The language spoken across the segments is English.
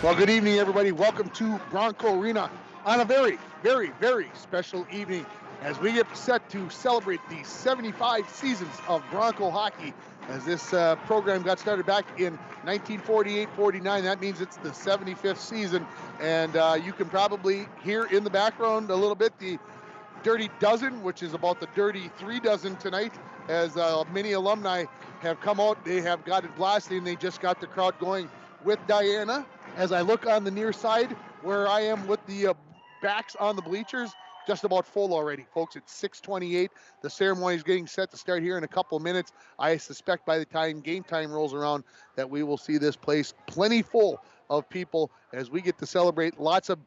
Well, good evening, everybody. Welcome to Bronco Arena on a very, very, very special evening as we get set to celebrate the 75 seasons of Bronco hockey. As this program got started back in 1948-49, that means it's the 75th season, and you can probably hear in the background a little bit the Dirty Dozen, which is about the Dirty 3 Dozen tonight, as many alumni have come out. They have got it blasting. They just got the crowd going with Diana. As I look on the near side where I am with the backs on the bleachers, just about full already, folks. It's 6:28. The ceremony is getting set to start here in a couple of minutes. I suspect by the time game time rolls around that we will see this place plenty full of people as we get to celebrate. Lots of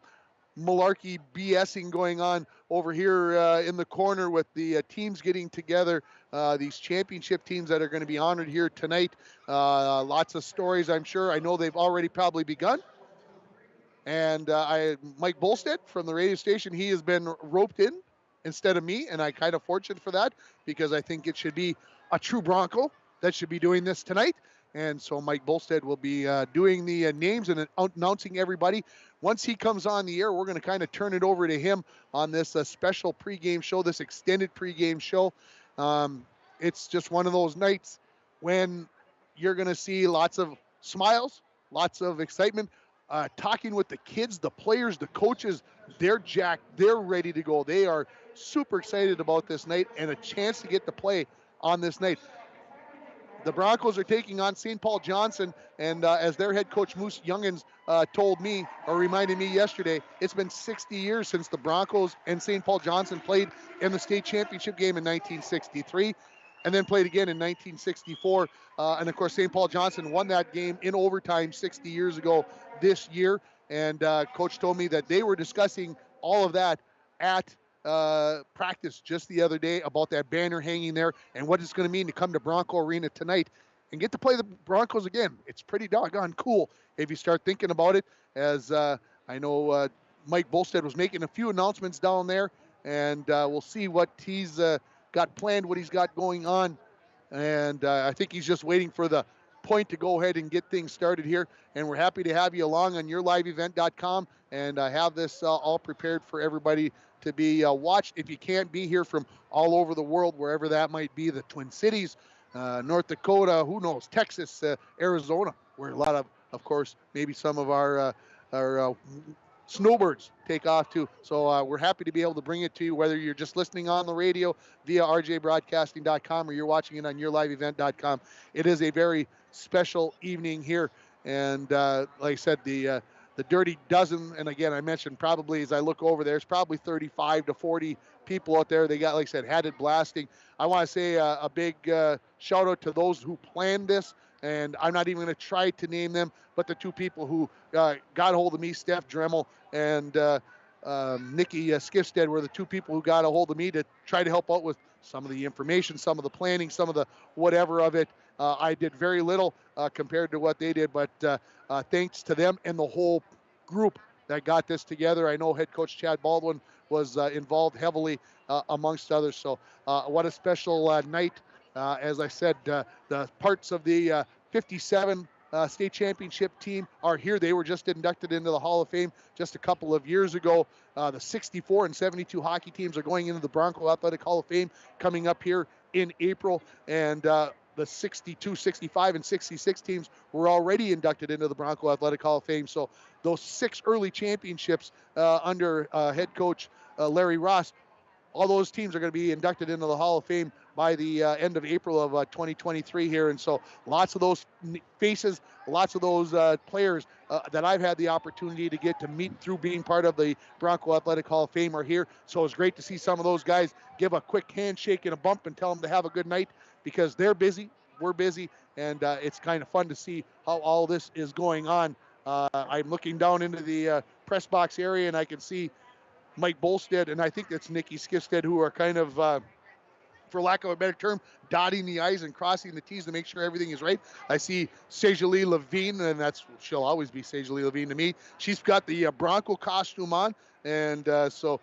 malarkey BSing going on over here in the corner with the teams getting together, these championship teams that are going to be honored here tonight. Lots of stories, I'm sure. I know they've already probably begun. And Mike Bolstead from the radio station, he has been roped in instead of me, and I kind of fortunate for that because I think it should be a true Bronco that should be doing this tonight. And so Mike Bolstead will be doing the names and announcing everybody. Once he comes on the air, we're going to kind of turn it over to him on this special pregame show, this extended pregame show. It's just one of those nights when you're going to see lots of smiles, lots of excitement. Talking with the kids, the players, the coaches, they're jacked. They're ready to go. They are super excited about this night and a chance to get to play on this night. The Broncos are taking on St. Paul Johnson, and as their head coach, Moose Youngins, told me or reminded me yesterday, it's been 60 years since the Broncos and St. Paul Johnson played in the state championship game in 1963 and then played again in 1964. And, of course, St. Paul Johnson won that game in overtime 60 years ago this year. And Coach told me that they were discussing all of that at practice just the other day about that banner hanging there and what it's going to mean to come to Bronco Arena tonight and get to play the Broncos again. It's pretty doggone cool if you start thinking about it, as I know Mike Bolstead was making a few announcements down there, and we'll see what he's got planned, what he's got going on. And I think he's just waiting for the point to go ahead and get things started here. And we're happy to have you along on yourliveevent.com and have this all prepared for everybody to be watched. If you can't be here from all over the world, wherever that might be, the Twin Cities, North Dakota, who knows, Texas, Arizona, where a lot of course, maybe some of our snowbirds take off to. So we're happy to be able to bring it to you, whether you're just listening on the radio via rjbroadcasting.com or you're watching it on yourliveevent.com. It is a very special evening here. And like I said, the Dirty Dozen, and again, I mentioned probably as I look over there, it's probably 35 to 40 people out there. They got, like I said, had it blasting. I want to say a big shout out to those who planned this. And I'm not even going to try to name them, but the two people who got a hold of me, Steph Dremel and Nikki Skifstead, were the two people who got a hold of me to try to help out with some of the information, some of the planning, some of the whatever of it. I did very little compared to what they did, but thanks to them and the whole group that got this together. I know head coach Chad Baldwin was involved heavily amongst others. So what a special night. As I said, the parts of the 57 state championship team are here. They were just inducted into the Hall of Fame just a couple of years ago. The 64 and 72 hockey teams are going into the Bronco Athletic Hall of Fame coming up here in April. And the 62, 65, and 66 teams were already inducted into the Bronco Athletic Hall of Fame. So those 6 early championships under head coach Larry Ross, all those teams are going to be inducted into the Hall of Fame by the end of April of 2023 here. And so lots of those faces, lots of those players that I've had the opportunity to get to meet through being part of the Bronco Athletic Hall of Fame are here. So it's great to see some of those guys give a quick handshake and a bump and tell them to have a good night, because they're busy, we're busy, and it's kind of fun to see how all this is going on. I'm looking down into the press box area, and I can see Mike Bolstead, and I think that's Nikki Skifstead, who are kind of, for lack of a better term, dotting the I's and crossing the T's to make sure everything is right. I see Sejalee Levine, and she'll always be Sejalee Levine to me. She's got the Bronco costume on, and so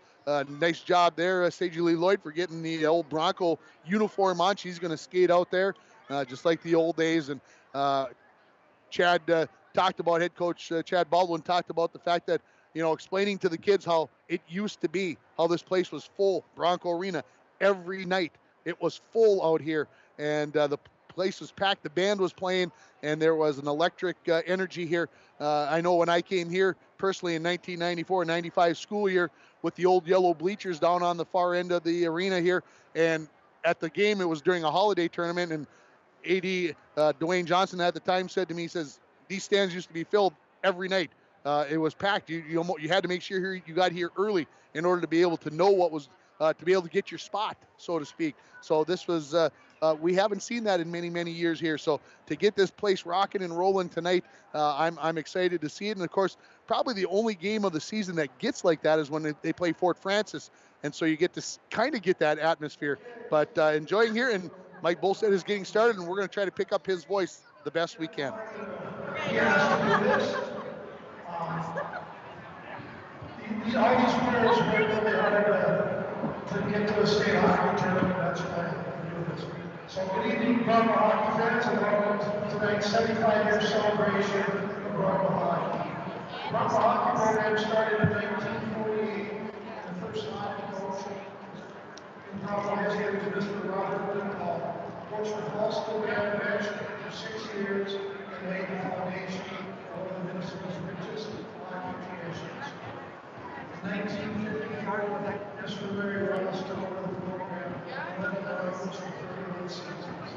nice job there, Sejalee Lloyd, for getting the old Bronco uniform on. She's going to skate out there just like the old days, and Chad talked about, head coach Chad Baldwin talked about the fact that, explaining to the kids how it used to be, how this place was full, Bronco Arena, every night. It was full out here, and the place was packed. The band was playing, and there was an electric energy here. I know when I came here personally in 1994-95 school year with the old yellow bleachers down on the far end of the arena here, and at the game, it was during a holiday tournament, and AD Dwayne Johnson at the time said to me, he says, these stands used to be filled every night. It was packed. You had to make sure you got here early in order to be able to know what was, to be able to get your spot, so to speak. So this was, we haven't seen that in many, many years here. So to get this place rocking and rolling tonight, I'm excited to see it. And of course, probably the only game of the season that gets like that is when they play Fort Francis. And so you get to kind of get that atmosphere. But enjoying here, and Mike Bolstead is getting started, and we're going to try to pick up his voice the best we can. All these players work really hard to get to a state hockey tournament. That's why we do this. So good evening, Bronco hockey fans, and welcome to tonight's 75-year celebration of Bronco hockey. Bronco hockey program started in 1948. The first hockey coach in Bronco history was Mr. Robert Paul. Coach for Paul still ran bench for 6 years and laid the foundation of one of the Minnesota's richest hockey traditions. In 1954, Mr. Larry Ross took over the program and led the Broncos for 31 seasons.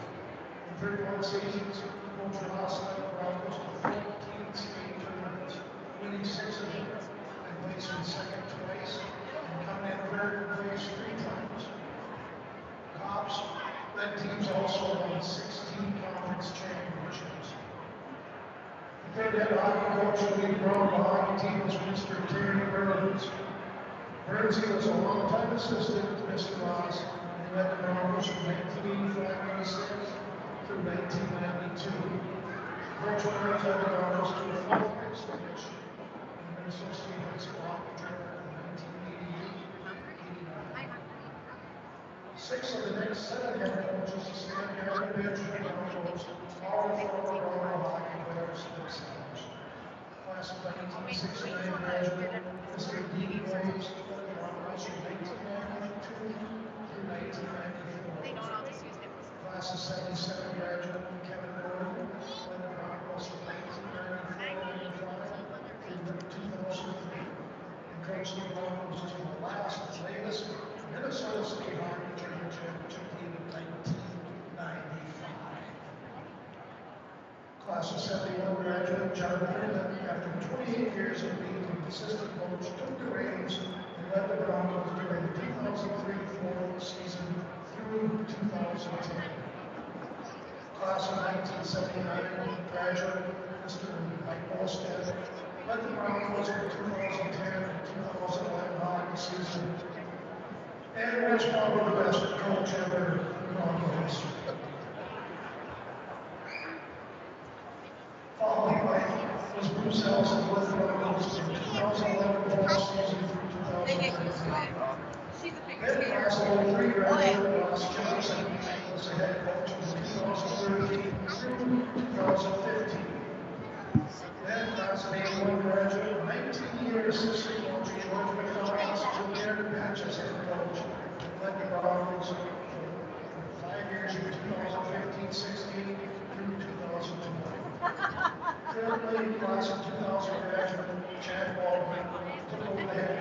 In 31 seasons, Coach Ross led the Broncos to 14 state tournaments, winning 6 of them, and placing second twice, and coming in third place 3 times. Cops led teams also won 16 conference championships. The third head hockey coach of the Bronco hockey team was Mr. Terry Burns. Burns was a longtime assistant to Mr. Ross and led the Broncos from 1985-86 through 1992. Coach Burns led the Broncos to a 4th place finish in the Minnesota State High School Hockey Tournament in 1988-89. 6 of the next 7 head coaches to stand behind the bench for the Broncos, all were former Bronco hockey players themselves. Class of 1969 graduate, Mr. Dean Graves, led the Broncos from 1992 through 1994. Class of 77 graduate, Kevin Gordon, led the Broncos from 1994-95 through 2003, and coached the Broncos to the last and latest Minnesota State Hockey Championship team in 1995. Class of 71 graduate John Freeman, after 28 years of being an assistant coach, took the reins and led the Broncos during the 2003-04 season through 2010. Class of 1979 graduate Mr. Mike Bolstead led the Broncos for 2010 and 2011 hockey season, and was probably the best coach ever in Bronco history. Following Mike was Bruce Elson, who led the Broncos from 2011 fall season through 2013. Then class of 03 graduate Ross Johnson was the head coach from 2013 through 2015. Then class of 81 graduate, 19-year assistant coach George McDonald Jr. Patch as head coach, led the Broncos for 5 years from 2015-16 through 2020. Currently, class of 2000 graduate Chad Baldwin took over the head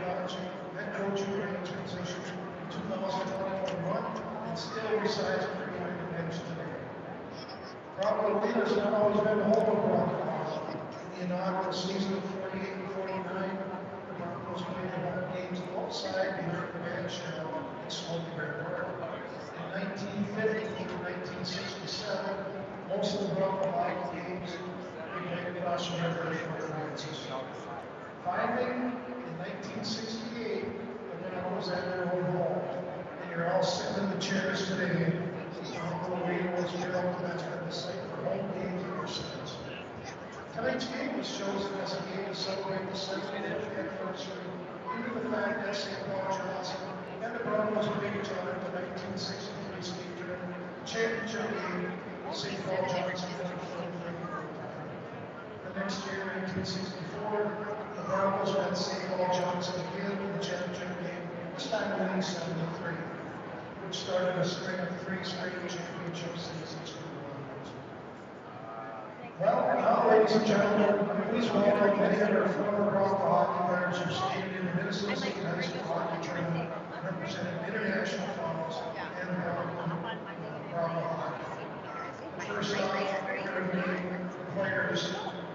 coaching range position in 2021 and still resides behind the bench today. Bronco Arena has not always been the home of Bronco hockey. In the inaugural season of 48 and 49, the Broncos played home games outside behind the bench in Smoky Bear Park. In 1950 to 1967, most of the Bronco hockey games were played across the river from Francis. Finally, in 1968, the Broncos had their own home, and you're all sitting in the chairs today. Bronco Arena was built, and that's been the site for home games ever since. Tonight's game was chosen as a game to celebrate the 70th anniversary due to the fact that St. Paul Johnson and the Broncos played each other in the 1963 state tournament championship game. St. Paul Johnson won the next year. 1964, the Broncos met St. Paul Johnson again in the championship game, this time winning 7-3, which started a string of 3 straight championship seasons. Well, now, ladies and gentlemen, please welcome many of our former Bronco hockey players who skated in the Minnesota State High School hockey tournament, representing international finals and Bronco hockey. First off, here are the players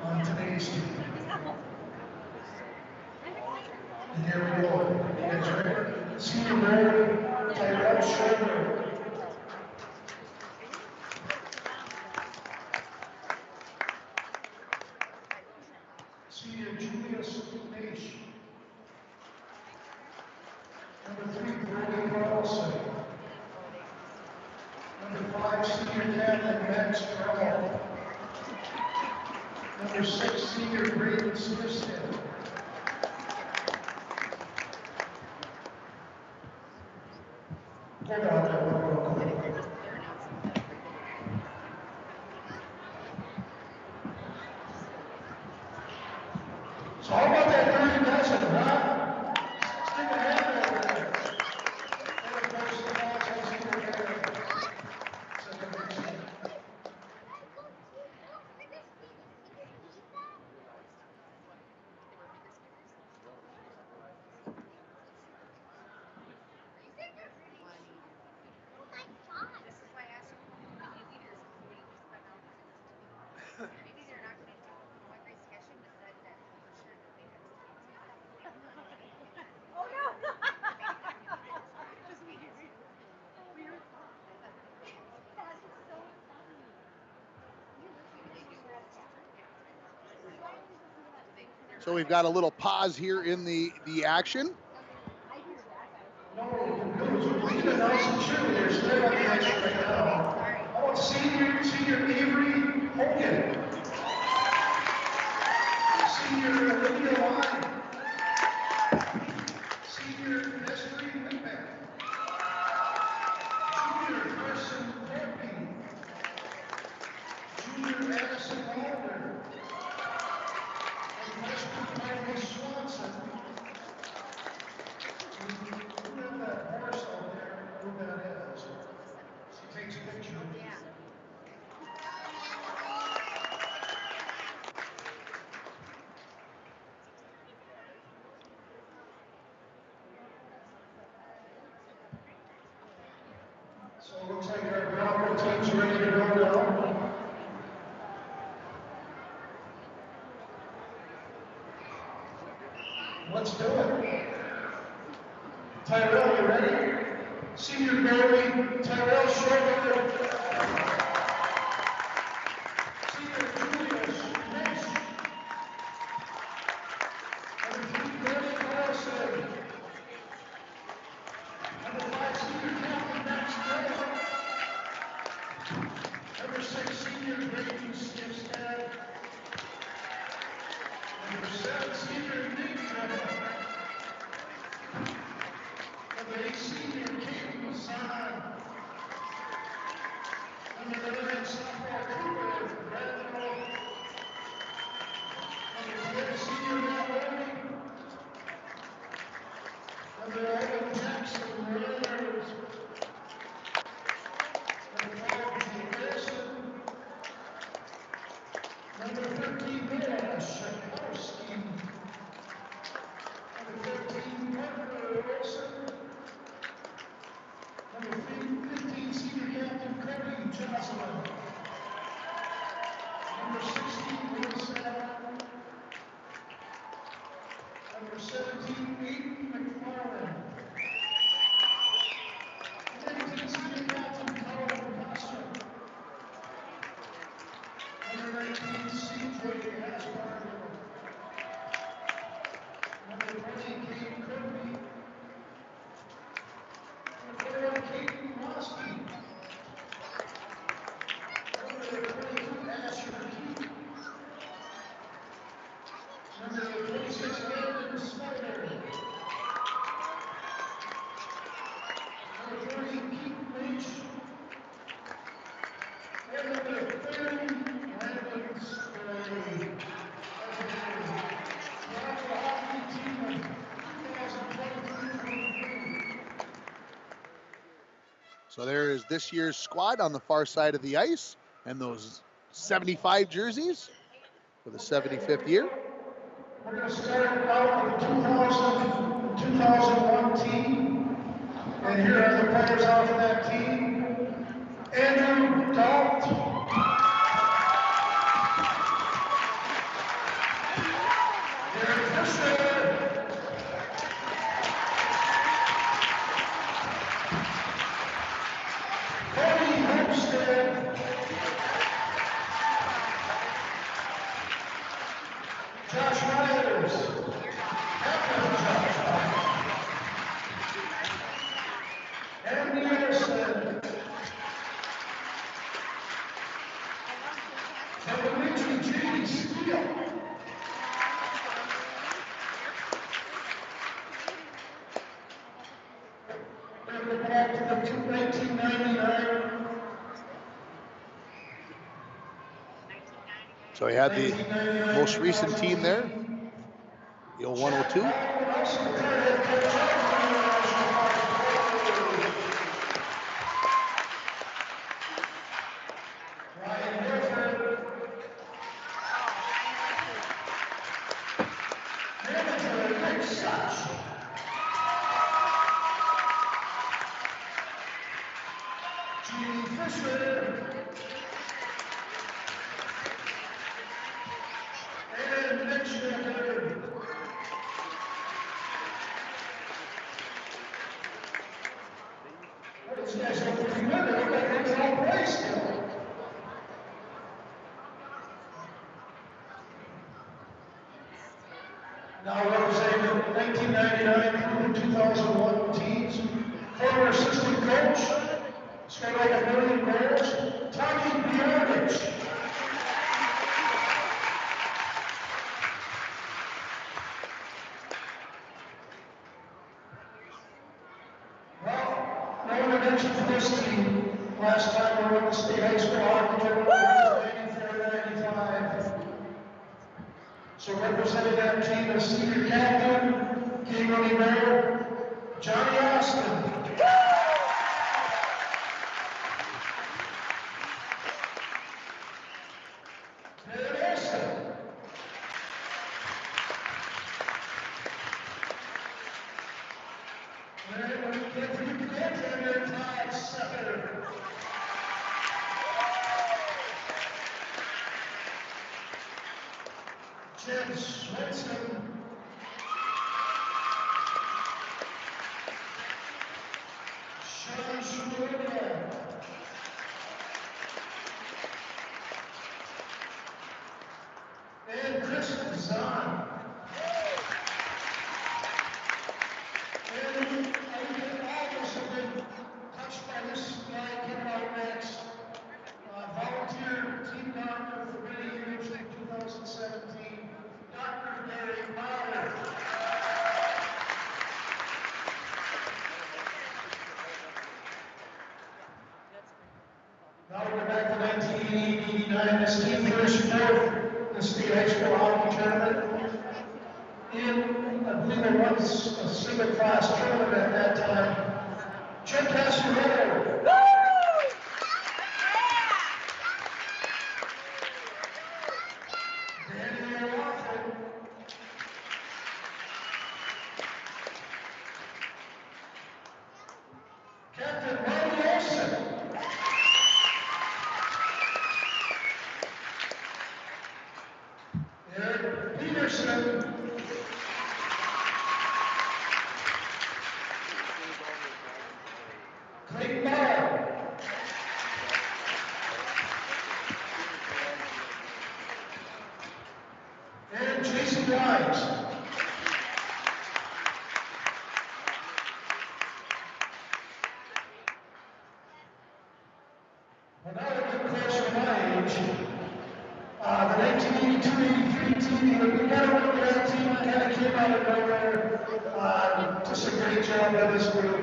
on today's team. And here we go. You guys ready? Senior goalie, Tyrell Shoulder. Senior Julius Naish. Number 3, Brody Carlson. Number 5, senior captain Max Dremel. Number 6, senior Braden Smithstead. Hold on there, real quick. So how about that 30 dozen, huh? Stick a hand over there. And of course, the boss has to go there. So we've got a little pause here in the action. No, we can announce some cheerleaders. They're on the action right now. How about senior Avery Hogan? Senior Olivia Line. Senior Nestle Whitman. Junior Carson Thorpe. Junior Madison Wilder. And freshman Kylie Swanson. We have that horse out there, who that is. She takes a picture. So it looks like our Bronco team's ready to go now. Let's do it. Tyrell, you ready? Senior goalie, Tyrell Shoulder. Senior Julius Naish. Number 3, Brody Carlson. Number 5, senior captain Max Dremel. Number 6, senior Braden Smithstead. Number 7, senior Nate Dremel. Number 8, senior Kate Mazan. Number 11, sophomore Cooper Bradlow. Number 12, senior Matt Olding. Number 11, Jackson Rose. Number 12, Jay Harrison. Number 13, Noah Shakowski. Number 13, Parker Wilson. Number 15, senior captain Cody Jocelyn. Number 16, Will Savage. Number 17, Aiden McFarland. 19, senior captain Colin Costa. Number 19, CJ Asbarger. Number 20, Kate Kirby. Number 21, Kate Mosky. Number 22, Asher Keith. Number 26, Landon Snyder. Number 30, Keith Lynch. And number 30, Brandon is this year's squad on the far side of the ice, and those 75 jerseys for the 75th year. We're going to start out with the 2001 team. And here are the players off of that team. Andrew Dalt. Derek Fisher. Cody Homestead. Josh Myers. Andy Anderson. And Dimitri G. Steele. We're going back to the 1999. So he had the most recent team there, the 0102. Now representing the 1999 through 2001 teams, former assistant coach, scored like 1 million goals, Tommy Bjornich. Well, no one mentioned for this team last time we were in the state high school hockey tournament, 94-95. So representing that team is senior captain, Gabriel Mayer, Johnny Austin. Ted Olson. Todd Sutter. Jim Swenson. Sean Shmulia. And Chris Zahn. And I think all of us have been touched by this guy coming out next. Volunteer team doctor for many years in 2017. Dr. Gary Bauer. Now we're back to 1989. This team finished fourth in the state high school hockey tournament. In, I believe it was a single class tournament at that time. Jim Castellano. Captain Ronnie Olson. Eric Peterson. Clayton Ball. And Jason Wise. Well, now we're getting closer to my age. The 1982-83 team, we got to look at that team that kind of came out of nowhere. Just a great job by this group.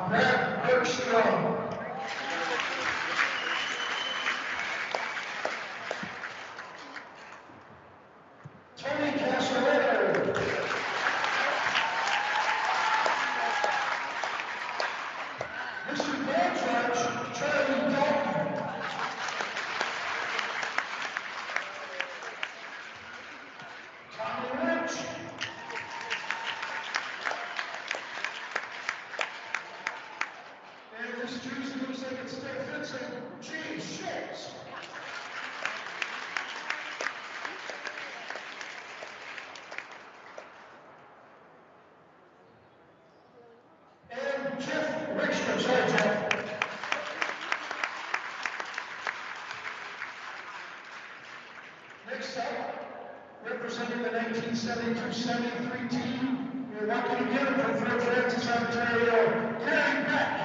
Brad Bergstrom. Tony Castellano. Mr. Goldschlag. Representing the 1972-73 team, you're lucky to get him from Fairfax, Ontario, Gary Beck.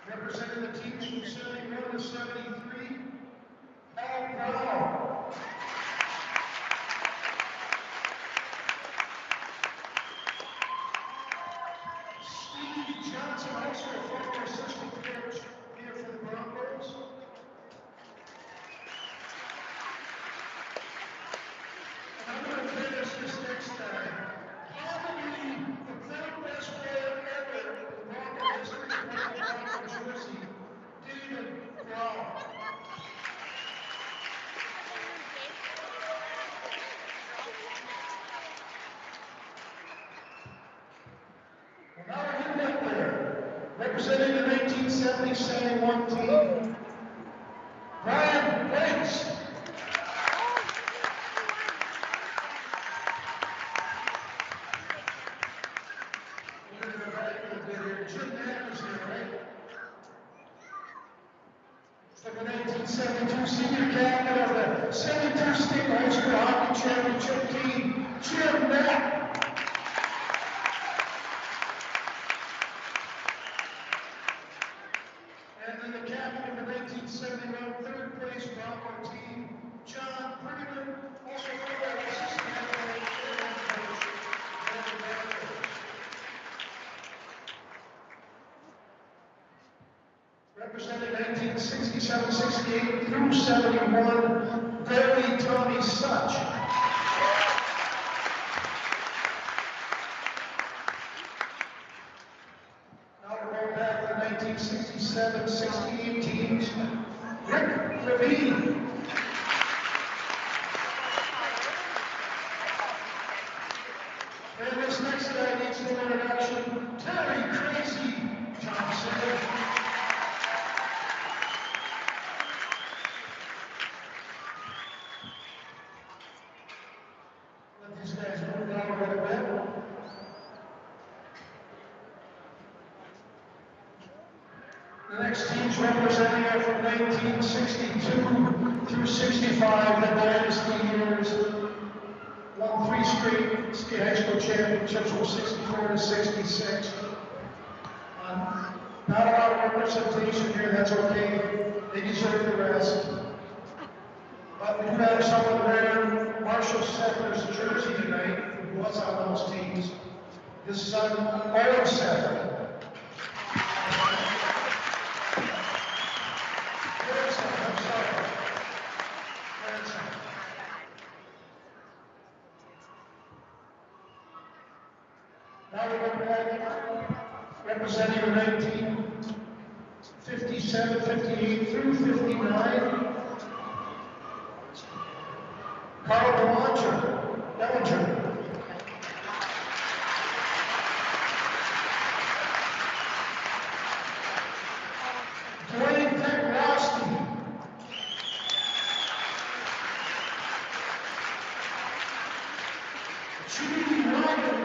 Representing the teams from 71 to 73, Paul Brown. Steve Johnson, also a former assistant coach here for the Broncos. And I'm going to finish this next time. Probably the third best player ever in Bronco history to wear a Bronco jersey, David Brown. Well, now we're getting up there. Representing the 1970-71 team, Brian Banks. Jim Adams here, right? For the 1972 senior captain of the 72 State High School Hockey Championship team, Jim Knapp. And then the captain of the 1971 third place Bronco team, John Pregame, also former assistant head coach. Representing 1967-68 through 71, Barry Tommy Such. Now we're going back to the 1967-68 teams. Rick Levine. And this next guy needs no introduction, Terry Crazy Johnson. Let these guys move down a little bit. The next teams representing are from 1962 through 65, the dynasty years. Won 3 straight state high school championships from 64 to 66. Not a lot of representation here, that's okay. They deserve the rest. But we do have someone wearing Marshall Settler's jersey tonight, who was on those teams. His son, Owen Settler. Now we're going back, representing the 1957, 58 through 59. Carl Bellinger. Dwayne Peck-Rosty. Sheehy Ryan.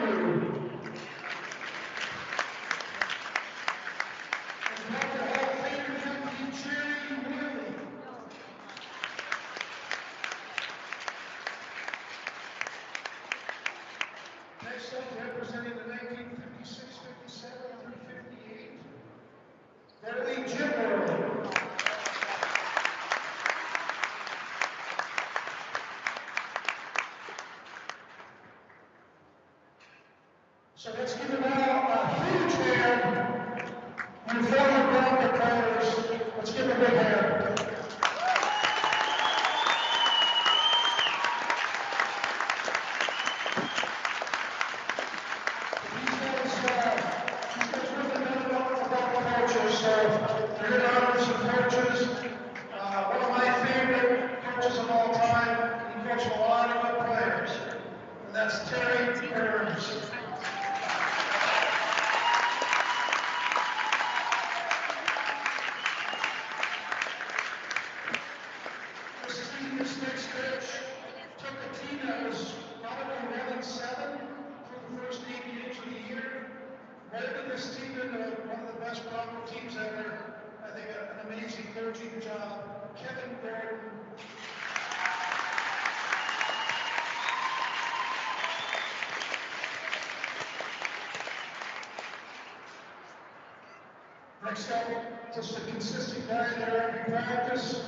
Next up, representing the 1956, 57 through 58, Burley Jim Burley. So let's give them all a huge hand. And former Bronco players, let's give them a big hand. One of my favorite coaches of all time. He coached a lot of good players. And that's Terry Burns. This next coach took a team that was probably 11-7 for the first 8 games of the year. Rated this team into one of the best Bronco teams ever. I think, an amazing 13 job. Kevin Gordon. Next up, just a consistent guy there every practice.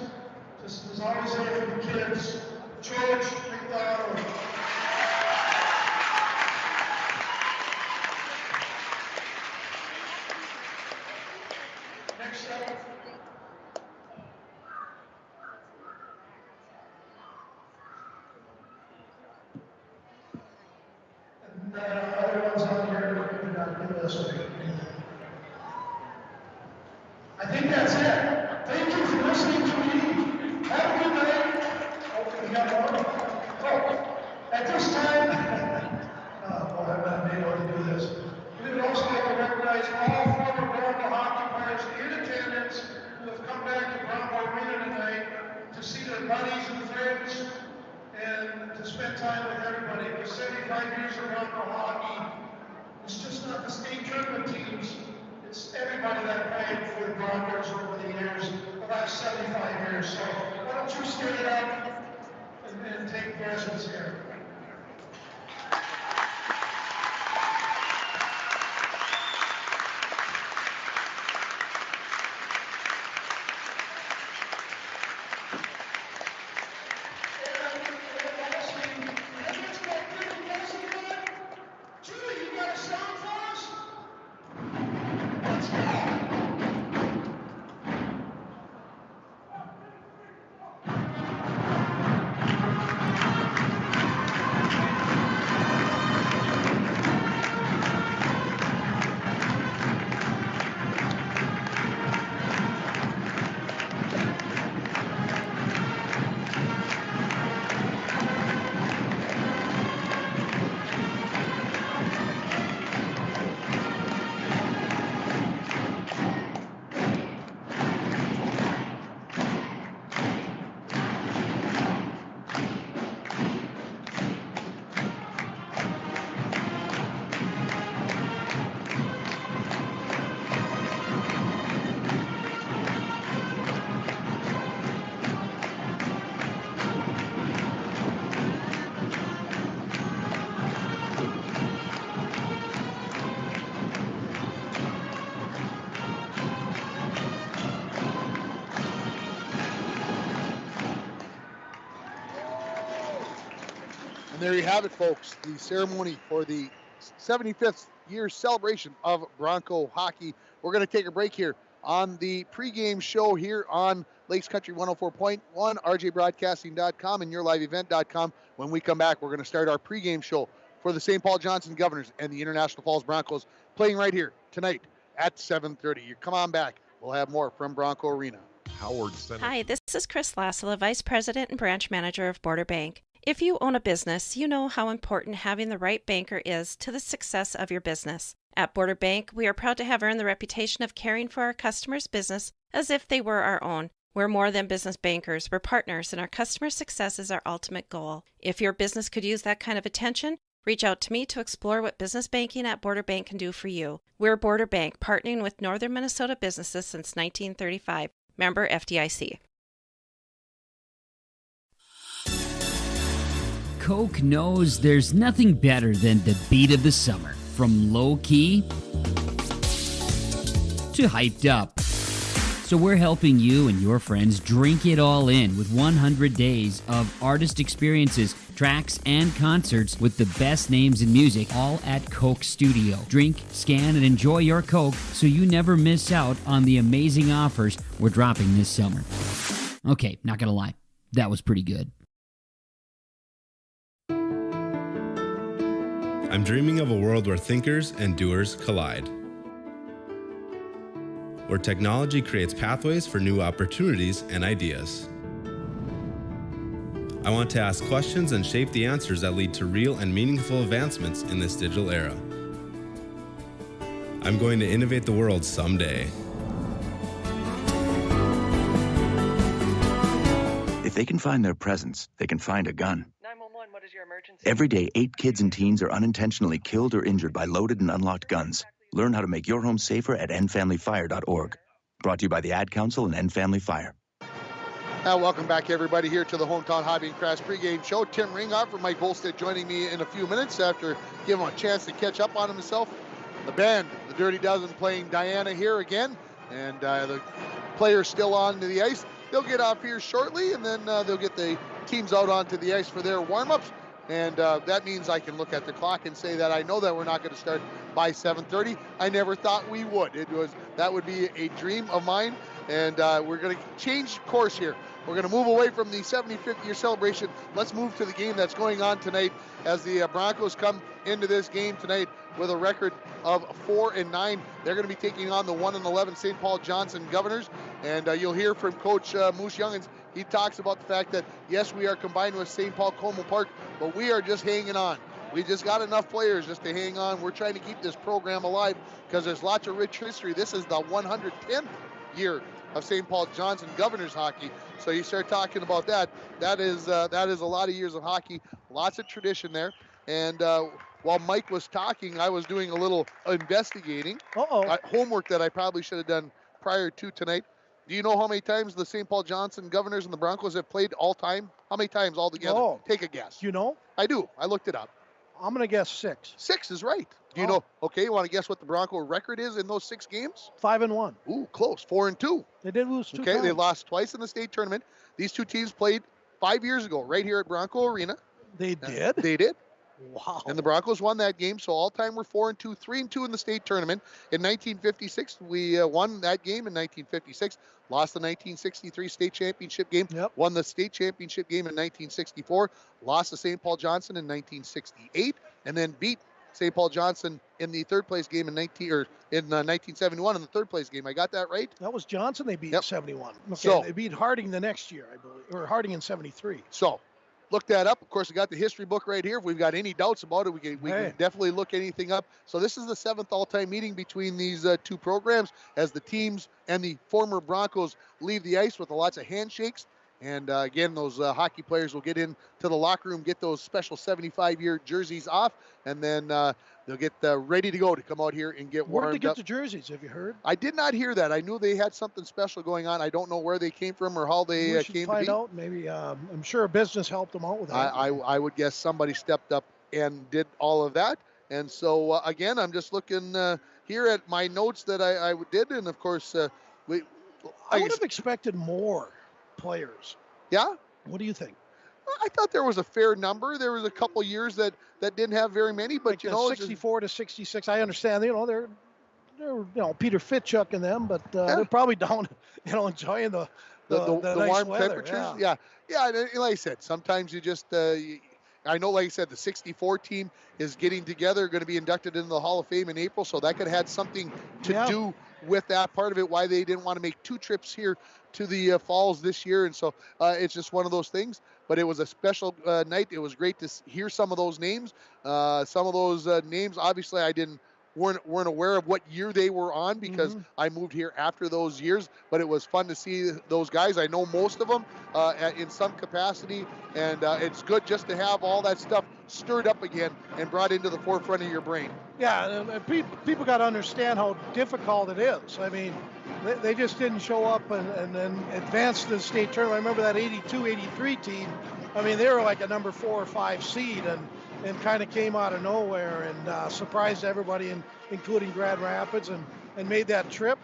Just was always there for the kids. George McDonald. Next up. And other ones on here who did not do this week. I think that's it. Thank you for listening to me. Have a good night. Oh, we got more. Oh, at this time, well, I'm not able to do this. We would also like to recognize all former Bronco hockey players in attendance who have come back to Bronco Arena tonight to see their buddies and friends and to spend time with everybody. For 75 years of Bronco hockey, it's just not the state tournament teams. It's everybody that played for the Broncos over the years, the last 75 years. So why don't you stand up and take presence here. And there you have it, folks, the ceremony for the 75th year celebration of Bronco hockey. We're going to take a break here on the pregame show here on Lakes Country 104.1, rjbroadcasting.com, and yourliveevent.com. When we come back, we're going to start our pregame show for the St. Paul Johnson Governors and the International Falls Broncos, playing right here tonight at 7:30. You come on back. We'll have more from Bronco Arena. Howard Center. Hi, this is Chris Lassila, Vice President and Branch Manager of Border Bank. If you own a business, you know how important having the right banker is to the success of your business. At Border Bank, we are proud to have earned the reputation of caring for our customers' business as if they were our own. We're more than business bankers, we're partners, and our customer success is our ultimate goal. If your business could use that kind of attention, reach out to me to explore what business banking at Border Bank can do for you. We're Border Bank, partnering with Northern Minnesota businesses since 1935. Member FDIC. Coke knows there's nothing better than the beat of the summer. From low-key to hyped up. So we're helping you and your friends drink it all in with 100 days of artist experiences, tracks, and concerts with the best names in music, all at Coke Studio. Drink, scan, and enjoy your Coke so you never miss out on the amazing offers we're dropping this summer. Okay, not gonna lie, that was pretty good. I'm dreaming of a world where thinkers and doers collide. Where technology creates pathways for new opportunities and ideas. I want to ask questions and shape the answers that lead to real and meaningful advancements in this digital era. I'm going to innovate the world someday. If they can find their presence, they can find a gun. 911, what is your emergency? Every day, 8 kids and teens are unintentionally killed or injured by loaded and unlocked guns. Learn how to make your home safer at endfamilyfire.org. Brought to you by the Ad Council and End Family Fire. Welcome back, everybody, here to the Hometown Hobby and Crafts pregame show. Tim Ringhoff and Mike Bolstead joining me in a few minutes after giving him a chance to catch up on himself. The band, the Dirty Dozen, playing Diana here again, and the players still on the ice. They'll get off here shortly, and then they'll get the teams out onto the ice for their warm-ups. And that means I can look at the clock and say that I know that we're not going to start by 7:30. I never thought we would. That would be a dream of mine. And we're going to change course here. We're going to move away from the 75th year celebration. Let's move to the game that's going on tonight as the Broncos come into this game tonight with a record of 4-9. They're going to be taking on the 1-11 St. Paul Johnson Governors. And you'll hear from Coach Moose Youngins. He talks about the fact that, yes, we are combined with St. Paul Como Park, but we are just hanging on. We just got enough players just to hang on. We're trying to keep this program alive because there's lots of rich history. This is the 110th year of St. Paul Johnson Governors hockey. So you start talking about that. That is a lot of years of hockey, lots of tradition there. And while Mike was talking, I was doing a little investigating. Homework that I probably should have done prior to tonight. Do you know how many times the St. Paul Johnson Governors and the Broncos have played all time? How many times altogether? Take a guess. You know? I do. I looked it up. I'm going to guess 6. 6 is right. Do you know? Okay, you want to guess what the Bronco record is in those 6 games? 5-1. Ooh, close. 4-2. They did lose 2 Okay, times. they lost twice in the state tournament. These two teams played 5 years ago right here at Bronco Arena. They did? They did. Wow. And the Broncos won that game, so all-time we're 4-2, 3-2 in the state tournament. In 1956, we won that game in 1956, lost the 1963 state championship game, won the state championship game in 1964, lost to St. Paul Johnson in 1968, and then beat St. Paul Johnson in the third place game in 1971 in the third place game. I got that right? That was Johnson they beat in 71. Okay, so, they beat Harding the next year, I believe, or Harding in 73. So, look that up. Of course, we got the history book right here. If we've got any doubts about it, we can definitely look anything up. So this is the 7th all-time meeting between these two programs as the teams and the former Broncos leave the ice with lots of handshakes. And again, those hockey players will get into the locker room, get those special 75-year jerseys off, and then they'll get ready to go to come out here and get warmed up. Where did they get the jerseys? Have you heard? I did not hear that. I knew they had something special going on. I don't know where they came from or how they came to be. Find out. Maybe I'm sure a business helped them out with that. I would guess somebody stepped up and did all of that. And so again, I'm just looking here at my notes that I did, and of course I would have expected more players. Yeah? What do you think? I thought there was a fair number. There was a couple years that didn't have very many, but like 64 to 66. I understand. They're Peter Fitchuk and them, but they're probably down, enjoying the nice warm weather. temperatures. Yeah. And like I said, sometimes you just. I know, like I said, the 64 team is getting together, going to be inducted into the Hall of Fame in April, so that could have had something to do with that part of it, why they didn't want to make 2 trips here to the Falls this year. And so it's just one of those things. But it was a special night. It was great to hear some of those names. Some of those names, obviously, I weren't aware of what year they were on because I moved here after those years, but it was fun to see those guys. I know most of them in some capacity, and it's good just to have all that stuff stirred up again and brought into the forefront of your brain. Yeah, and people got to understand how difficult it is. I mean, they just didn't show up and then advance to the state tournament. I remember that 82-83 team. I mean, they were like a number 4 or 5 seed and kind of came out of nowhere and surprised everybody, including Grand Rapids, and made that trip.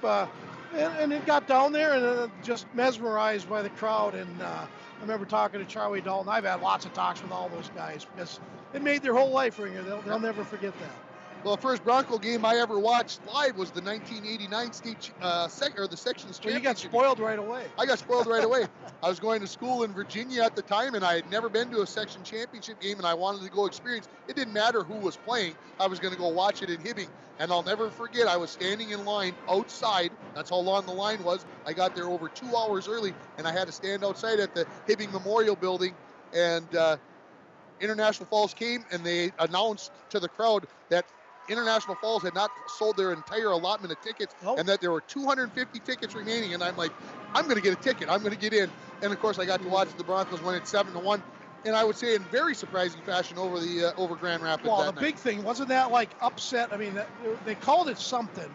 And it got down there and just mesmerized by the crowd. And I remember talking to Charlie Dalton. I've had lots of talks with all those guys because it made their whole life ring. They'll never forget that. Well, the first Bronco game I ever watched live was the 1989 state the sections championship. Well, you got spoiled right away. I got spoiled right away. I was going to school in Virginia at the time, and I had never been to a section championship game, and I wanted to go experience. It didn't matter who was playing. I was going to go watch it in Hibbing, and I'll never forget, I was standing in line outside. That's how long the line was. I got there over 2 hours early, and I had to stand outside at the Hibbing Memorial Building, and International Falls came, and they announced to the crowd that International Falls had not sold their entire allotment of tickets, and that there were 250 tickets remaining. And I'm like, I'm going to get a ticket. I'm going to get in. And of course, I got to watch the Broncos win it 7-1, and I would say in very surprising fashion over Grand Rapids. Well, that the night. big thing wasn't that like upset. I mean, they called it something,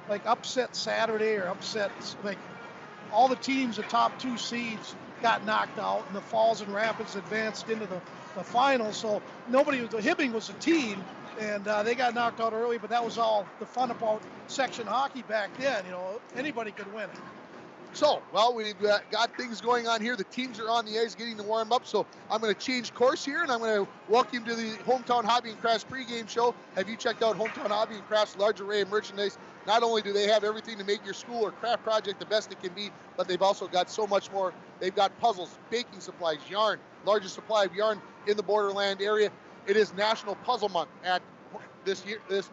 like upset Saturday or upset, like all the teams, the top 2 seeds got knocked out, and the Falls and Rapids advanced into the finals. So Hibbing was a team, and they got knocked out early, but that was all the fun about section hockey back then. Anybody could win it. So, well, we've got things going on here. The teams are on the ice getting to warm up. So I'm going to change course here, and I'm going to welcome you to the Hometown Hobby and Crafts pregame show. Have you checked out Hometown Hobby and Crafts' large array of merchandise? Not only do they have everything to make your school or craft project the best it can be, but they've also got so much more. They've got puzzles, baking supplies, yarn, largest supply of yarn in the Borderland area. It is National Puzzle Month at this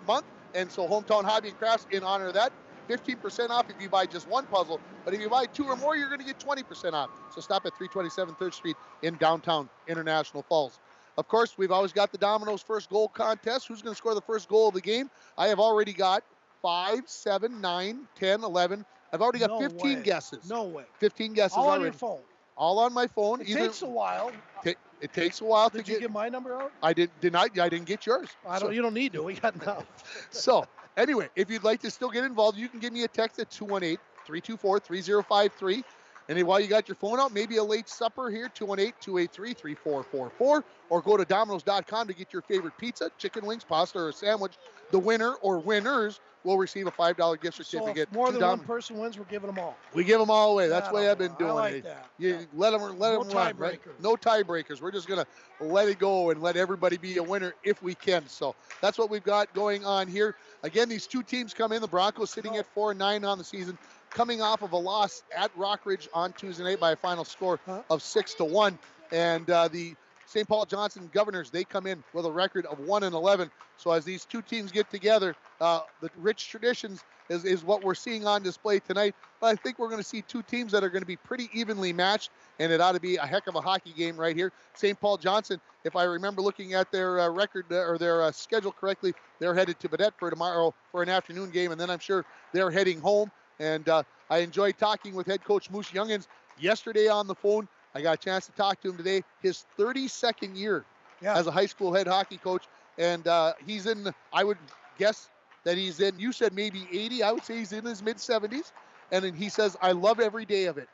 month, and so Hometown Hobby and Crafts, in honor of that, 15% off if you buy just one puzzle, but if you buy 2 or more, you're going to get 20% off. So stop at 327 3rd Street in downtown International Falls. Of course, we've always got the Domino's first goal contest. Who's going to score the first goal of the game? I have already got 5, 7, 9, 10, 11. I've already got 15 guesses. No way. 15 guesses all already. on your phone. All on my phone. It takes a while. It takes a while to get. Did you get my number out? I didn't get yours. You don't need to. We got enough. So, anyway, if you'd like to still get involved, you can give me a text at 218-324-3053. And while you got your phone out, maybe a late supper here, 218-283-3444, or go to Domino's.com to get your favorite pizza, chicken wings, pasta, or a sandwich. The winner or winners will receive a $5 gift certificate. So if more than one person wins, we're giving them all. We give them all away. That's the way I've been doing I like it. that. You let them run. Right? No tiebreakers. We're just going to let it go and let everybody be a winner if we can. So that's what we've got going on here. Again, these 2 teams come in. The Broncos sitting at 4-9 on the season, coming off of a loss at Rockridge on Tuesday night by a final score of 6-1. And the St. Paul Johnson Governors, they come in with a record of 1-11. So as these 2 teams get together, the rich traditions is what we're seeing on display tonight. But I think we're going to see 2 teams that are going to be pretty evenly matched, and it ought to be a heck of a hockey game right here. St. Paul Johnson, if I remember looking at their record or their schedule correctly, they're headed to Badette for tomorrow for an afternoon game, and then I'm sure they're heading home. And I enjoyed talking with head coach Moose Youngins yesterday on the phone. I got a chance to talk to him today. His 32nd year as a high school head hockey coach. And he's in, I would guess that he's in, you said maybe 80. I would say he's in his mid-70s. And then he says, I love every day of it.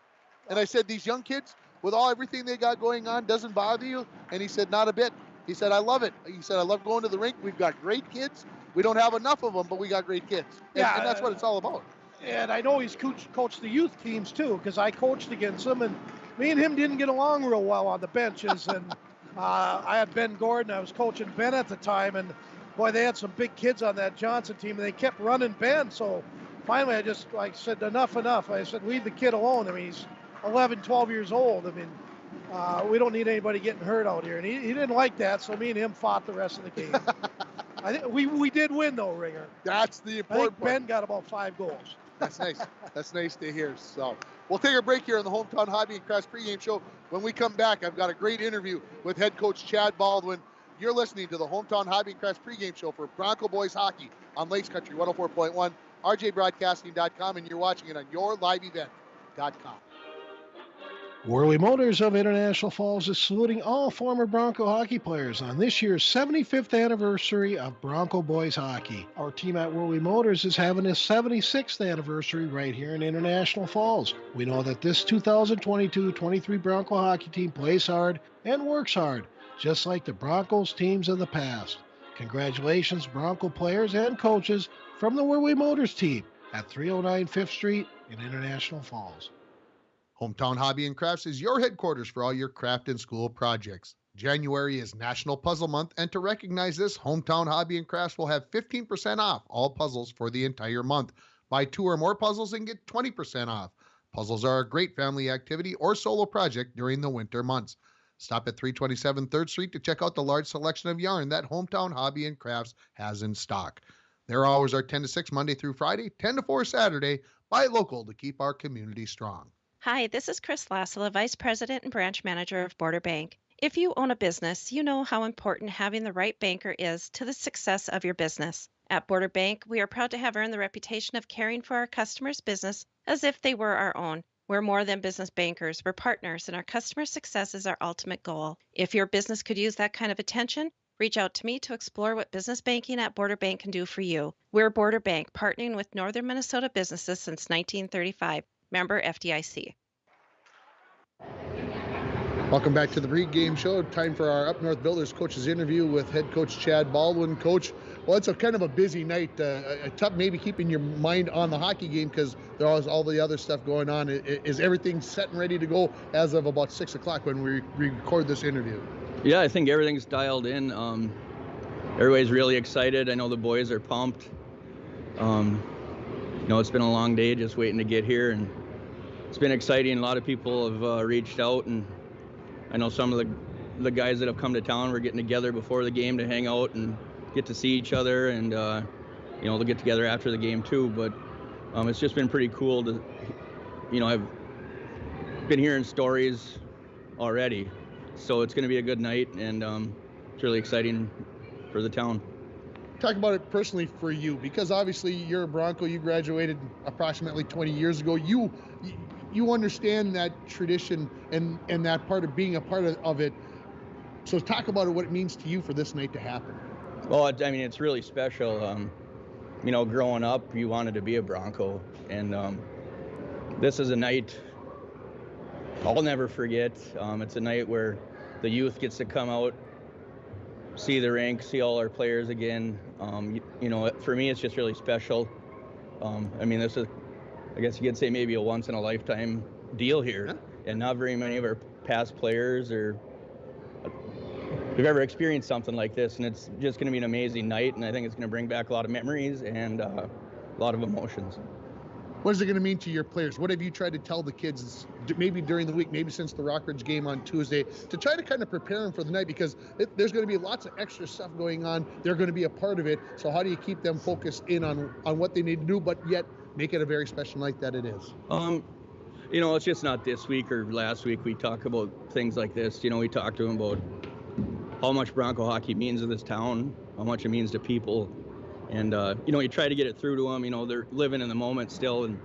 And I said, these young kids, with everything they got going on, doesn't bother you? And he said, not a bit. He said, I love it. He said, I love going to the rink. We've got great kids. We don't have enough of them, but we got great kids. And that's what it's all about. And I know he's coached the youth teams too, because I coached against him, and me and him didn't get along real well on the benches. And I had Ben Gordon. I was coaching Ben at the time, and boy, they had some big kids on that Johnson team, and they kept running Ben. So finally, I said, enough. I said, leave the kid alone. I mean, he's 11, 12 years old. I mean, we don't need anybody getting hurt out here. And he didn't like that, so me and him fought the rest of the game. I think we did win, though, Ringer. That's the important part. Ben got about 5 goals. That's nice. That's nice to hear. So we'll take a break here on the Hometown Hobby and Crafts pregame show. When we come back, I've got a great interview with head coach Chad Baldwin. You're listening to the Hometown Hobby and Crafts pregame show for Bronco Boys Hockey on Lakes Country 104.1, rjbroadcasting.com, and you're watching it on yourliveevent.com. Worley Motors of International Falls is saluting all former Bronco hockey players on this year's 75th anniversary of Bronco Boys Hockey. Our team at Worley Motors is having its 76th anniversary right here in International Falls. We know that this 2022-23 Bronco hockey team plays hard and works hard, just like the Broncos teams of the past. Congratulations, Bronco players and coaches from the Worley Motors team at 309 5th Street in International Falls. Hometown Hobby and Crafts is your headquarters for all your craft and school projects. January is National Puzzle Month, and to recognize this, Hometown Hobby and Crafts will have 15% off all puzzles for the entire month. Buy 2 or more puzzles and get 20% off. Puzzles are a great family activity or solo project during the winter months. Stop at 327 3rd Street to check out the large selection of yarn that Hometown Hobby and Crafts has in stock. Their hours are 10 to 6 Monday through Friday, 10 to 4 Saturday. Buy local to keep our community strong. Hi, this is Chris Lassila, Vice President and Branch Manager of Border Bank. If you own a business, you know how important having the right banker is to the success of your business. At Border Bank, we are proud to have earned the reputation of caring for our customers' business as if they were our own. We're more than business bankers, we're partners, and our customer success is our ultimate goal. If your business could use that kind of attention, Reach out to me to explore what business banking at Border Bank can do for you. We're Border Bank, partnering with Northern Minnesota businesses since 1935. Member FDIC. Welcome back to the Pregame Show. Time for our Up North Builders coaches interview with head coach Chad Baldwin. Coach, well, it's a kind of a busy night. Tough maybe keeping your mind on the hockey game because there's all the other stuff going on. Is everything set and ready to go as of about 6 o'clock when we record this interview? Yeah, I think everything's dialed in. Everybody's really excited. I know the boys are pumped. It's been a long day just waiting to get here, and it's been exciting. A lot of people have reached out, and I know some of the guys that have come to town were getting together before the game to hang out and get to see each other, and they'll get together after the game too. But it's just been pretty cool to, I've been hearing stories already, so it's going to be a good night, and it's really exciting for the town. Talk about it personally for you, because obviously you're a Bronco. You graduated approximately 20 years ago. You understand that tradition and that part of being a part of it. So talk about it, what it means to you for this night to happen. Well, it's really special. Growing up, you wanted to be a Bronco, and this is a night I'll never forget. It's a night where the youth gets to come out, see the rink, see all our players again. For me, it's just really special. This is, I guess you could say, maybe a once in a lifetime deal here. Yeah. And not very many of our past players have ever experienced something like this. And it's just going to be an amazing night. And I think it's going to bring back a lot of memories and a lot of emotions. What is it going to mean to your players? What have you tried to tell the kids, maybe during the week, maybe since the Rockridge game on Tuesday, to try to kind of prepare them for the night? Because there's going to be lots of extra stuff going on. They're going to be a part of it. So how do you keep them focused in on what they need to do, but yet make it a very special night that it is? It's just not this week or last week. We talk about things like this. We talk to them about how much Bronco hockey means to this town, how much it means to people. And, you try to get it through to them. They're living in the moment still, and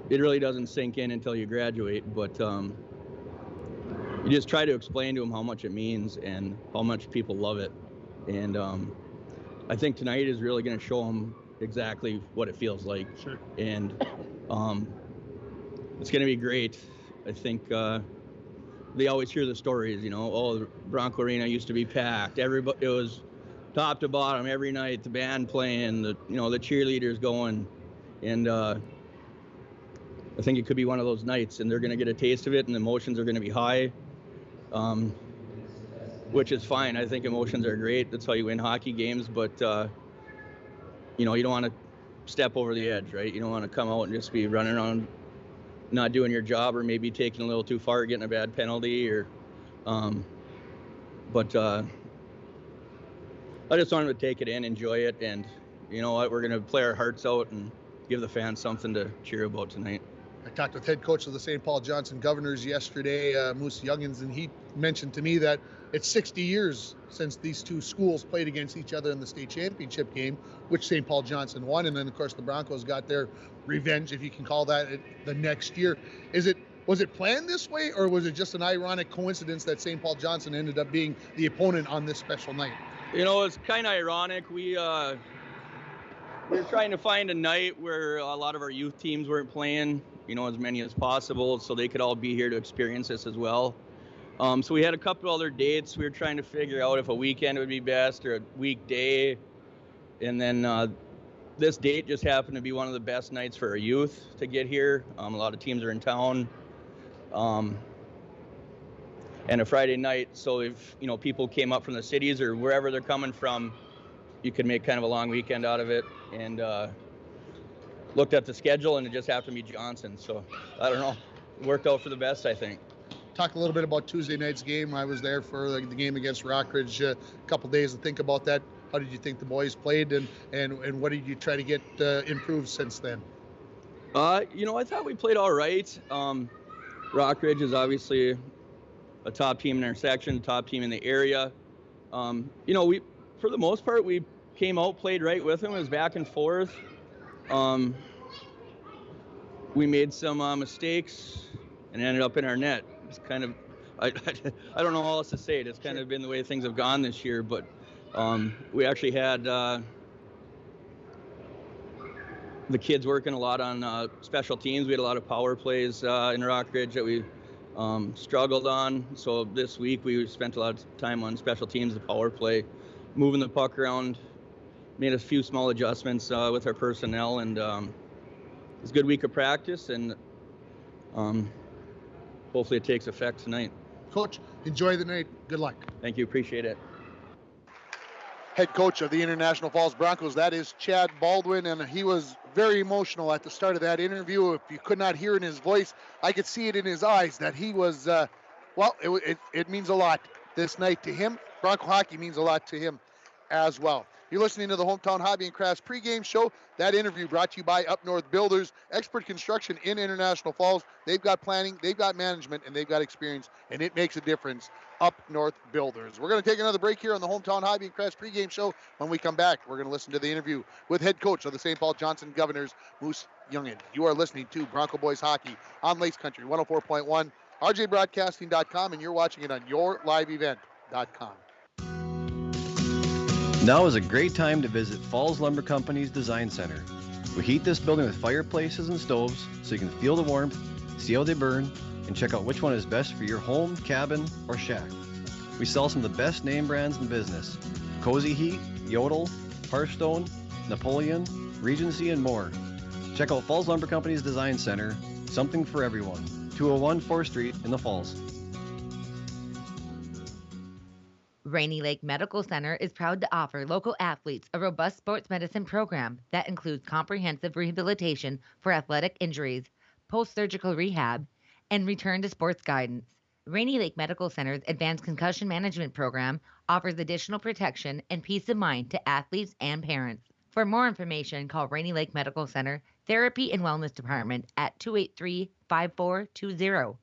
it really doesn't sink in until you graduate. But you just try to explain to them how much it means and how much people love it. And I think tonight is really going to show them exactly what it feels like. Sure. And it's going to be great. I think they always hear the stories, the Bronco Arena used to be packed. Everybody, it was top to bottom every night, the band playing, the cheerleaders going, and I think it could be one of those nights, and they're going to get a taste of it, and the emotions are going to be high, which is fine. I think emotions are great. That's how you win hockey games, but you don't want to step over the edge, right? You don't want to come out and just be running around not doing your job, or maybe taking a little too far, getting a bad penalty, or I just want them to take it in, enjoy it, and you know what? We're going to play our hearts out and give the fans something to cheer about tonight. I talked with head coach of the St. Paul Johnson Governors yesterday, Moose Youngins, and he mentioned to me that it's 60 years since these two schools played against each other in the state championship game, which St. Paul Johnson won, and then, of course, the Broncos got their revenge, if you can call that, the next year. Was it planned this way, or was it just an ironic coincidence that St. Paul Johnson ended up being the opponent on this special night? It's kind of ironic. We're trying to find a night where a lot of our youth teams weren't playing, as many as possible, so they could all be here to experience this as well. So we had a couple other dates. We were trying to figure out if a weekend would be best or a weekday. And then this date just happened to be one of the best nights for our youth to get here. A lot of teams are in town. And a Friday night, so if people came up from the cities or wherever they're coming from, you could make kind of a long weekend out of it. And looked at the schedule, and it just happened to be Johnson. So I don't know, it worked out for the best, I think. Talk a little bit about Tuesday night's game. I was there for the game against Rockridge, a couple days to think about that. How did you think the boys played, and what did you try to get improved since then? I thought we played all right. Rockridge is obviously a top team in our section, top team in the area. We, for the most part, we came out, played right with them. It was back and forth. We made some mistakes and ended up in our net. It's kind of, I don't know how else to say it. It's kind of been the way things have gone this year, but We actually had the kids working a lot on special teams. We had a lot of power plays in Rockridge that we struggled on. So this week we spent a lot of time on special teams, the power play, moving the puck around, made a few small adjustments with our personnel, and it's a good week of practice, and hopefully it takes effect tonight. Coach, enjoy the night. Good luck. Thank you. Appreciate it. Head coach of the International Falls Broncos, that is Chad Baldwin, and he was very emotional at the start of that interview. If you could not hear in his voice, I could see it in his eyes that he was, it means a lot this night to him. Bronco hockey means a lot to him as well. You're listening to the Hometown Hobby and Crafts pregame show. That interview brought to you by Up North Builders, expert construction in International Falls. They've got planning, they've got management, and they've got experience, and it makes a difference. Up North Builders. We're going to take another break here on the Hometown Hobby and Crafts pregame show. When we come back, we're going to listen to the interview with head coach of the St. Paul Johnson Governors, Moose Youngin. You are listening to Bronco Boys Hockey on Lace Country 104.1, rjbroadcasting.com, and you're watching it on yourliveevent.com. Now is a great time to visit Falls Lumber Company's Design Center. We heat this building with fireplaces and stoves so you can feel the warmth, see how they burn, and check out which one is best for your home, cabin, or shack. We sell some of the best name brands in business: Cozy Heat, Yodel, Hearthstone, Napoleon, Regency, and more. Check out Falls Lumber Company's Design Center, something for everyone. 201 4th Street in the Falls. Rainy Lake Medical Center is proud to offer local athletes a robust sports medicine program that includes comprehensive rehabilitation for athletic injuries, post-surgical rehab, and return to sports guidance. Rainy Lake Medical Center's advanced concussion management program offers additional protection and peace of mind to athletes and parents. For more information, call Rainy Lake Medical Center Therapy and Wellness Department at 283-5420.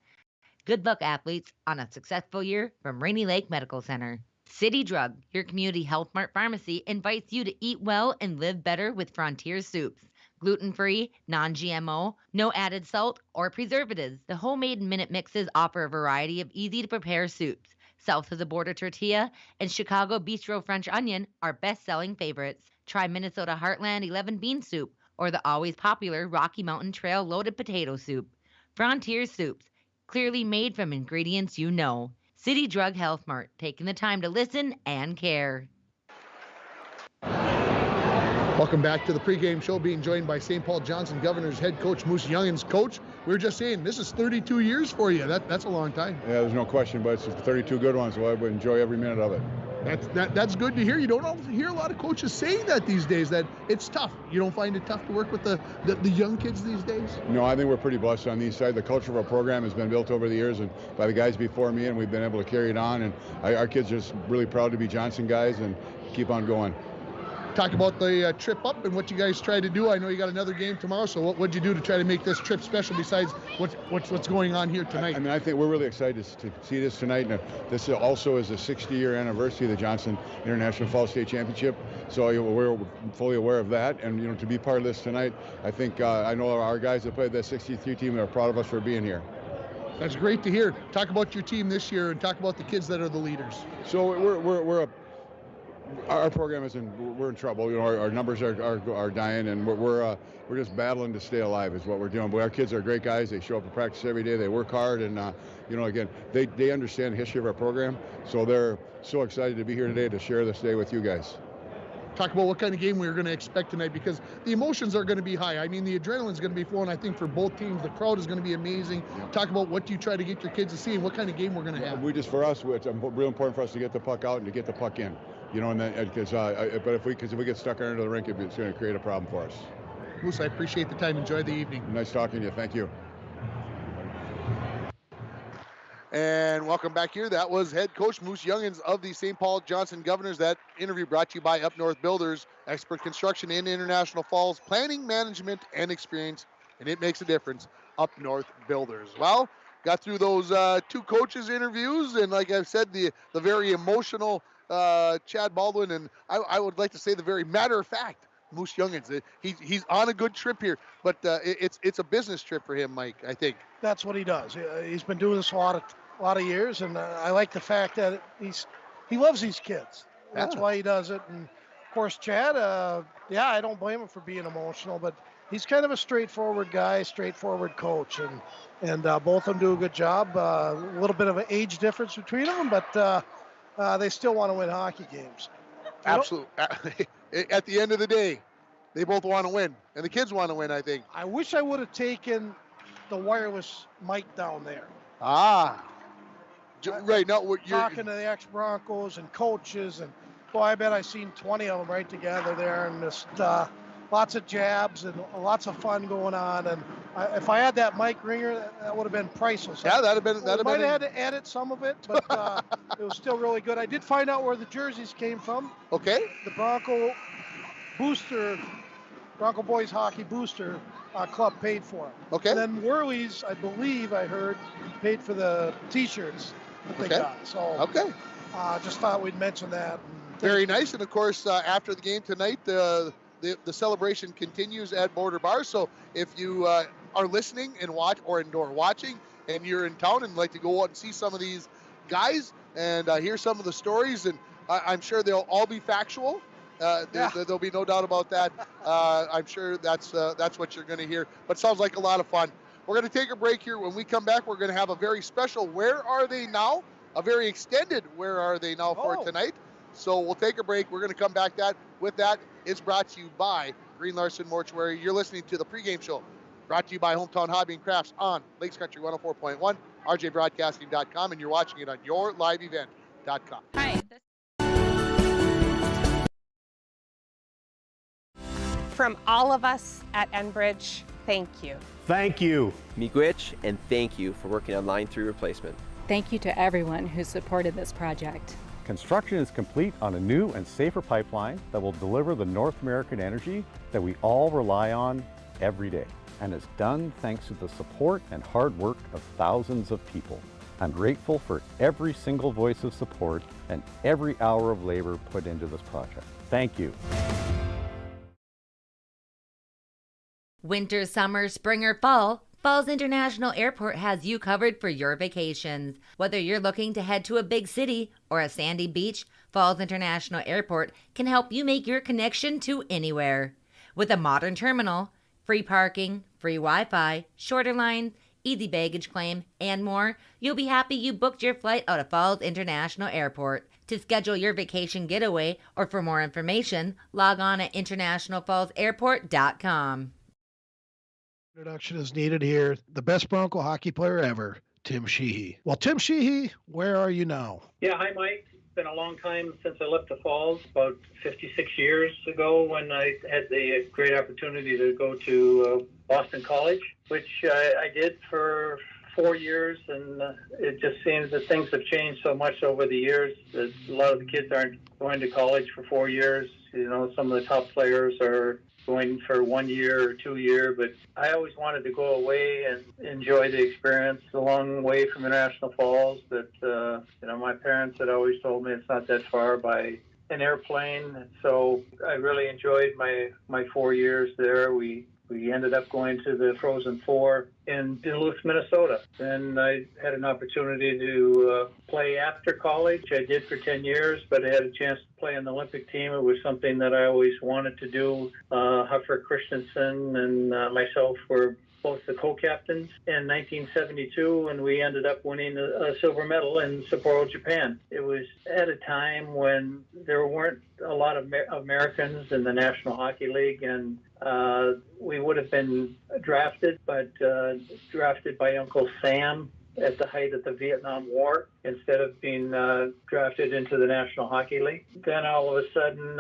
Good luck, athletes, on a successful year from Rainy Lake Medical Center. City Drug, your community health mart pharmacy, invites you to eat well and live better with Frontier Soups. Gluten-free, non-GMO, no added salt or preservatives. The homemade minute mixes offer a variety of easy-to-prepare soups. South of the Border Tortilla and Chicago Bistro French Onion are best-selling favorites. Try Minnesota Heartland 11 Bean Soup or the always popular Rocky Mountain Trail Loaded Potato Soup. Frontier Soups, clearly made from ingredients you know. City Drug Health Mart, taking the time to listen and care. Welcome back to the pregame show, being joined by St. Paul Johnson Governors head coach Moose Youngins. Coach, we were just saying, this is 32 years for you. That's a long time. Yeah, there's no question, but it's 32 good ones, so I would enjoy every minute of it. That's good to hear. You don't often hear a lot of coaches saying that these days, that it's tough. You don't find it tough to work with the young kids these days? No, I think we're pretty blessed on these sides. The culture of our program has been built over the years and by the guys before me, and we've been able to carry it on. And our kids are just really proud to be Johnson guys and keep on going. Talk about the trip up and what you guys tried to do. I know you got another game tomorrow, so what'd you do to try to make this trip special besides what's going on here tonight? I mean, I think we're really excited to see this tonight. And this also is the 60-year anniversary of the Johnson International Falls State Championship, so we're fully aware of that. And to be part of this tonight, I think I know our guys that played that 63 team are proud of us for being here. That's great to hear. Talk about your team this year and talk about the kids that are the leaders. So our program we're in trouble. Our numbers are dying, and we're just battling to stay alive is what we're doing. But our kids are great guys. They show up to practice every day. They work hard, and again, they understand the history of our program, so they're so excited to be here today to share this day with you guys. Talk about what kind of game we're going to expect tonight, because the emotions are going to be high. I mean, the adrenaline's going to be flowing, I think, for both teams. The crowd is going to be amazing. Yeah. Talk about what you try to get your kids to see and what kind of game we're going to have. For us, it's real important for us to get the puck out and to get the puck in. And then but if we get stuck under the rink, it's going to create a problem for us. Moose, I appreciate the time. Enjoy the evening. Nice talking to you. Thank you. And welcome back here. That was head coach Moose Youngins of the St. Paul Johnson Governors. That interview brought to you by Up North Builders, expert construction in International Falls, planning, management, and experience, and it makes a difference. Up North Builders. Well, got through those two coaches' interviews, and like I've said, the very emotional Chad Baldwin, and I would like to say the very matter-of-fact Moose Youngins. He's on a good trip here, but it's a business trip for him, Mike, I think. That's what he does. He's been doing this a lot of years, and I like the fact that he loves these kids. That's why he does it. And of course, Chad, I don't blame him for being emotional, but he's kind of a straightforward guy, straightforward coach, and both of them do a good job. A little bit of an age difference between them, but they still want to win hockey games. Absolutely. At the end of the day, they both want to win, and the kids want to win, I think. I wish I would have taken the wireless mic down there. Right now, you're talking to the ex-Broncos and coaches, and boy, I bet I've seen 20 of them right together there, and just lots of jabs and lots of fun going on. And if I had that mic ringer, that would have been priceless. Yeah, that'd have been. Might have had to edit some of it, but it was still really good. I did find out where the jerseys came from. Okay. The Bronco Boys Hockey Booster Club paid for them. Okay. And then Worley's, I believe I heard, paid for the T-shirts that they got. So just thought we'd mention that. Very nice. And of course, after the game tonight, the celebration continues at Border Bar. So if you are listening and watching, and you're in town and like to go out and see some of these guys and hear some of the stories, and I'm sure they'll all be factual. There'll be no doubt about that. I'm sure that's what you're going to hear. But sounds like a lot of fun. We're going to take a break here. When we come back, we're going to have a very special Where Are They Now? A very extended Where Are They Now for tonight. So we'll take a break. We're going to come back with that. It's brought to you by Green Larson Mortuary. You're listening to the pregame show, brought to you by Hometown Hobby and Crafts on Lakes Country 104.1, rjbroadcasting.com, and you're watching it on yourliveevent.com. Hi. From all of us at Enbridge, thank you. Thank you. Miigwech, and thank you for working on Line 3 replacement. Thank you to everyone who supported this project. Construction is complete on a new and safer pipeline that will deliver the North American energy that we all rely on every day. And it's done thanks to the support and hard work of thousands of people. I'm grateful for every single voice of support and every hour of labor put into this project. Thank you. Winter, summer, spring, or fall, Falls International Airport has you covered for your vacations. Whether you're looking to head to a big city or a sandy beach, Falls International Airport can help you make your connection to anywhere. With a modern terminal, free parking, free Wi-Fi, shorter lines, easy baggage claim, and more, you'll be happy you booked your flight out of Falls International Airport. To schedule your vacation getaway or for more information, log on at internationalfallsairport.com. Introduction is needed here. The best Bronco hockey player ever, Tim Sheehy. Well, Tim Sheehy, where are you now? Yeah, hi, Mike. It's been a long time since I left the Falls, about 56 years ago when I had the great opportunity to go to Boston College, which I did for 4 years, and it just seems that things have changed so much over the years that a lot of the kids aren't going to college for 4 years. You know, some of the top players are going for 1 year or 2 year, but I always wanted to go away and enjoy the experience. It's a long way from International Falls, but my parents had always told me it's not that far by an airplane. So I really enjoyed my 4 years there. We ended up going to the Frozen Four in Duluth, Minnesota. And I had an opportunity to play after college. I did for 10 years, but I had a chance to play on the Olympic team. It was something that I always wanted to do. Huffer Christensen and myself were both the co-captains in 1972, and we ended up winning a silver medal in Sapporo, Japan. It was at a time when there weren't a lot of Americans in the National Hockey League, and we would have been drafted, but drafted by Uncle Sam at the height of the Vietnam War instead of being drafted into the National Hockey League. Then all of a sudden,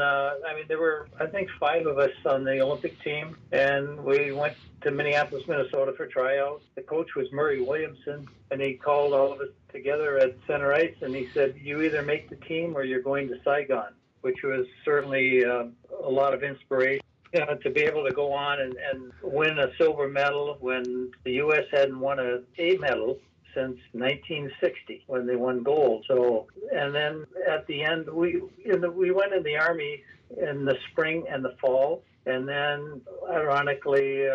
there were, I think, 5 of us on the Olympic team, and we went to Minneapolis, Minnesota for tryouts. The coach was Murray Williamson, and he called all of us together at center ice, and he said, you either make the team or you're going to Saigon, which was certainly a lot of inspiration. To be able to go on and win a silver medal when the U.S. hadn't won a medal since 1960 when they won gold. So, and then at the end, we went in the Army in the spring and the fall, and then ironically,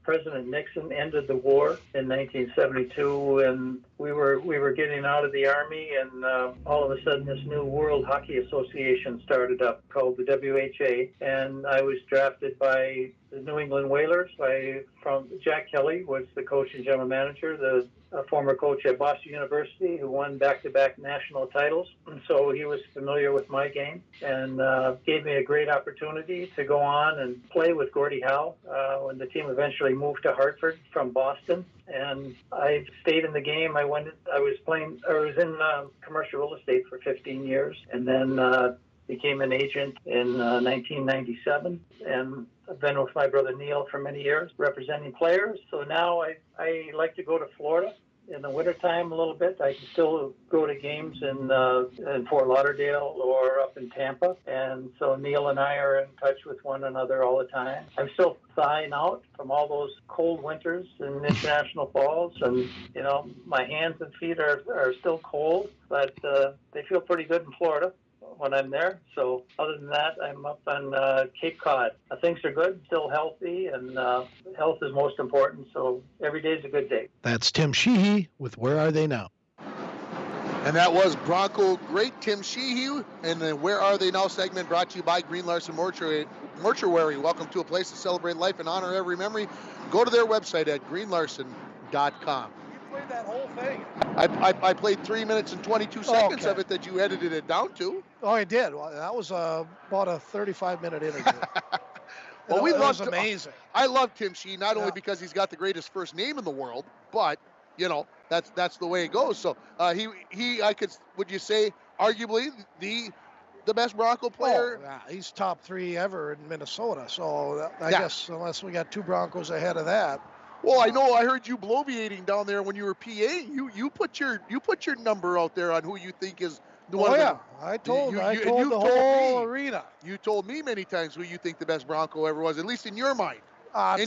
President Nixon ended the war in 1972, and we were getting out of the Army, and all of a sudden this new World Hockey Association started up called the WHA, and I was drafted by the New England Whalers. From Jack Kelly was the coach and general manager, a former coach at Boston University who won back-to-back national titles. And so he was familiar with my game and gave me a great opportunity to go on and play with Gordie Howe when the team eventually moved to Hartford from Boston. And I stayed in the game. I was in commercial real estate for 15 years, and then became an agent in 1997, and I've been with my brother Neil for many years representing players. So now I like to go to Florida in the wintertime a little bit. I can still go to games in Fort Lauderdale or up in Tampa. And so Neil and I are in touch with one another all the time. I'm still thawing out from all those cold winters in International Falls. And, my hands and feet are still cold, but they feel pretty good in Florida when I'm there. So other than that, I'm up on Cape Cod. Things are good, still healthy, and health is most important. So every day is a good day. That's Tim Sheehy with Where Are They Now? And that was Bronco great Tim Sheehy and the Where Are They Now segment brought to you by Green Larson Mortuary. Welcome to a place to celebrate life and honor every memory. Go to their website at greenlarson.com. Played that whole thing. I played 3 minutes and 22 seconds of it that you edited it down to. Oh, I did. Well, that was about a 35-minute interview. Well, it was amazing. I love Tim Sheehy, not only because he's got the greatest first name in the world, but that's the way it goes. So would you say arguably the best Bronco player? Oh, yeah, he's top 3 ever in Minnesota. So I guess unless we got 2 Broncos ahead of that. Well, I know I heard you bloviating down there when you were PAing. You put your number out there on who you think is the one. Oh yeah, I told the whole arena. You told me many times who you think the best Bronco ever was, at least in your mind.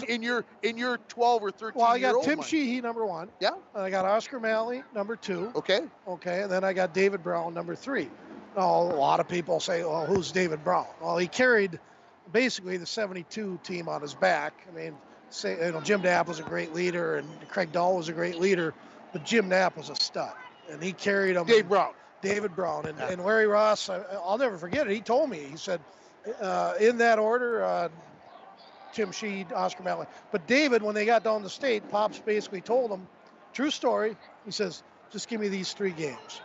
In your 12 or 13 Well, I got year old Tim mind. Sheehy number 1. Yeah. And I got Oscar Malley number 2. Okay. Okay, and then I got David Brown number 3. Now, a lot of people say, well, who's David Brown? Well, he carried basically the 72 team on his back. I mean, Jim Knapp was a great leader, and Craig Dahl was a great leader, but Jim Knapp was a stud, and he carried them. David Brown, and Larry Ross. I'll never forget it. He told me. He said, in that order, Tim Sheehy, Oscar Malley. But David, when they got down the state, Pops basically told him, true story. He says, just give me these 3 games,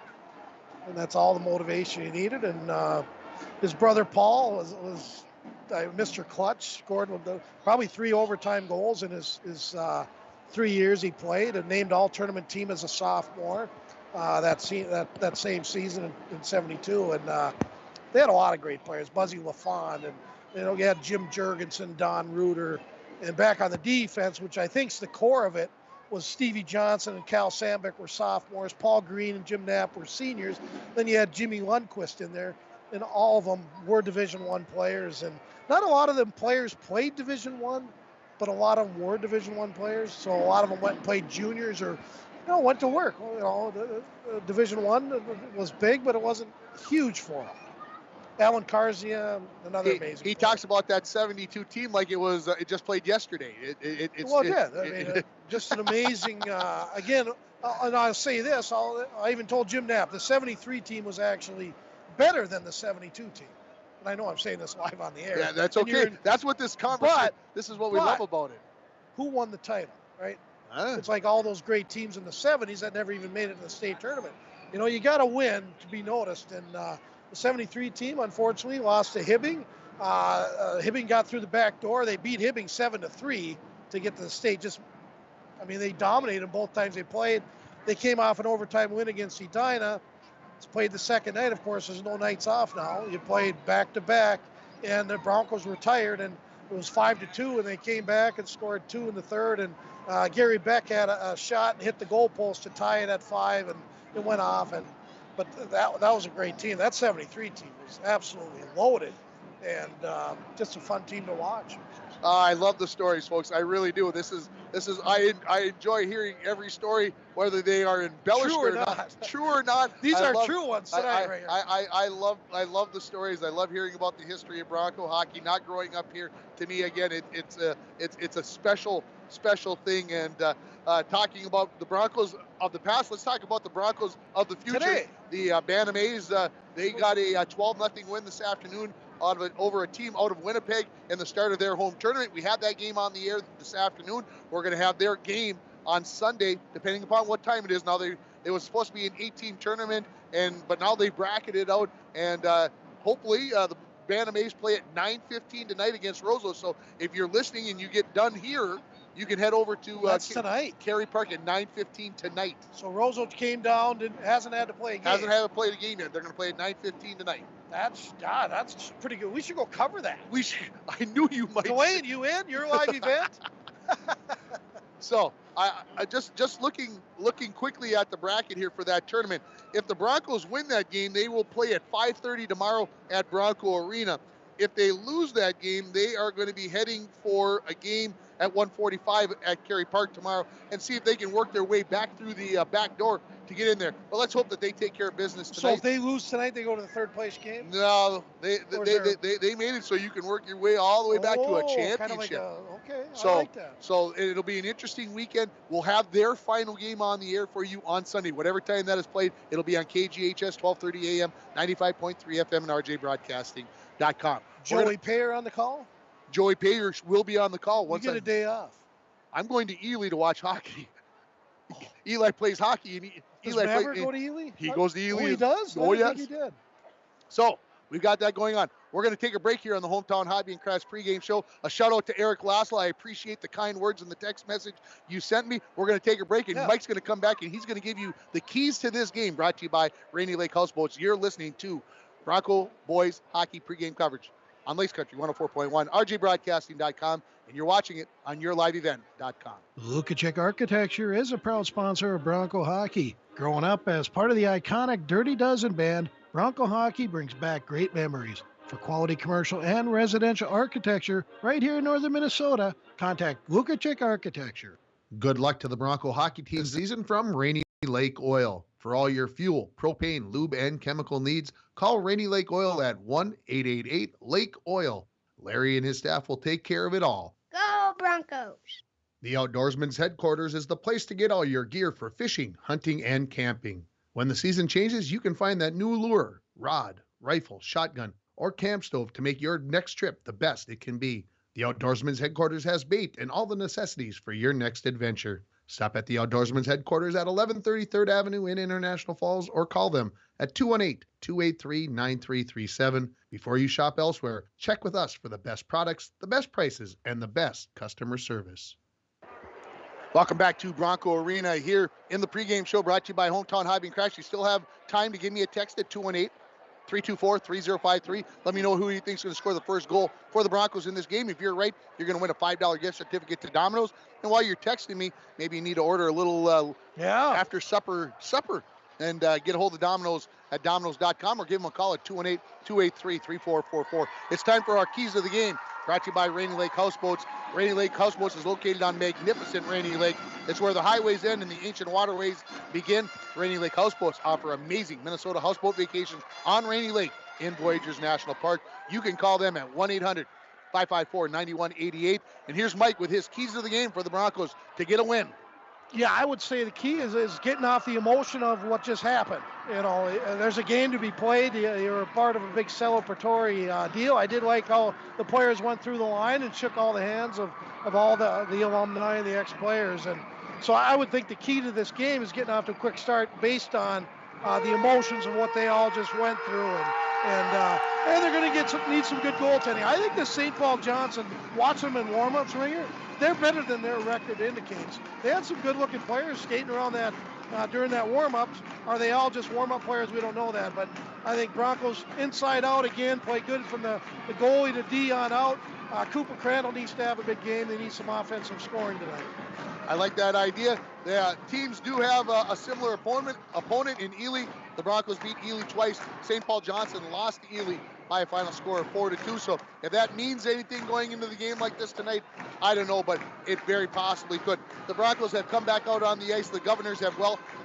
and that's all the motivation he needed. And his brother Paul was Mr. Clutch, scored probably 3 overtime goals in his 3 years he played, and named all tournament team as a sophomore that same season in 72. And they had a lot of great players, Buzzy LaFond, and you had Jim Jurgensen, Don Reuter, and back on the defense, which I think's the core of it, was Stevie Johnson and Cal Sandbeck were sophomores, Paul Green and Jim Knapp were seniors. Then you had Jimmy Lundquist in there, and all of them were Division I players. And not a lot of them players played Division I, but a lot of them were Division I players. So a lot of them went and played juniors or, went to work. Division I was big, but it wasn't huge for them. Alan Karzia, another amazing player. He talks about that 72 team like it was it just played yesterday. Just an amazing. Again, and I'll say this. I even told Jim Knapp the 73 team was actually better than the 72 team. And I know I'm saying this live on the air. Yeah, that's okay. That's what this conversation. This is what we love about it. Who won the title, right? It's like all those great teams in the 70s that never even made it to the state tournament. You got to win to be noticed. And the 73 team, unfortunately, lost to Hibbing. Hibbing got through the back door. They beat Hibbing 7-3 to get to the state. They dominated both times they played. They came off an overtime win against Edina. It's played the second night. Of course, there's no nights off now. You played back-to-back, and the Broncos were tired, and it was 5-2, and they came back and scored 2 in the third. And Gary Beck had a shot and hit the goalpost to tie it at 5, and it went off. But that was a great team. That 73 team was absolutely loaded, and just a fun team to watch. I love the stories, folks. I really do. This is I enjoy hearing every story, whether they are embellished True or not. True or not. These I are love, true ones tonight, right here. I love the stories. I love hearing about the history of Bronco hockey. Not growing up here, to me, again, it's a special thing. And talking about the Broncos of the past, let's talk about the Broncos of the future. Today. The Bantam A's, they got a 12-0 win this afternoon over a team out of Winnipeg in the start of their home tournament. We had that game on the air this afternoon. We're going to have their game on Sunday, depending upon what time it is. Now it was supposed to be an 8-team tournament, but now they bracketed out, and hopefully the Bantam A's play at 9:15 tonight against Roseau. So if you're listening and you get done here, you can head over to tonight. Kerry Park at 9:15 tonight. So Roseau came down, hasn't had to play a game. Hasn't had to play the game yet. They're going to play at 9:15 tonight. That's pretty good. We should go cover that. We should. I knew you might. Dwayne, you in? Your live event? So I just looking quickly at the bracket here for that tournament. If the Broncos win that game, they will play at 5:30 tomorrow at Bronco Arena. If they lose that game, they are going to be heading for a game at 1:45 at Kerry Park tomorrow and see if they can work their way back through the back door to get in there. But let's hope that they take care of business tonight. So if they lose tonight, they go to the third place game? No, they made it so you can work your way all the way back to a championship. Kind of like okay, so, I like that. So it'll be an interesting weekend. We'll have their final game on the air for you on Sunday. Whatever time that is played, it'll be on KGHS 1230 AM, 95.3 FM, and RJBroadcasting.com. Joey Payer on the call? Joey Payer will be on the call. You get a day off. I'm going to Ely to watch hockey. Eli plays hockey. And Does Maverick go to Ely? He goes to Ely. Oh, he does? Oh, I didn't yes. think he did. So we've got that going on. We're going to take a break here on the Hometown Hobby and Crafts pregame show. A shout out to Eric Lassel. I appreciate the kind words and the text message you sent me. We're going to take a break, and Mike's going to come back, and he's going to give you the keys to this game, brought to you by Rainy Lake Houseboats. You're listening to Bronco Boys Hockey pregame coverage on Lakes Country 104.1, RJBroadcasting.com, and you're watching it on yourliveevent.com. Lukacek Architecture is a proud sponsor of Bronco Hockey. Growing up as part of the iconic Dirty Dozen band, Bronco Hockey brings back great memories. For quality commercial and residential architecture right here in northern Minnesota, contact Lukacek Architecture. Good luck to the Bronco hockey team season from Rainy Lake Oil. For all your fuel, propane, lube, and chemical needs, call Rainy Lake Oil at 1-888-LAKE-OIL. Larry and his staff will take care of it all. Go Broncos! The Outdoorsman's headquarters is the place to get all your gear for fishing, hunting, and camping. When the season changes, you can find that new lure, rod, rifle, shotgun, or camp stove to make your next trip the best it can be. The Outdoorsman's headquarters has bait and all the necessities for your next adventure. Stop at the Outdoorsman's headquarters at 1130 3rd Avenue in International Falls or call them at 218-283-9337. Before you shop elsewhere, check with us for the best products, the best prices, and the best customer service. Welcome back to Bronco Arena here in the pregame show brought to you by Hometown Hobby and Crafts. You still have time to give me a text at 218-324-3053. Let me know who you think is going to score the first goal for the Broncos in this game. If you're right, you're going to win a $5 gift certificate to Domino's. And while you're texting me, maybe you need to order a little after supper and get a hold of Domino's at Domino's.com or give them a call at 218-283-3444. It's time for our keys of the game, brought to you by Rainy Lake Houseboats. Rainy Lake Houseboats is located on magnificent Rainy Lake. It's where the highways end and the ancient waterways begin. Rainy Lake Houseboats offer amazing Minnesota houseboat vacations on Rainy Lake in Voyageurs National Park. You can call them at 1-800-554-9188. And here's Mike with his keys of the game for the Broncos to get a win. Yeah, I would say the key is getting off the emotion of what just happened. You know, there's a game to be played. You're a part of a big celebratory deal. I did like how the players went through the line and shook all the hands of all the alumni and the ex-players. And so I would think the key to this game is getting off to a quick start based on the emotions of what they all just went through. And they're going to need some good goaltending. I think the St. Paul Johnson, watch them in warm-ups right here, they're better than their record indicates. They had some good-looking players skating around that during that warm-ups. Are they all just warm-up players? We don't know that. But I think Broncos inside out again, play good from the goalie to D on out. Cooper Crandall needs to have a big game. They need some offensive scoring tonight. I like that idea. The teams do have a similar opponent in Ely. The Broncos beat Ely twice. St. Paul Johnson lost to Ely high final score of 4-2. So if that means anything going into the game like this tonight, I don't know, but it very possibly could. The Broncos have come back out on the ice. The Governors have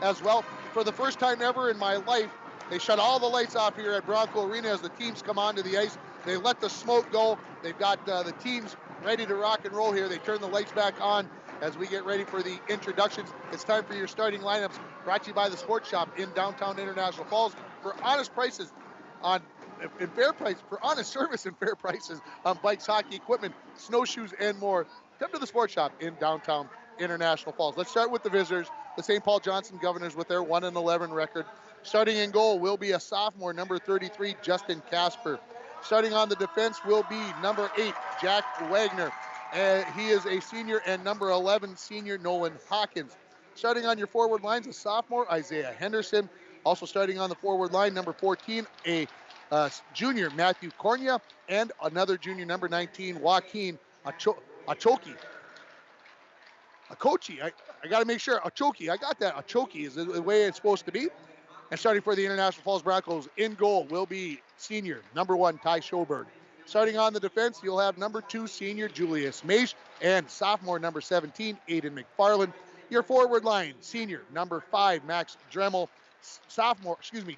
as well. For the first time ever in my life, they shut all the lights off here at Bronco Arena as the teams come onto the ice. They let the smoke go. They've got the teams ready to rock and roll here. They turn the lights back on as we get ready for the introductions. It's time for your starting lineups, brought to you by the Sports Shop in downtown International Falls. For honest prices on for honest service and fair prices on bikes, hockey equipment, snowshoes, and more, come to the Sports Shop in downtown International Falls. Let's start with the visitors, the St. Paul Johnson Governors, with their 1-11 record. Starting in goal will be a sophomore, number 33, Justin Casper. Starting on the defense will be number 8, Jack Wagner. He is a senior, and number 11, senior Nolan Hawkins. Starting on your forward lines, a sophomore, Isaiah Henderson. Also starting on the forward line, number 14, a junior, Matthew Cornia, and another junior, number 19, Joaquin Achoki. Akochi, I got to make sure, Achoki, I got that. Achoki is the way it's supposed to be. And starting for the International Falls Broncos, in goal will be senior, number 1, Ty Schoberg. Starting on the defense, you'll have number 2, senior Julius Maish, and sophomore, number 17, Aiden McFarland. Your forward line, senior, number 5, Max Dremel,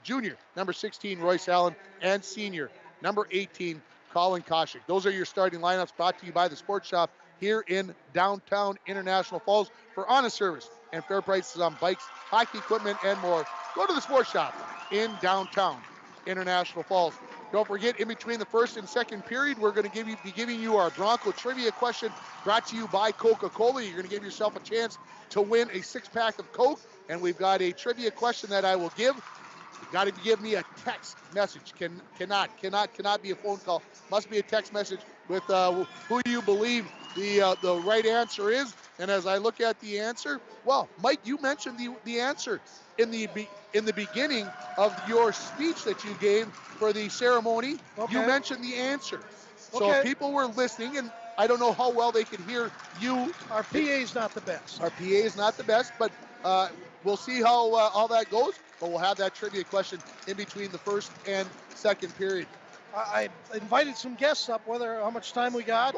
junior, number 16, Royce Allen, and senior, number 18, Colin Koshik. Those are your starting lineups, brought to you by the Sports Shop here in downtown International Falls. For honest service and fair prices on bikes, hockey equipment, and more, go to the Sports Shop in downtown International Falls. Don't forget, in between the first and second period, we're going to be giving you our Bronco trivia question, brought to you by Coca-Cola. You're going to give yourself a chance to win a 6-pack of Coke, and we've got a trivia question that I will give. You've got to give me a text message. Cannot be a phone call. Must be a text message with who you believe the right answer is. And as I look at the answer, well, Mike, you mentioned the answer in the beginning of your speech that you gave for the ceremony. Okay. You mentioned the answer. So if people were listening, and I don't know how well they could hear you. Our PA is not the best. Our PA is not the best, but we'll see how that goes. But we'll have that trivia question in between the first and second period. I invited some guests up, how much time we got.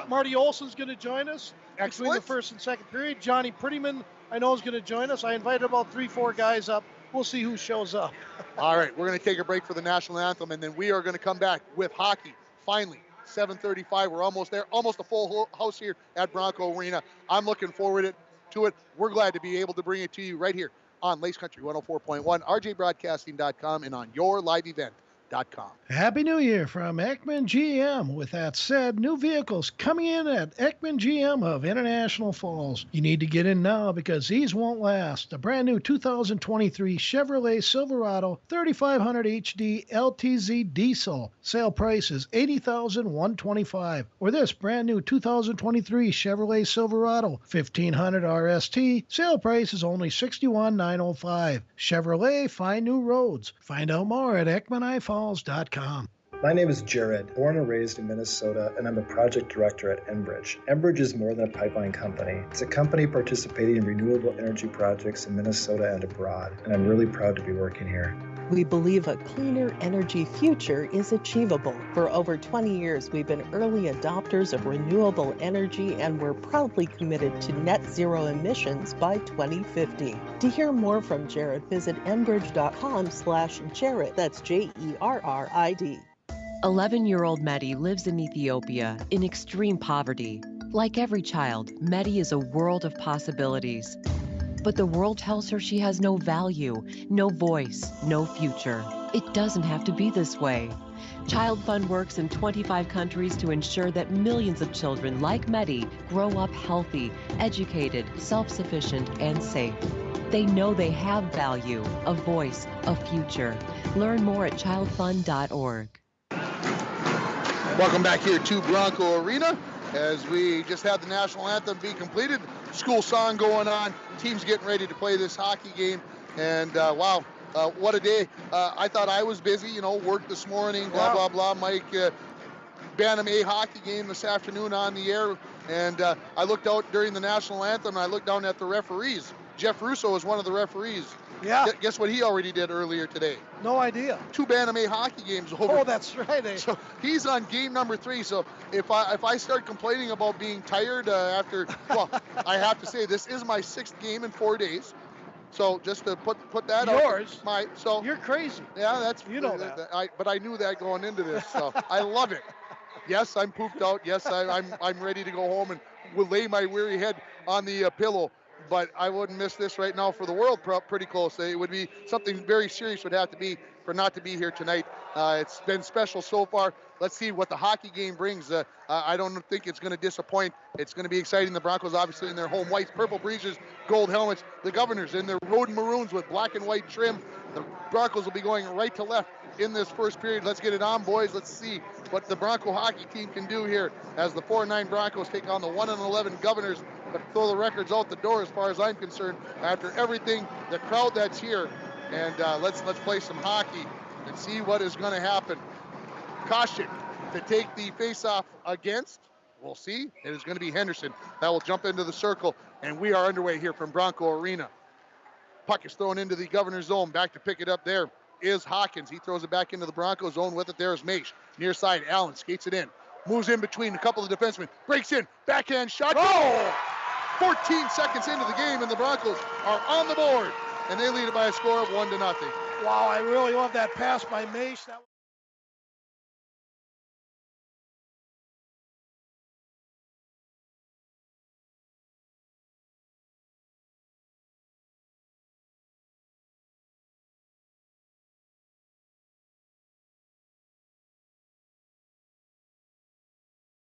Marty Olson's going to join us. Excellent. Between the first and second period. Johnny Prettyman, I know, is going to join us. I invited about 3-4 guys up. We'll see who shows up. All right, we're going to take a break for the national anthem, and then we are going to come back with hockey. Finally, 7:35. We're almost there. Almost a full house here at Bronco Arena. I'm looking forward to it. We're glad to be able to bring it to you right here on Lace Country 104.1, rjbroadcasting.com, and on your live event. Happy New Year from Ekman GM. With that said, new vehicles coming in at Ekman GM of International Falls. You need to get in now because these won't last. The brand new 2023 Chevrolet Silverado 3500 HD LTZ diesel. Sale price is $80,125. Or this brand new 2023 Chevrolet Silverado 1500 RST. Sale price is only $61,905. Chevrolet, find new roads. Find out more at EkmanIFalls.com. My name is Jared, born and raised in Minnesota, and I'm a project director at Enbridge. Enbridge is more than a pipeline company. It's a company participating in renewable energy projects in Minnesota and abroad, and I'm really proud to be working here. We believe a cleaner energy future is achievable. For over 20 years, we've been early adopters of renewable energy, and we're proudly committed to net zero emissions by 2050. To hear more from Jared, visit enbridge.com/Jared. That's JERRID. 11-year-old Mehdi lives in Ethiopia in extreme poverty. Like every child, Mehdi is a world of possibilities. But the world tells her she has no value, no voice, no future. It doesn't have to be this way. Child Fund works in 25 countries to ensure that millions of children like Mehdi grow up healthy, educated, self-sufficient, and safe. They know they have value, a voice, a future. Learn more at childfund.org. Welcome back here to Bronco Arena as we just had the national anthem be completed. School song going on. Teams getting ready to play this hockey game. And wow, what a day. I thought I was busy, worked this morning, blah, blah, blah. Mike, Bantam A hockey game this afternoon on the air. And I looked out during the national anthem, and I looked down at the referees. Jeff Russo is one of the referees. Yeah. Guess what he already did earlier today? No idea. 2 Bantam hockey games over. Oh, that's right. Eh? So he's on game number 3. So if I start complaining about being tired after, well, I have to say this is my 6th game in 4 days. So just to put that Yours? out. You're crazy. Yeah, that's you know that. But I knew that going into this. So I love it. Yes, I'm pooped out. Yes, I'm ready to go home and will lay my weary head on the pillow. But I wouldn't miss this right now for the world. Pretty close. It would be something very serious would have to be for not to be here tonight. It's been special so far. Let's see what the hockey game brings. I don't think it's going to disappoint. It's going to be exciting. The Broncos obviously in their home whites, purple breezers, gold helmets. The Governors in their road maroons with black and white trim. The Broncos will be going right to left in this first period. Let's get it on, boys. Let's see what the Bronco hockey team can do here as the 4-9 Broncos take on the 1-11 Governors, but throw the records out the door as far as I'm concerned after everything, the crowd that's here. And let's play some hockey and see what is going to happen. Koshik to take the face-off against. We'll see. It is going to be Henderson that will jump into the circle, and we are underway here from Bronco Arena. Puck is thrown into the Governor's zone. Back to pick it up there is Hawkins. He throws it back into the Bronco zone. With it there is Maish. Near side, Allen skates it in. Moves in between a couple of defensemen. Breaks in. Backhand shot. Goal! 14 seconds into the game, and the Broncos are on the board. And they lead it by a score of 1-0. Wow, I really love that pass by Maish.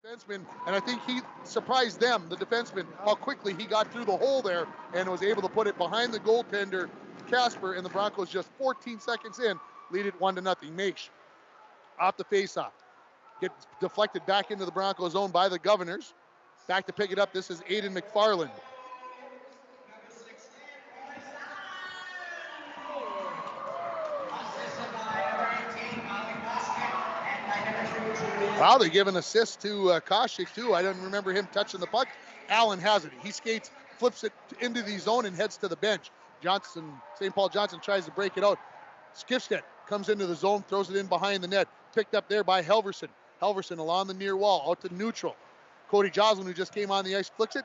Defenseman, and I think he surprised them, the defenseman, how quickly he got through the hole there and was able to put it behind the goaltender, Casper, and the Broncos just 14 seconds in, lead it 1-0. Maish off the faceoff. Gets deflected back into the Broncos zone by the Governors. Back to pick it up, this is Aiden McFarland. Wow, they give an assist to Koshik too. I don't remember him touching the puck. Allen has it. He skates, flips it into the zone and heads to the bench. St. Paul Johnson tries to break it out. Skifstedt comes into the zone, throws it in behind the net. Picked up there by Helverson. Helverson along the near wall, out to neutral. Cody Joslin, who just came on the ice, flicks it.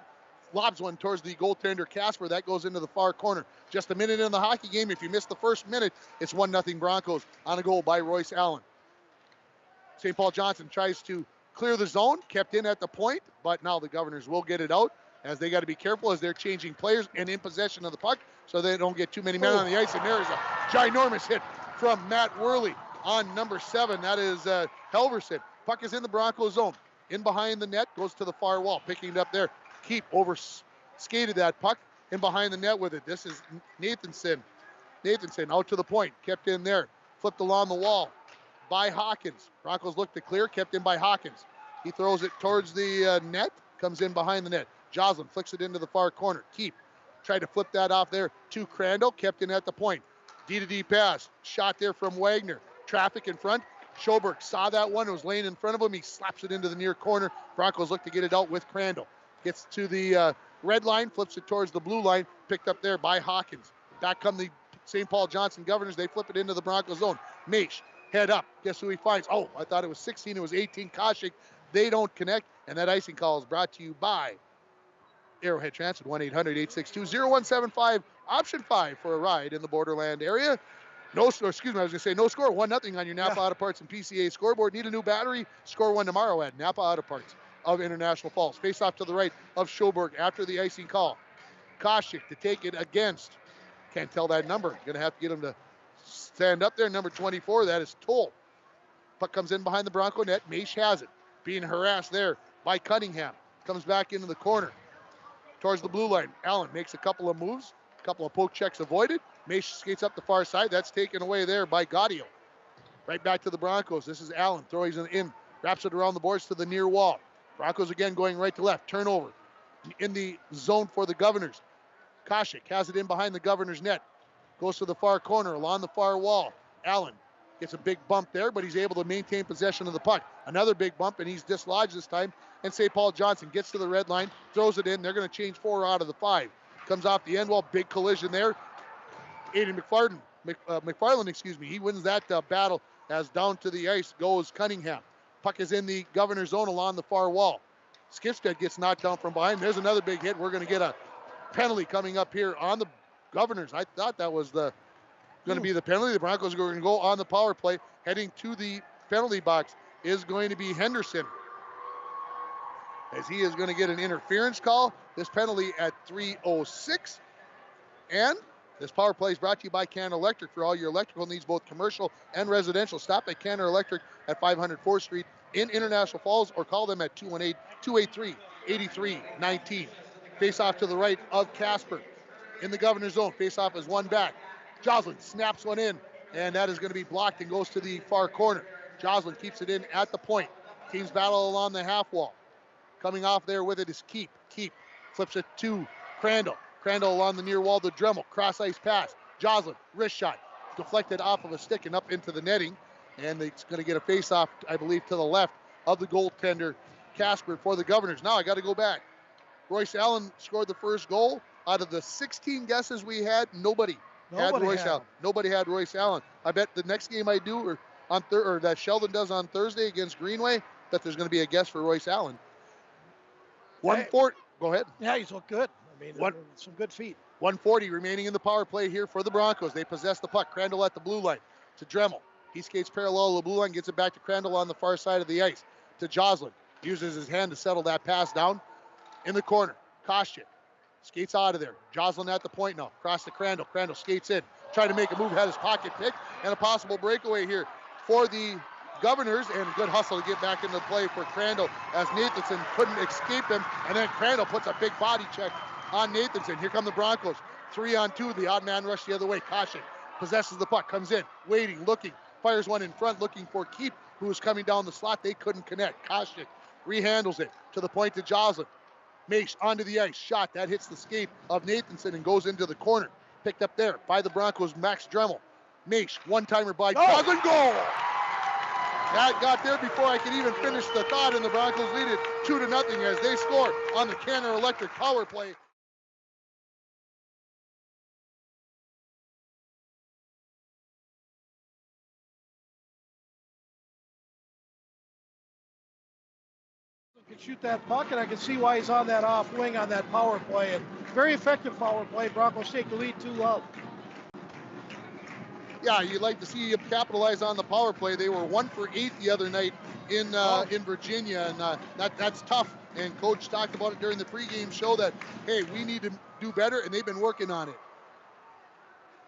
Lobs one towards the goaltender Casper. That goes into the far corner. Just a minute in the hockey game. If you missed the first minute, it's 1-0 Broncos on a goal by Royce Allen. St. Paul Johnson tries to clear the zone, kept in at the point, but now the Governors will get it out as they got to be careful as they're changing players and in possession of the puck so they don't get too many men on the ice. And there is a ginormous hit from Matt Worley on number 7. That is Helverson. Puck is in the Broncos zone. In behind the net, goes to the far wall, picking it up there. Keep over skated that puck in behind the net with it. This is Nathanson. Nathanson out to the point, kept in there, flipped along the wall by Hawkins. Broncos look to clear, kept in by Hawkins. He throws it towards the net, comes in behind the net. Joslin flicks it into the far corner. Keep tried to flip that off there to Crandall, kept in at the point. D-to-D pass, shot there from Wagner. Traffic in front. Schoberg saw that one, it was laying in front of him. He slaps it into the near corner. Broncos look to get it out with Crandall. Gets to the red line, flips it towards the blue line, picked up there by Hawkins. Back come the St. Paul Johnson Governors. They flip it into the Broncos zone. Maish, head up. Guess who he finds? Oh, I thought it was 16. It was 18. Koshik. They don't connect. And that icing call is brought to you by Arrowhead Transit, 1-800-862-0175, option 5 for a ride in the Borderland area. No score, no score, 1-0 on your Napa Auto Parts and PCA scoreboard. Need a new battery? Score one tomorrow at Napa Auto Parts of International Falls. Face off to the right of Schoberg after the icing call. Koshik to take it against. Can't tell that number. Gonna have to get him to stand up there. Number 24, that is Toll. Puck comes in behind the Bronco net. Maish has it. Being harassed there by Cunningham. Comes back into the corner towards the blue line. Allen makes a couple of moves. A couple of poke checks avoided. Maish skates up the far side. That's taken away there by Gaudio. Right back to the Broncos. This is Allen. Throws it in. Wraps it around the boards to the near wall. Broncos again going right to left. Turnover in the zone for the Governors. Koshik has it in behind the Governors net. Goes to the far corner along the far wall. Allen gets a big bump there, but he's able to maintain possession of the puck. Another big bump, and he's dislodged this time. And St. Paul Johnson gets to the red line, throws it in. They're going to change 4 out of the 5. Comes off the end wall. Big collision there. Aiden McFarland, excuse me, he wins that battle as down to the ice goes Cunningham. Puck is in the Governor's zone along the far wall. Skipstead gets knocked down from behind. There's another big hit. We're going to get a penalty coming up here on the Governors. I thought that was going to be the penalty. The Broncos are going to go on the power play. Heading to the penalty box is going to be Henderson, as he is going to get an interference call. This penalty at 3:06. And this power play is brought to you by Canada Electric. For all your electrical needs, both commercial and residential, stop at Canada Electric at 500 4th Street in International Falls, or call them at 218-283-8319. Face off to the right of Casper in the Governor's zone. Face off is one back. Joslin snaps one in, and that is going to be blocked and goes to the far corner. Joslin keeps it in at the point. Teams battle along the half wall. Coming off there with it is Keep. Keep flips it to Crandall. Crandall along the near wall to Dremel. Cross ice pass. Joslin, wrist shot. Deflected off of a stick and up into the netting. And it's going to get a face-off, I believe, to the left of the goaltender, Casper, for the Governors. Now I got to go back. Royce Allen scored the first goal. Out of the 16 guesses we had, nobody had Royce Allen. Nobody had Royce Allen. I bet the next game I do, or that Sheldon does on Thursday against Greenway, that there's going to be a guess for Royce Allen. 140. Go ahead. Yeah, he's looked good. I mean, some good feet. 140 remaining in the power play here for the Broncos. They possess the puck. Crandall at the blue line to Dremel. He skates parallel to the blue line, gets it back to Crandall on the far side of the ice. To Joslin. Uses his hand to settle that pass down in the corner. Kostian skates out of there. Joslin at the point now. Cross to Crandall. Crandall skates in. Trying to make a move. Had his pocket picked. And a possible breakaway here for the Governors. And good hustle to get back into play for Crandall as Nathanson couldn't escape him. And then Crandall puts a big body check on Nathanson. Here come the Broncos. 3-on-2. The odd man rush the other way. Kostian possesses the puck. Comes in. Waiting. Looking. Fires one in front, looking for Keep, who was coming down the slot. They couldn't connect. Kostian rehandles it to the point to Joslin. Mace onto the ice. Shot. That hits the skate of Nathanson and goes into the corner. Picked up there by the Broncos' Max Dremel. Mace, one-timer by Joslin. Goal! That got there before I could even finish the thought, and the Broncos lead it 2-0 as they score on the Canada Electric power play. Can shoot that puck, and I can see why he's on that off wing on that power play. And very effective power play. Broncos take the lead 2-0. Yeah, you'd like to see him capitalize on the power play. They were 1 for 8 the other night in Virginia, and that's tough. And Coach talked about it during the pregame show that, hey, we need to do better, and they've been working on it.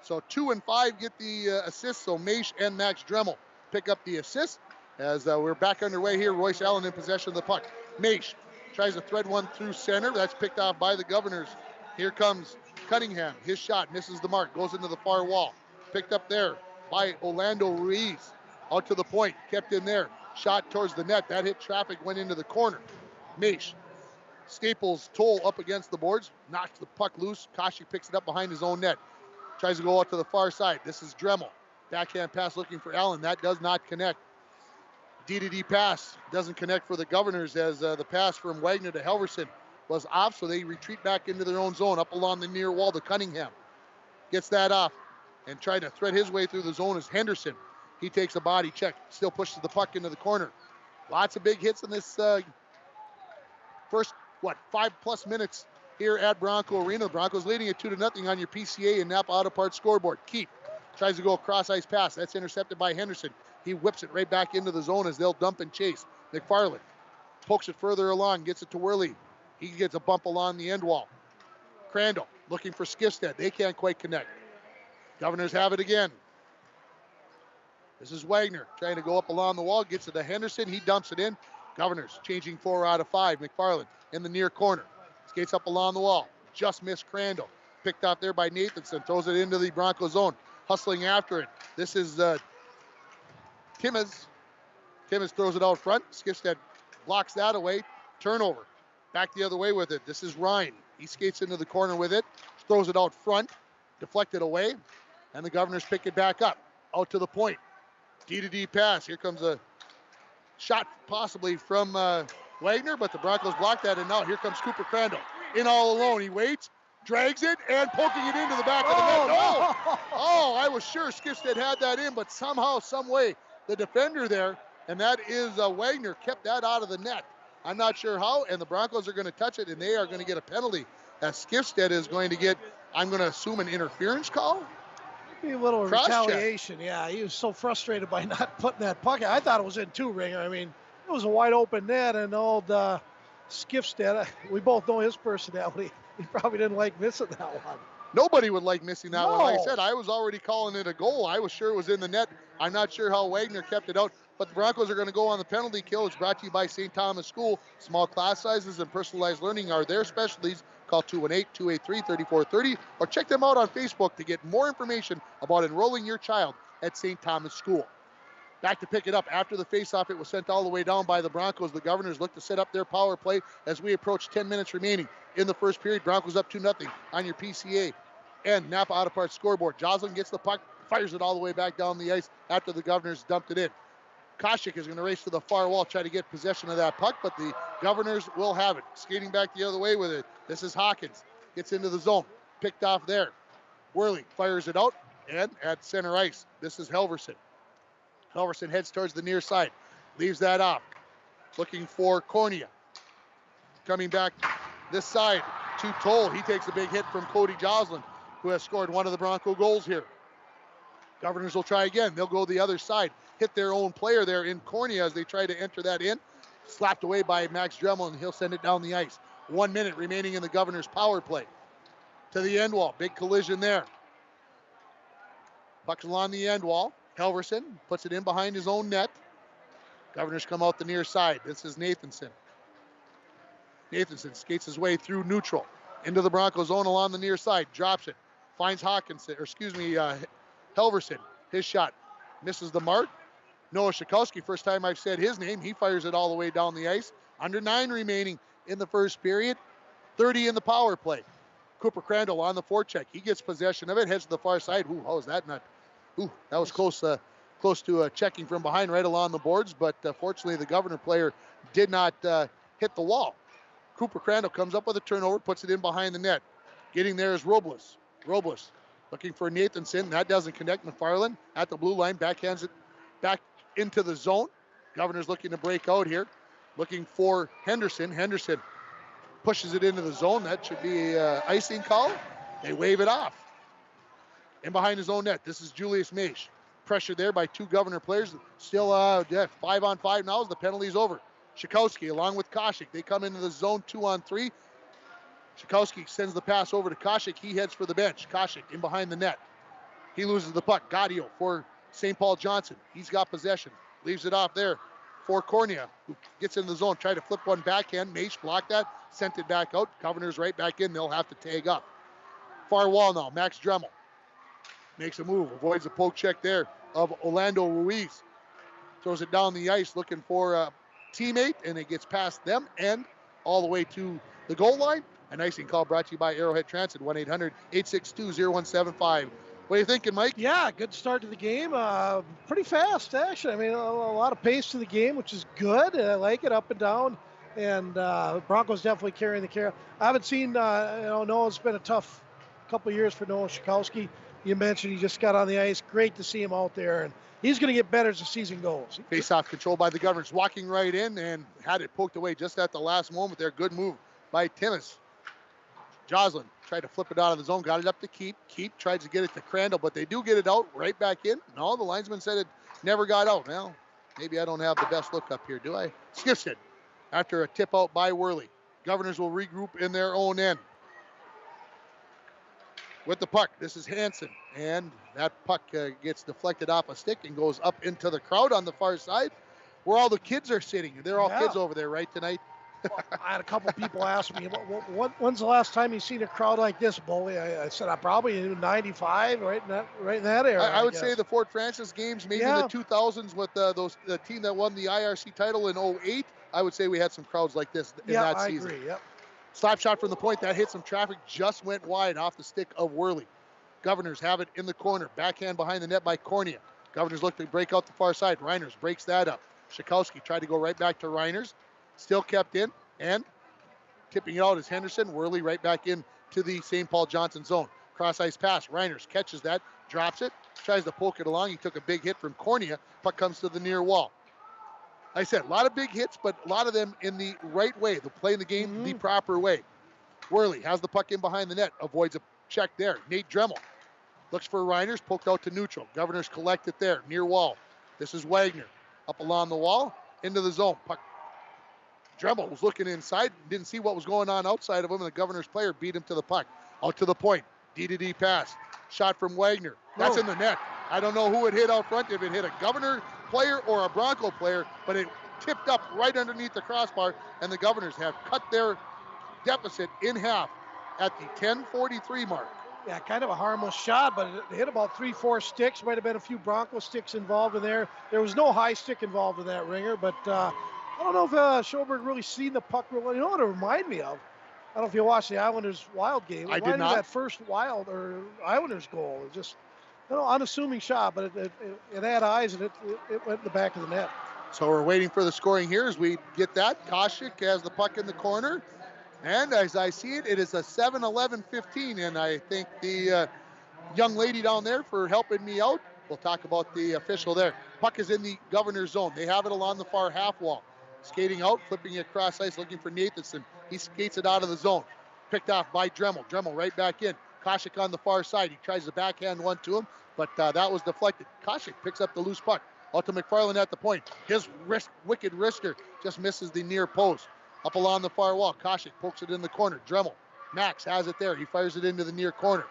So 2 and 5 get the assists, so Maish and Max Dremel pick up the assist. As we're back underway here, Royce Allen in possession of the puck. Maish tries to thread one through center. That's picked off by the Governors. Here comes Cunningham. His shot misses the mark, goes into the far wall. Picked up there by Orlando Ruiz. Out to the point, kept in there. Shot towards the net. That hit traffic, went into the corner. Maish staples Toll up against the boards. Knocks the puck loose. Kashi picks it up behind his own net. Tries to go out to the far side. This is Dremel. Backhand pass looking for Allen. That does not connect. D-to-D pass doesn't connect for the Governors as the pass from Wagner to Helverson was off, so they retreat back into their own zone up along the near wall to Cunningham. Gets that off and trying to thread his way through the zone is Henderson. He takes a body check, still pushes the puck into the corner. Lots of big hits in this first, 5+ minutes here at Bronco Arena. The Broncos leading it 2-0 on your PCA and Napa Auto Parts scoreboard. Keep tries to go across ice pass. That's intercepted by Henderson. He whips it right back into the zone as they'll dump and chase. McFarland pokes it further along, gets it to Worley. He gets a bump along the end wall. Crandall looking for Skifstead. They can't quite connect. Governors have it again. This is Wagner trying to go up along the wall, gets it to Henderson. He dumps it in. Governors changing 4 out of 5. McFarland in the near corner. Skates up along the wall. Just missed Crandall. Picked out there by Nathanson. Throws it into the Bronco zone. Hustling after it. This is Timmins. Timmins throws it out front. Skifstead blocks that away. Turnover. Back the other way with it. This is Ryan. He skates into the corner with it. Throws it out front. Deflected away. And the Governors pick it back up. Out to the point. D-to-D pass. Here comes a shot possibly from Wagner, but the Broncos block that. And now here comes Cooper Crandall. In all alone. He waits. drags it, and poking it into the back of the net. No! Oh, I was sure Skifstead had that in, but somehow, some way, the defender there, and that is Wagner, kept that out of the net. I'm not sure how, and the Broncos are going to touch it, and they are going to get a penalty, as Skifstead is going to get, I'm going to assume, an interference call? Maybe a little Cross-check. retaliation. Yeah, he was so frustrated by not putting that puck. I thought it was in two, Ringer. I mean, it was a wide open net, and old Skifstead, we both know his personality. He probably didn't like missing that one. Nobody would like missing that one. Like I No. said, I was already calling it a goal. I was sure it was in the net. I'm not sure how Wagner kept it out, but the Broncos are going to go on the penalty kill. It's brought to you by St. Thomas School. Small class sizes and personalized learning are their specialties. Call 218-283-3430 or check them out on Facebook to get more information about enrolling your child at St. Thomas School. Back to pick it up after the faceoff. It was sent all the way down by the Broncos. The Governors look to set up their power play as we approach 10 minutes remaining in the first period. Broncos up 2-0 on your PCA and Napa Auto Parts scoreboard. Joslin gets the puck, fires it all the way back down the ice after the Governors dumped it in. Koshik is going to race to the far wall, try to get possession of that puck, but the Governors will have it. Skating back the other way with it. This is Hawkins. Gets into the zone. Picked off there. Worley fires it out, and at center ice, this is Helverson. Helverson heads towards the near side. Leaves that off. Looking for Cornea. Coming back this side to Toll. He takes a big hit from Cody Joslin, who has scored one of the Bronco goals here. Governors will try again. They'll go the other side. Hit their own player there in Cornea as they try to enter that in. Slapped away by Max Dremel, and he'll send it down the ice. 1 minute remaining in the Governors' power play. To the end wall. Big collision there. Puck's along the end wall. Helverson puts it in behind his own net. Governors come out the near side. This is Nathanson. Nathanson skates his way through neutral. Into the Broncos zone along the near side. Drops it. Finds Helverson. His shot misses the mark. Noah Shikowski, first time I've said his name. He fires it all the way down the ice. Under 9 remaining in the first period. 30 in the power play. Cooper Crandall on the forecheck. He gets possession of it. Heads to the far side. Ooh, how is that not? Ooh, that was close to checking from behind right along the boards, but fortunately the Governor player did not hit the wall. Cooper Crandall comes up with a turnover, puts it in behind the net. Getting there is Robles. Robles looking for Nathanson. That doesn't connect. McFarland at the blue line, backhands it back into the zone. Governor's looking to break out here. Looking for Henderson. Henderson pushes it into the zone. That should be icing call. They wave it off. And behind his own net, this is Julius Maish. Pressure there by two Governor players. Still 5-on-5 now as the penalty's over. Shikowski along with Koshik. They come into the zone 2-on-3. Shikowski sends the pass over to Koshik. He heads for the bench. Koshik in behind the net. He loses the puck. Gaudio for St. Paul Johnson. He's got possession. Leaves it off there for Cornea, who gets in the zone. Tried to flip one backhand. Maish blocked that. Sent it back out. Governor's right back in. They'll have to tag up. Far wall now. Max Dremel makes a move. Avoids a poke check there of Orlando Ruiz. Throws it down the ice looking for a teammate, and it gets past them and all the way to the goal line. An icing call brought to you by Arrowhead Transit, 1-800-862-0175. What are you thinking, Mike? Yeah, good start to the game. Pretty fast, actually. I mean, a lot of pace to the game, which is good. I like it, up and down. And Broncos definitely carrying the care. I haven't seen, Noah's been a tough couple of years for Noah Shikowski. You mentioned he just got on the ice. Great to see him out there. And he's going to get better as the season goes. Face-off controlled by the Governors. Walking right in and had it poked away just at the last moment there. Good move by Timmis. Joslin tried to flip it out of the zone. Got it up to Keep. Keep tried to get it to Crandall, but they do get it out right back in. No, the linesman said it never got out. Well, maybe I don't have the best look up here, do I? Skiffs it after a tip out by Worley. Governors will regroup in their own end. With the puck, this is Hansen, and that puck gets deflected off a stick and goes up into the crowd on the far side where all the kids are sitting. They're all kids over there, right, tonight? I had a couple people ask me, when's the last time you've seen a crowd like this, Bully? I said, probably in 95, right in that area. I would say the Fort Francis games, maybe in the 2000s with the team that won the IRC title in 08. I would say we had some crowds like this in that season. I agree, yep. Slap shot from the point, that hit some traffic, just went wide off the stick of Worley. Governors have it in the corner. Backhand behind the net by Cornea. Governors look to break out the far side. Reiners breaks that up. Shikowski tried to go right back to Reiners. Still kept in, and tipping it out is Henderson. Worley right back in to the St. Paul Johnson zone. Cross ice pass. Reiners catches that, drops it, tries to poke it along. He took a big hit from Cornea. Puck comes to the near wall. I said, a lot of big hits, but a lot of them in the right way. They're playing the game the proper way. Worley has the puck in behind the net, avoids a check there. Nate Dremel looks for Reiners, poked out to neutral. Governors collect it there, near wall. This is Wagner. Up along the wall, into the zone. Puck. Dremel was looking inside, didn't see what was going on outside of him, and the Governors player beat him to the puck. Out to the point. D-to-D pass. Shot from Wagner. That's in the net. I don't know who it hit out front, if it hit a Governor player or a Bronco player, but it tipped up right underneath the crossbar, and the Governors have cut their deficit in half at the 10:43 mark. Yeah, kind of a harmless shot, but it hit about 3-4 sticks. Might have been a few Bronco sticks involved in there. There was no high stick involved in that, Ringer, but I don't know if Schoberg really seen the puck real well. You know what it reminded me of? I don't know if you watched the Islanders Wild game. I did not. That first Wild or Islanders goal. It just, unassuming shot, but it had eyes, and it went in the back of the net. So we're waiting for the scoring here as we get that. Koshik has the puck in the corner. And as I see it, it is a 7-11-15, and I thank the young lady down there for helping me out. We'll talk about the official there. Puck is in the Governor's zone. They have it along the far half wall. Skating out, flipping it across ice, looking for Nathanson. He skates it out of the zone. Picked off by Dremel. Dremel right back in. Koshik on the far side. He tries to backhand one to him, but that was deflected. Koshik picks up the loose puck. Out to McFarland at the point. His wicked wrister just misses the near post. Up along the far wall, Koshik pokes it in the corner. Dremel, Max has it there. He fires it into the near corner.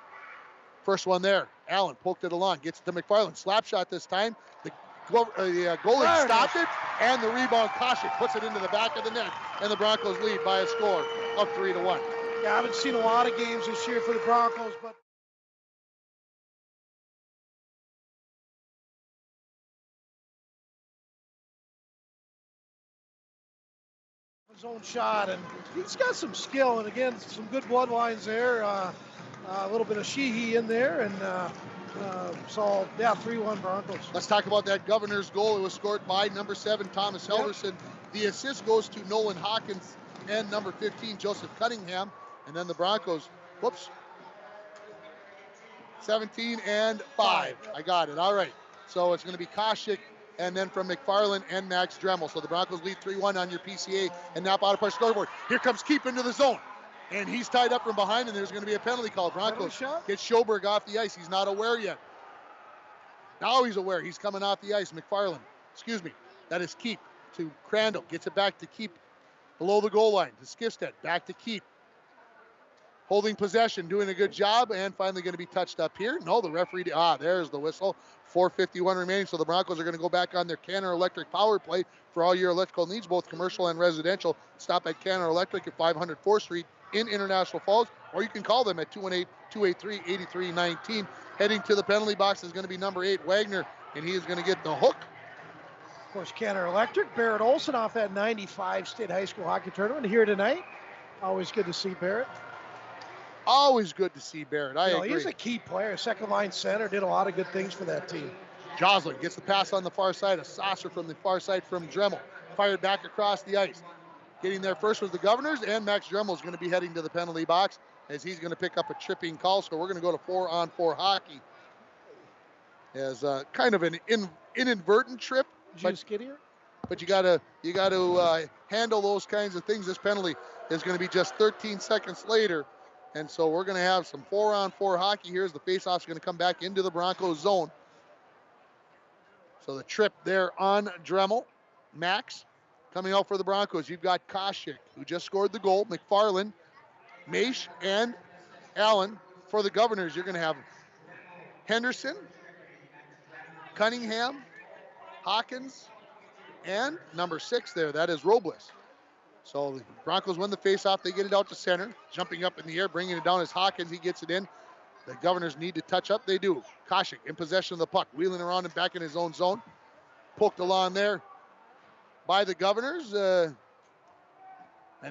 First one there. Allen poked it along, gets it to McFarland. Slap shot this time. The goalie stopped it, and the rebound, Koshik puts it into the back of the net, and the Broncos lead by a score of 3-1. Yeah, I haven't seen a lot of games this year for the Broncos, but his own shot, and he's got some skill, and again, some good bloodlines there. A little bit of Sheehy in there, and so yeah, 3-1 Broncos. Let's talk about that Governor's goal. It was scored by number 7, Thomas Helverson. The assist goes to Nolan Hawkins and number 15, Joseph Cunningham, and then the Broncos, 17 and 5. I got it. All right. So it's going to be Koshik, and then from McFarland and Max Dremel. So the Broncos lead 3-1 on your PCA and Napa Auto Parts scoreboard. Here comes Keep into the zone. And he's tied up from behind, and there's going to be a penalty call. Broncos get Schoberg off the ice. He's not aware yet. Now he's aware. He's coming off the ice. McFarland, that is Keep to Crandall. Gets it back to Keep below the goal line. To Skifstead. Back to Keep. Holding possession, doing a good job, and finally going to be touched up here. No, the referee, there's the whistle. 4:51 remaining, so the Broncos are going to go back on their Canner Electric power play for all your electrical needs, both commercial and residential. Stop at Canner Electric at 500 4th Street in International Falls, or you can call them at 218-283-8319. Heading to the penalty box is going to be number 8, Wagner, and he is going to get the hook. Of course, Canner Electric, Barrett Olson off that 95 state high school hockey tournament here tonight. Always good to see Barrett. Always good to see Barrett. I agree. He's a key player, second line center, did a lot of good things for that team. Joslin gets the pass on the far side, a saucer from the far side from Dremel. Fired back across the ice. Getting there first was the Governors, and Max Dremel is going to be heading to the penalty box as he's going to pick up a tripping call. So we're going to go to 4-on-4 hockey. As kind of an inadvertent trip. But you got to handle those kinds of things. This penalty is going to be just 13 seconds later. And so we're going to have some 4-on-4 hockey here as the faceoff is going to come back into the Broncos zone. So the trip there on Dremel. Max coming out for the Broncos. You've got Koshik, who just scored the goal. McFarland, Maish, and Allen. For the Governors, you're going to have Henderson, Cunningham, Hawkins, and number 6 there. That is Robles. So the Broncos win the faceoff. They get it out to center. Jumping up in the air, bringing it down is Hawkins. He gets it in. The Governors need to touch up. They do. Koshik in possession of the puck. Wheeling around and back in his own zone. Poked along there by the Governors. And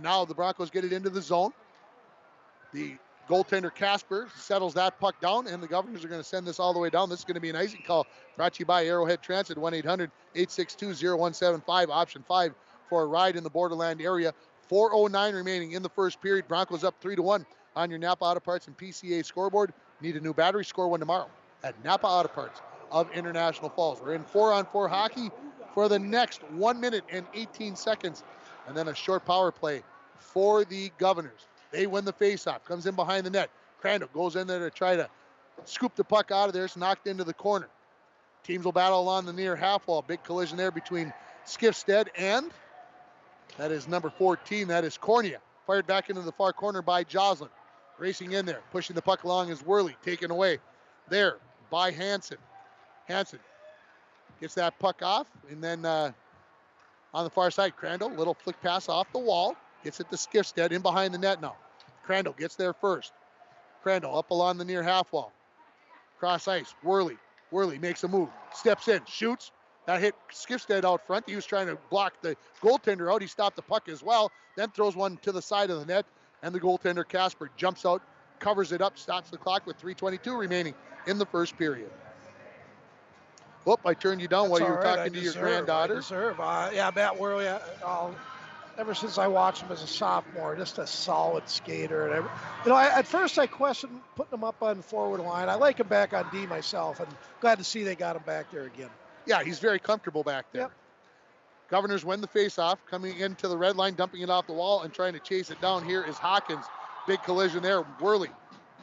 now the Broncos get it into the zone. The goaltender Casper settles that puck down, and the Governors are going to send this all the way down. This is going to be an icing call brought to you by Arrowhead Transit, 1-800-862-0175, option 5 for a ride in the Borderland area. 4:09 remaining in the first period. Broncos up 3-1. on your Napa Auto Parts and PCA scoreboard. Need a new battery? Score one tomorrow at Napa Auto Parts of International Falls. We're in 4-on-4 hockey for the next 1 minute and 18 seconds, and then a short power play for the Governors. They win the faceoff. Comes in behind the net. Crandall goes in there to try to scoop the puck out of there. It's knocked into the corner. Teams will battle along the near half wall. Big collision there between Skifstead and that is number 14. That is Cornea. Fired back into the far corner by Joslin. Racing in there. Pushing the puck along is Worley. Taken away there by Hansen. Hansen gets that puck off. And then on the far side, Crandall. Little flick pass off the wall. Gets it to Skifstead in behind the net now. Crandall gets there first. Crandall up along the near half wall. Cross ice. Worley. Worley makes a move. Steps in. Shoots. That hit Skifstead out front. He was trying to block the goaltender out. He stopped the puck as well. Then throws one to the side of the net. And the goaltender, Casper, jumps out, covers it up, stops the clock with 3:22 remaining in the first period. Whoop, I turned you down while you were talking to your granddaughter. Yeah, Matt Worley, ever since I watched him as a sophomore, just a solid skater. And at first I questioned putting him up on the forward line. I like him back on D myself, and glad to see they got him back there again. Yeah, he's very comfortable back there. Yep. Governors win the faceoff, coming into the red line, dumping it off the wall, and trying to chase it down. Here is Hawkins. Big collision there. Worley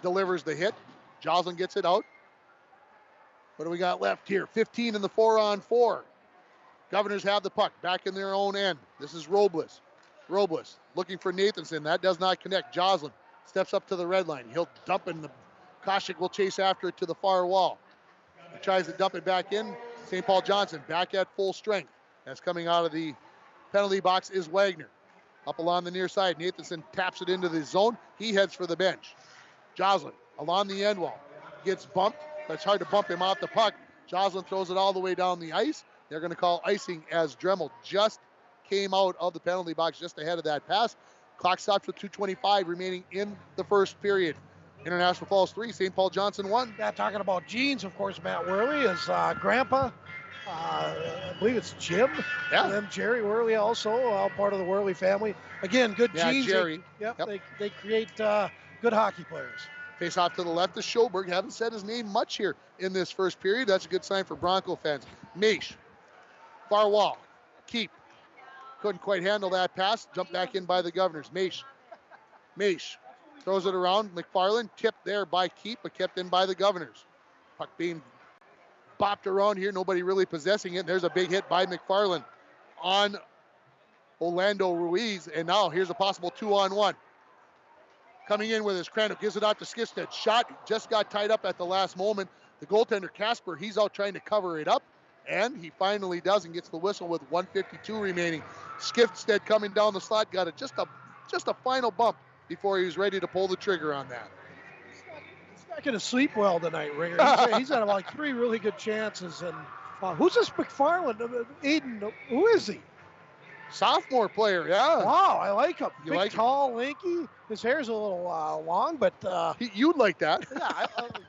delivers the hit. Joslin gets it out. What do we got left here? 15 in the 4-on-4. Governors have the puck back in their own end. This is Robles. Robles looking for Nathanson. That does not connect. Joslin steps up to the red line. He'll dump it, and Koshik will chase after it to the far wall. He tries to dump it back in. St. Paul Johnson back at full strength. As coming out of the penalty box is Wagner. Up along the near side, Nathanson taps it into the zone. He heads for the bench. Joslin along the end wall. Gets bumped. It's hard to bump him off the puck. Joslin throws it all the way down the ice. They're going to call icing as Dremel just came out of the penalty box just ahead of that pass. Clock stops with 2:25 remaining in the first period. International Falls 3, St. Paul Johnson 1. Yeah, talking about genes, of course, Matt Worley is grandpa. I believe it's Jim. Yeah. And then Jerry Worley also, all part of the Worley family. Again, good genes. Jerry. Yep. They create good hockey players. Face off to the left is Schoberg. Haven't said his name much here in this first period. That's a good sign for Bronco fans. Maish. Far wall. Keep. Couldn't quite handle that pass. Jumped back in by the Governors. Maish. Throws it around. McFarland tipped there by Keep, but kept in by the Governors. Puck being bopped around here. Nobody really possessing it. There's a big hit by McFarland on Orlando Ruiz. And now here's a possible 2-on-1. Coming in with his Crandall. Gives it out to Skifstead. Shot just got tied up at the last moment. The goaltender, Casper, he's out trying to cover it up. And he finally does and gets the whistle with 1:52 remaining. Skifstead coming down the slot. Got just a final bump before he was ready to pull the trigger on that. He's not going to sleep well tonight, Ringer. He's had like 3 really good chances. And who's this McFarland? Aiden, who is he? Sophomore player, yeah. Wow, I like him. You Big, like tall, lanky. His hair's a little long, but you'd like that.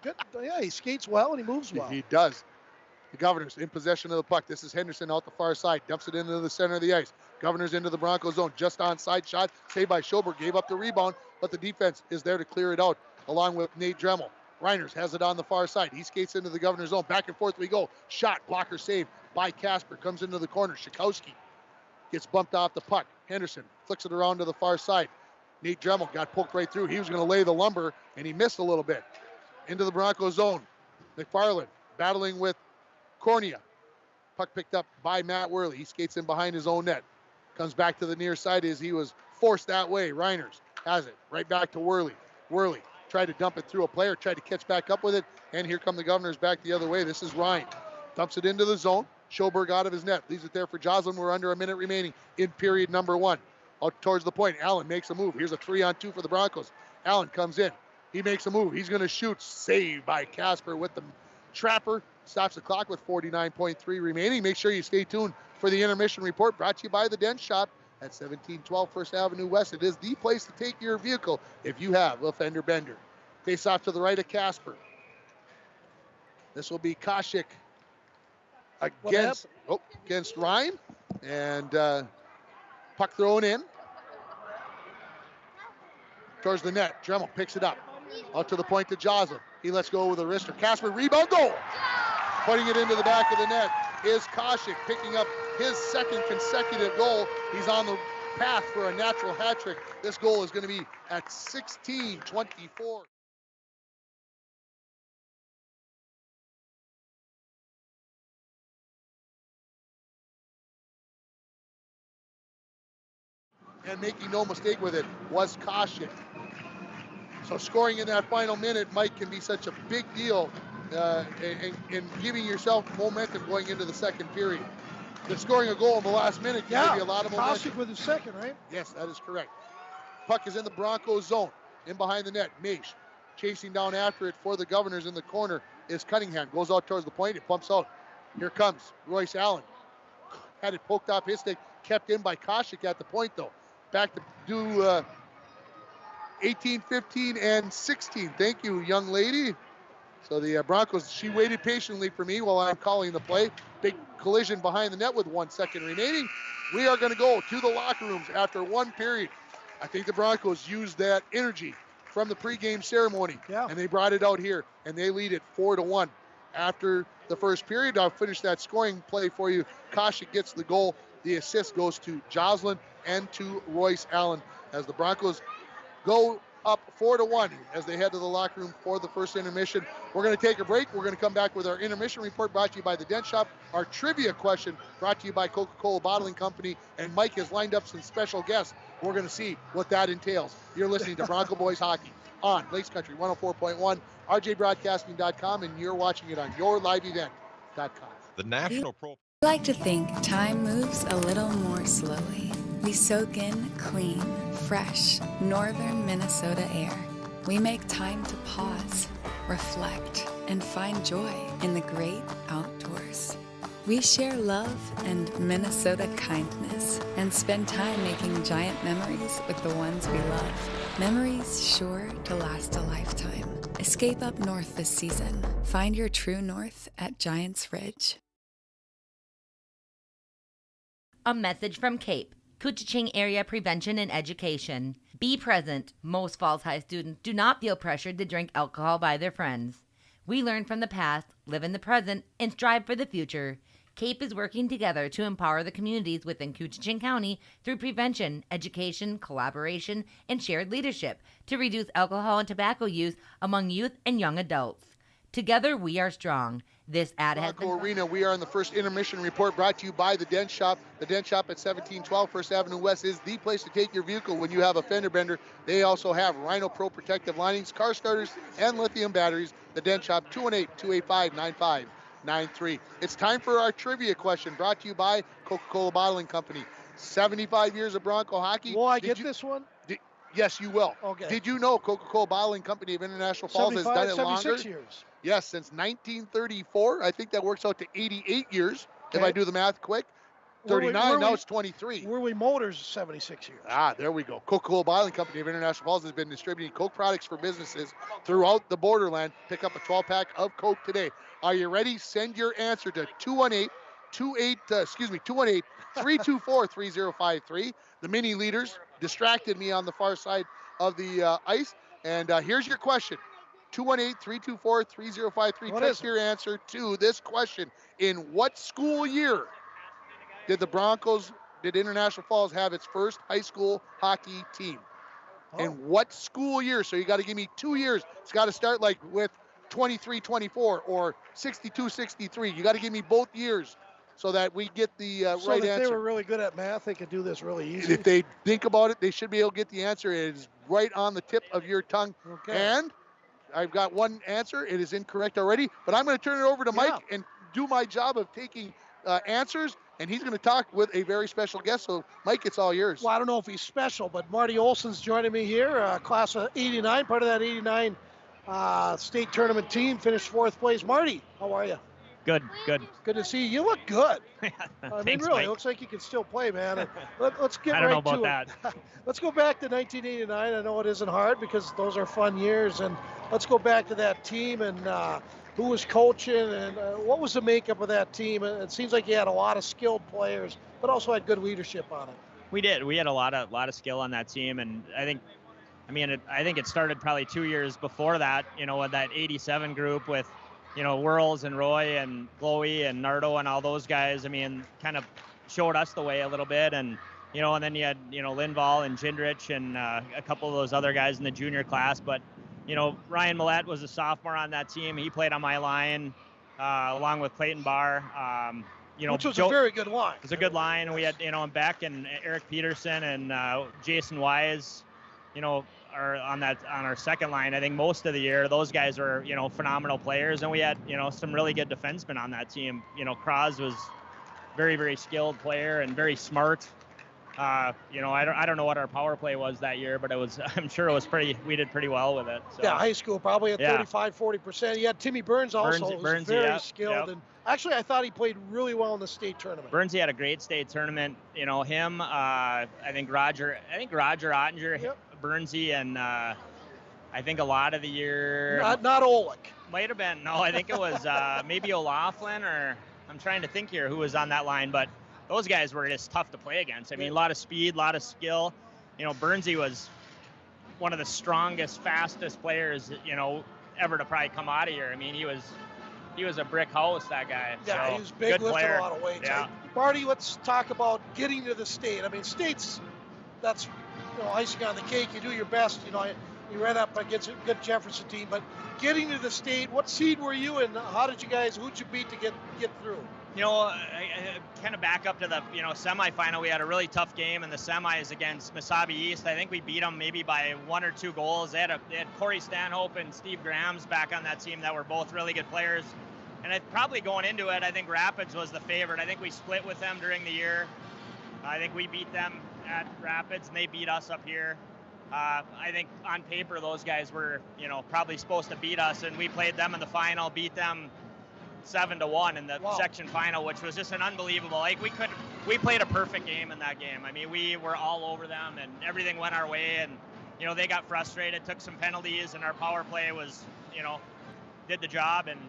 Good. Yeah, he skates well and he moves well. He does. The Governors in possession of the puck. This is Henderson out the far side. Dumps it into the center of the ice. Governors into the Bronco zone. Just onside shot. Saved by Schoberg. Gave up the rebound, but the defense is there to clear it out along with Nate Dremel. Reiners has it on the far side. He skates into the Governors zone. Back and forth we go. Shot. Blocker saved by Casper. Comes into the corner. Shikowski gets bumped off the puck. Henderson flicks it around to the far side. Nate Dremel got poked right through. He was going to lay the lumber, and he missed a little bit. Into the Bronco zone. McFarland battling with Cornea. Puck picked up by Matt Worley. He skates in behind his own net. Comes back to the near side as he was forced that way. Reiners has it. Right back to Worley. Worley tried to dump it through a player, tried to catch back up with it, and here come the Governors back the other way. This is Ryan. Dumps it into the zone. Schoberg out of his net. Leaves it there for Joslin. We're under a minute remaining in period number 1. Out towards the point. Allen makes a move. Here's a 3-on-2 for the Broncos. Allen comes in. He makes a move. He's going to shoot. Saved by Casper with the trapper. Stops the clock with 49.3 remaining. Make sure you stay tuned for the intermission report brought to you by the Dent Shop at 1712 First Avenue West. It is the place to take your vehicle if you have a fender bender. Face off to the right of Casper. This will be Koshik against Ryan. And puck thrown in. towards the net. Dremel picks it up. Out to the point to Joslin. He lets go with a wrister. Casper, rebound, goal! Putting it into the back of the net is Koshik, picking up his second consecutive goal. He's on the path for a natural hat trick. This goal is going to be at 16-24. And making no mistake with it was Koshik. So scoring in that final minute, Mike, can be such a big deal in giving yourself momentum going into the second period. The scoring a goal in the last minute can give you a lot of momentum. Koshik with his second, right? Yes, that is correct. Puck is in the Broncos zone, in behind the net. Maish chasing down after it for the Governors in the corner is Cunningham. Goes out towards the point, it pumps out. Here comes Royce Allen. Had it poked off his stick, kept in by Koshik at the point though. Back to do 18, 15, and 16. Thank you, young lady. So the Broncos, she waited patiently for me while I'm calling the play. Big collision behind the net with 1 second remaining. We are going to go to the locker rooms after one period. I think the Broncos used that energy from the pregame ceremony, and they brought it out here, and they lead it 4-1. After the first period, I'll finish that scoring play for you. Koshik gets the goal. The assist goes to Joslin and to Royce Allen as the Broncos go up 4-1 as they head to the locker room for the first intermission. We're going to take a break. We're going to come back with our intermission report brought to you by the Dent Shop. Our trivia question brought to you by Coca-Cola Bottling Company. And Mike has lined up some special guests. We're going to see what that entails. You're listening to Bronco Boys Hockey on Lakes Country 104.1, rjbroadcasting.com, and you're watching it on yourliveevent.com. The National Pro. I like to think time moves a little more slowly. We soak in clean, fresh, northern Minnesota air. We make time to pause, reflect, and find joy in the great outdoors. We share love and Minnesota kindness and spend time making giant memories with the ones we love. Memories sure to last a lifetime. Escape up north this season. Find your true north at Giants Ridge. A message from CAPE, Couchiching Area Prevention and Education. Be present. Most Falls High students do not feel pressured to drink alcohol by their friends. We learn from the past, live in the present, and strive for the future. CAPE is working together to empower the communities within Couchiching County through prevention, education, collaboration, and shared leadership to reduce alcohol and tobacco use among youth and young adults. Together, we are strong. This ad has been... Arena, we are in the first intermission report brought to you by the Dent Shop. The Dent Shop at 1712 First Avenue West is the place to take your vehicle when you have a fender bender. They also have Rhino Pro protective linings, car starters, and lithium batteries. The Dent Shop, 218-285-9593. It's time for our trivia question brought to you by Coca-Cola Bottling Company. 75 years of Bronco hockey. Will I get this one? Yes, you will. Okay. Did you know Coca-Cola Bottling Company of International Falls has done it longer? 76 years. Yes, since 1934. I think that works out to 88 years, if I do the math quick. 39, now it's 23. Worley Motors, 76 years. Ah, there we go. Coca-Cola Bottling Company of International Falls has been distributing Coke products for businesses throughout the borderland. Pick up a 12-pack of Coke today. Are you ready? Send your answer to 218-324-3053. The mini leaders distracted me on the far side of the ice. And here's your question. 218-324-3053. Text your answer to this question. In what school year did International Falls have its first high school hockey team? In what school year? So you got to give me 2 years. It's got to start like with 23-24 or 62-63. You got to give me both years so that we get the right answer. If they were really good at math, they could do this really easy. If they think about it, they should be able to get the answer. It is right on the tip of your tongue. Okay. And I've got one answer. It is incorrect already, but I'm going to turn it over to Mike and do my job of taking answers, and he's going to talk with a very special guest. So, Mike, it's all yours. Well, I don't know if he's special, but Marty Olson's joining me here, class of 89, part of that 89 state tournament team, finished 4th place. Marty, how are you? Good. Good to see you. You look good. Thanks, really, Mike. it looks like you can still play, man. And let's get I don't right know about to that. it. Let's go back to 1989. I know it isn't hard because those are fun years. And let's go back to that team and who was coaching and what was the makeup of that team. It seems like you had a lot of skilled players, but also had good leadership on it. We did. We had a lot of skill on that team, and I think I mean, I think it started probably 2 years before that, with that 87 group with, Whirls and Roy and Chloe and Nardo and all those guys. I mean, kind of showed us the way a little bit. And, and then you had, Lindvall and Jindrich and a couple of those other guys in the junior class. But, Ryan Millette was a sophomore on that team. He played on my line along with Clayton Barr. Which was a very good line. It was a good line. We had, Beck and Eric Peterson and Jason Wise, are on our second line. I think most of the year, those guys were, phenomenal players. And we had, some really good defensemen on that team. Kraz was very, very skilled player and very smart. I don't know what our power play was that year, but I'm sure it was we did pretty well with it. So. Yeah, high school probably at 35-40%. You had Timmy Burns also, who was very skilled. And actually, I thought he played really well in the state tournament. Burnsy had a great state tournament. Him, I think Roger Ottinger, Burnsy, and I think a lot of the year. Not Olick. Might have been. No, I think it was maybe O'Laughlin, or I'm trying to think here who was on that line, but those guys were just tough to play against. I mean, a lot of speed, a lot of skill. Burnsy was one of the strongest, fastest players, ever to probably come out of here. I mean, he was a brick house, that guy. Yeah, so, he was big, lifting player. a lot of weights. Yeah. Marty, let's talk about getting to the state. I mean, states, that's icing on the cake. You do your best. You ran up against a good Jefferson team, but getting to the state, what seed were you in? Who'd you beat to get through? I kind of back up to the, semifinal. We had a really tough game in the semis against Mesabi East. I think we beat them maybe by 1 or 2 goals. They had Corey Stanhope and Steve Grahams back on that team that were both really good players. And probably going into it, I think Rapids was the favorite. I think we split with them during the year. I think we beat them at Rapids, and they beat us up here. I think on paper, those guys were, probably supposed to beat us, and we played them in the final, beat them 7-1 in the section final, which was just an unbelievable. We played a perfect game in that game. I mean, we were all over them, and everything went our way. And they got frustrated, took some penalties, and our power play was, did the job. And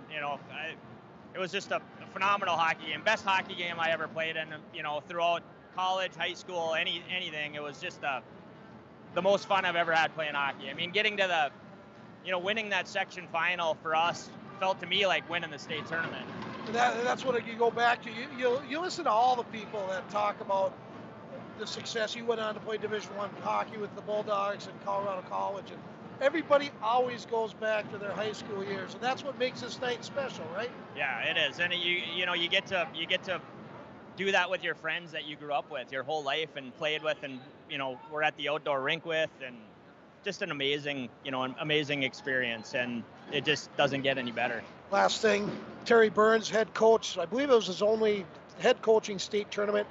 it was just a phenomenal hockey game, best hockey game I ever played in. Throughout college, high school, anything. It was just the most fun I've ever had playing hockey. I mean, getting to the, winning that section final for us felt to me like winning the state tournament. That's what you go back to. You listen to all the people that talk about the success. You went on to play Division I hockey with the Bulldogs and Colorado College, and everybody always goes back to their high school years, and that's what makes this night special, right? Yeah, it is. And you get to do that with your friends that you grew up with your whole life and played with, and we're at the outdoor rink with, and just an amazing experience, and it just doesn't get any better. Last thing, Terry Burns, head coach. I believe it was his only head coaching state tournament.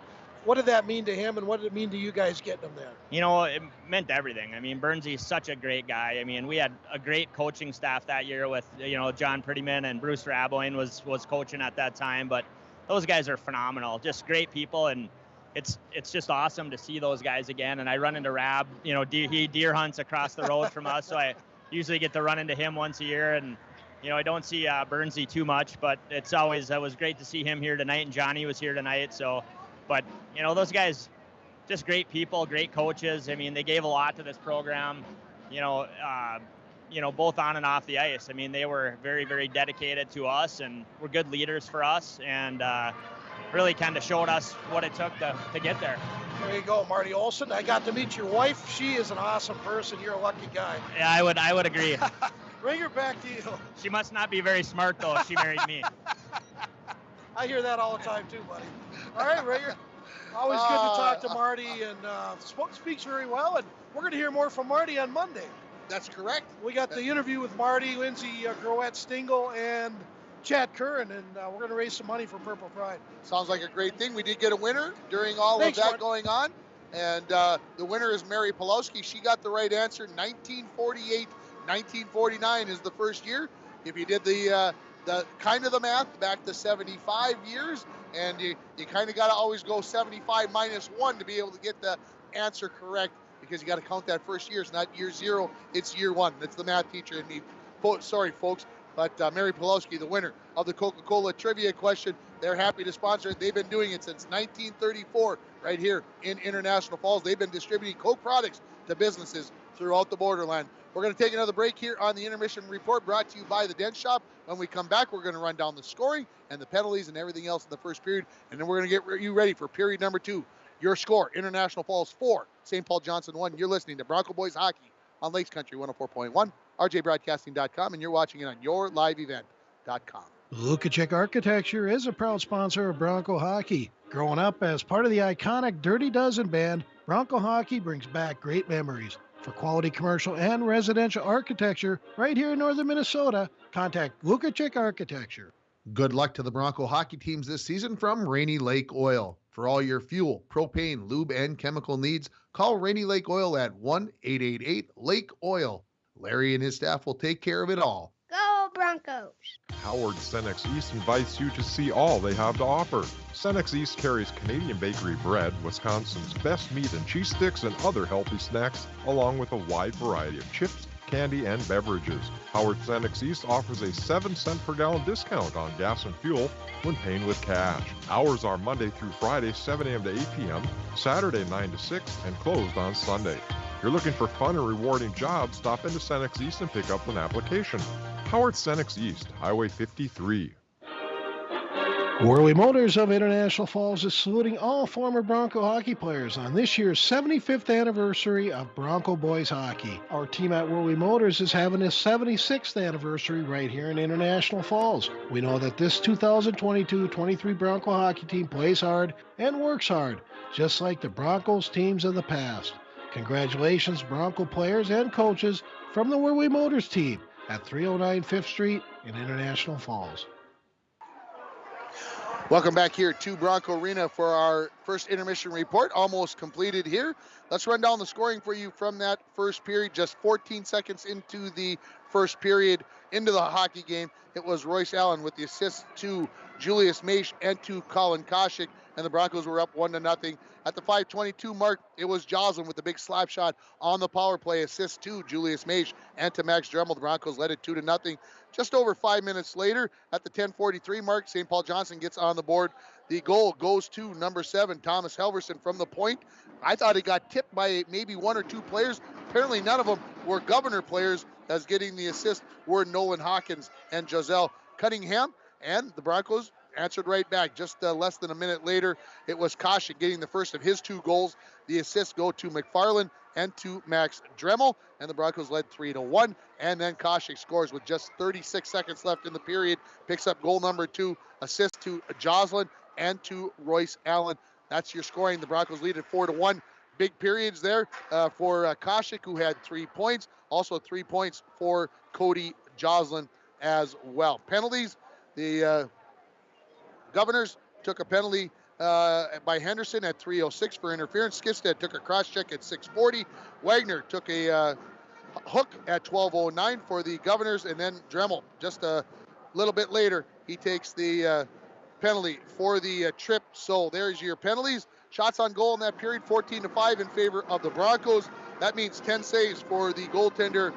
What did that mean to him, and what did it mean to you guys getting him there? It meant everything. I mean, Burnsy's such a great guy. I mean, we had a great coaching staff that year with, John Prettyman and Bruce Raboyne was coaching at that time, but those guys are phenomenal, just great people, and it's just awesome to see those guys again. And I run into Rab, he deer hunts across the road from us, so I usually get to run into him once a year. And I don't see Burnsy too much, but it was great to see him here tonight, and Johnny was here tonight. So, but those guys, just great people, great coaches. I mean, they gave a lot to this program, both on and off the ice. I mean, they were very, very dedicated to us, and were good leaders for us, and really kind of showed us what it took to get there. There you go, Marty Olson. I got to meet your wife. She is an awesome person. You're a lucky guy. Yeah, I would agree. Bring her back to you. She must not be very smart, though, if she married me. I hear that all the time, too, buddy. All right, Rager. Always good to talk to Marty, and speaks very well. And we're going to hear more from Marty on Monday. That's correct. We got the interview with Marty, Lindsay Groet-Stingle, and Chad Curran, and we're going to raise some money for Purple Pride. Sounds like a great thing. We did get a winner during all of that going on, and the winner is Mary Pulowski. She got the right answer. 1948, 1949 is the first year. If you did the kind of the math back to 75 years, and you kind of got to always go 75 minus 1 to be able to get the answer correct, because you got to count that first year. It's not year 0, it's year 1. That's the math teacher in me. Sorry, folks. But Mary Pulowski, the winner of the Coca-Cola trivia question, they're happy to sponsor it. They've been doing it since 1934 right here in International Falls. They've been distributing Coke products to businesses throughout the borderland. We're going to take another break here on the Intermission Report, brought to you by the Dent Shop. When we come back, we're going to run down the scoring and the penalties and everything else in the first period, and then we're going to get you ready for period number 2. Your score, International Falls 4, St. Paul Johnson 1. You're listening to Bronco Boys Hockey on Lakes Country 104.1, rjbroadcasting.com, and you're watching it on yourliveevent.com. Lukacek Architecture is a proud sponsor of Bronco Hockey. Growing up as part of the iconic Dirty Dozen band, Bronco Hockey brings back great memories. For quality commercial and residential architecture right here in northern Minnesota, contact Lukacek Architecture. Good luck to the Bronco hockey teams this season from Rainy Lake Oil. For all your fuel, propane, lube, and chemical needs, call Rainy Lake Oil at 1-888-LAKE-OIL. Larry and his staff will take care of it all. Go Broncos! Howard Cenex East invites you to see all they have to offer. Cenex East carries Canadian bakery bread, Wisconsin's best meat and cheese sticks, and other healthy snacks, along with a wide variety of chips, candy, and beverages. Howard Cenex East offers a 7-cent per gallon discount on gas and fuel when paying with cash. Hours are Monday through Friday, 7 a.m. to 8 p.m., Saturday 9 to 6, and closed on Sunday. If you're looking for fun and rewarding jobs, stop into Cenex East and pick up an application. Howard Cenex East, Highway 53. Worley Motors of International Falls is saluting all former Bronco hockey players on this year's 75th anniversary of Bronco Boys Hockey. Our team at Worley Motors is having its 76th anniversary right here in International Falls. We know that this 2022-23 Bronco hockey team plays hard and works hard, just like the Broncos teams of the past. Congratulations, Bronco players and coaches from the Worley Motors team at 309 5th Street in International Falls. Welcome back here to Bronco Arena for our first intermission report, almost completed here. Let's run down the scoring for you from that first period. Just 14 seconds into the first period, into the hockey game, it was Royce Allen with the assist to Julius Maish and to Colin Koshik, and the Broncos were up 1-0. At the 5:22 mark, it was Joslin with the big slap shot on the power play, assist to Julius Maish and to Max Dremel. The Broncos led it 2-0. Just over 5 minutes later, at the 10:43 mark, St. Paul Johnson gets on the board. The goal goes to number 7, Thomas Helverson from the point. I thought it got tipped by maybe 1 or 2 players. Apparently none of them were Governor players, as getting the assist were Nolan Hawkins and Giselle Cunningham, and the Broncos answered right back. Just less than a minute later, it was Koshik getting the first of his 2 goals. The assists go to McFarland and to Max Dremel, and the Broncos led 3-1. And then Koshik scores with just 36 seconds left in the period, picks up goal number 2, assist to Joslin and to Royce Allen. That's your scoring. The Broncos lead at 4-1. Big periods there for Koshik, who had 3 points. Also 3 points for Cody Joslin as well. Penalties, the Governors took a penalty by Henderson at 3:06 for interference. Skistad took a cross check at 6:40. Wagner took a hook at 12:09 for the Governors, and then Dremel just a little bit later, he takes the penalty for the trip. So there's your penalties. Shots on goal in that period, 14-5 in favor of the Broncos. That means 10 saves for the goaltender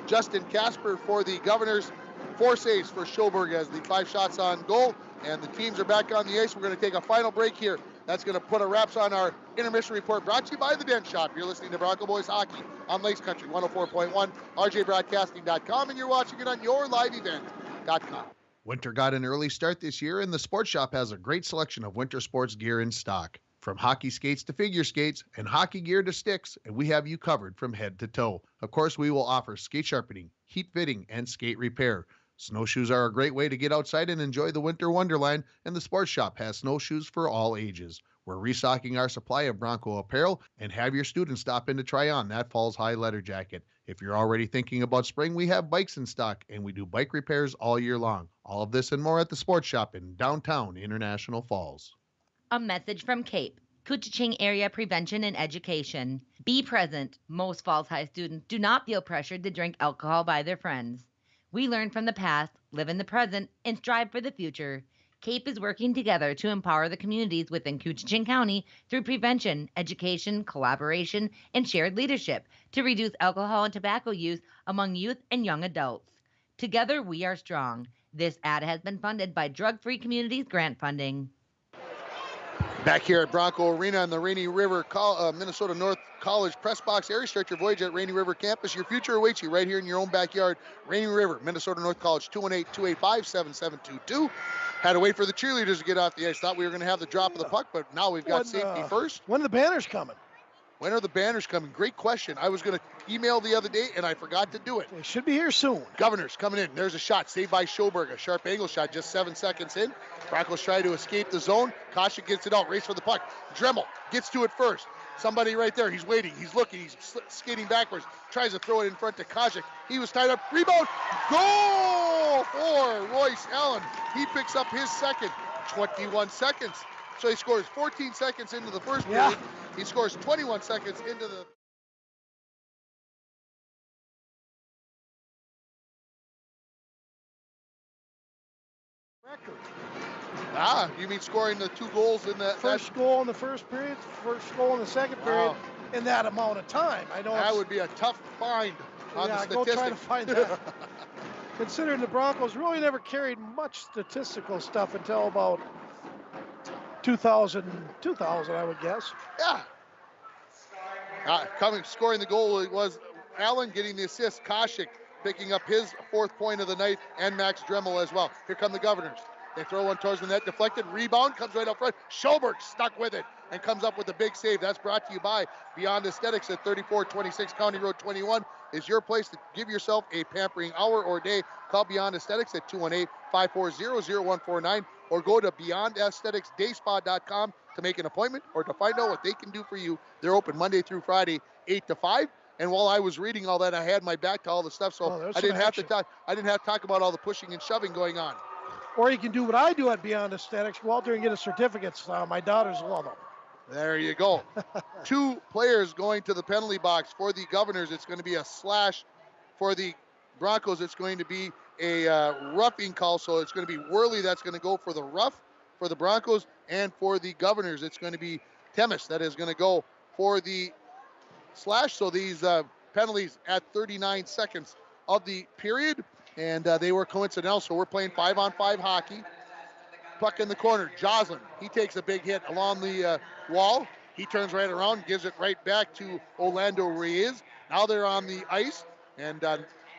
Justin Casper for the Governors. 4 saves for Schoberg as the 5 shots on goal. And the teams are back on the ice. We're going to take a final break here. That's going to put a wraps on our intermission report, brought to you by the Dent Shop. You're listening to Bronco Boys Hockey on Lakes Country 104.1, rjbroadcasting.com, and you're watching it on yourliveevent.com. Winter got an early start this year, and the Sports Shop has a great selection of winter sports gear in stock. From hockey skates to figure skates and hockey gear to sticks, and we have you covered from head to toe. Of course, we will offer skate sharpening, heat fitting, and skate repair. Snowshoes are a great way to get outside and enjoy the winter wonderland, and the Sports Shop has snowshoes for all ages. We're restocking our supply of Bronco apparel, and have your students stop in to try on that fall's high leather jacket. If you're already thinking about spring, we have bikes in stock, and we do bike repairs all year long. All of this and more at the Sports Shop in downtown International Falls. A message from CAPE, Couchiching Area Prevention and Education. Be present. Most Falls High students do not feel pressured to drink alcohol by their friends. We learn from the past, live in the present, and strive for the future. CAPE is working together to empower the communities within Couchiching County through prevention, education, collaboration, and shared leadership to reduce alcohol and tobacco use among youth and young adults. Together, we are strong. This ad has been funded by Drug Free Communities grant funding. Back here at Bronco Arena in the Rainy River, Minnesota North College Press Box area. Start your voyage at Rainy River campus. Your future awaits you right here in your own backyard. Rainy River, Minnesota North College, 218-285-7722. Had to wait for the cheerleaders to get off the ice. Thought we were going to have the drop of the puck, but now we've got safety first. When are the banners coming? When are the banners coming? Great question. I was going to email the other day, and I forgot to do it. They should be here soon. Governors coming in. There's a shot saved by Schoberg. A sharp angle shot just 7 seconds in. Broncos try to escape the zone. Kasha gets it out. Race for the puck. Dremel gets to it first. Somebody right there. He's waiting. He's looking. He's skating backwards. Tries to throw it in front to Kasha. He was tied up. Rebound. Goal for Royce Allen. He picks up his second. 21 seconds. So he scores 14 seconds into the first period. He scores 21 seconds into the... record. You mean scoring the 2 goals in the... First goal in the first period, first goal in the second period in that amount of time. I know that would be a tough find on the statistics. Go try to find that. Considering the Broncos really never carried much statistical stuff until about 2000, I would guess. Yeah. Scoring the goal, it was Allen getting the assist. Koshik picking up his 4th point of the night, and Max Dremel as well. Here come the Governors. They throw one towards the net, deflected, rebound, comes right up front. Schoberg stuck with it and comes up with a big save. That's brought to you by Beyond Aesthetics at 3426 County Road 21 is your place to give yourself a pampering hour or day. Call Beyond Aesthetics at 218-540-0149 or go to BeyondAestheticsDaySpa.com to make an appointment or to find out what they can do for you. They're open Monday through Friday, 8 to 5. And while I was reading all that, I had my back to all the stuff, so I didn't have to talk about all the pushing and shoving going on. Or you can do what I do at Beyond Aesthetics, go out there and get a certificate. My daughters love them. There you go. 2 players going to the penalty box. For the Governors, it's going to be a slash. For the Broncos, it's going to be a roughing call. So it's going to be Worley that's going to go for the rough for the Broncos. And for the Governors, it's going to be Temis that is going to go for the slash. So these penalties at 39 seconds of the period. And they were coincidental, so we're playing 5-on-5 hockey. Puck in the corner, Joslin, he takes a big hit along the wall. He turns right around, gives it right back to Orlando Reyes. Now they're on the ice, and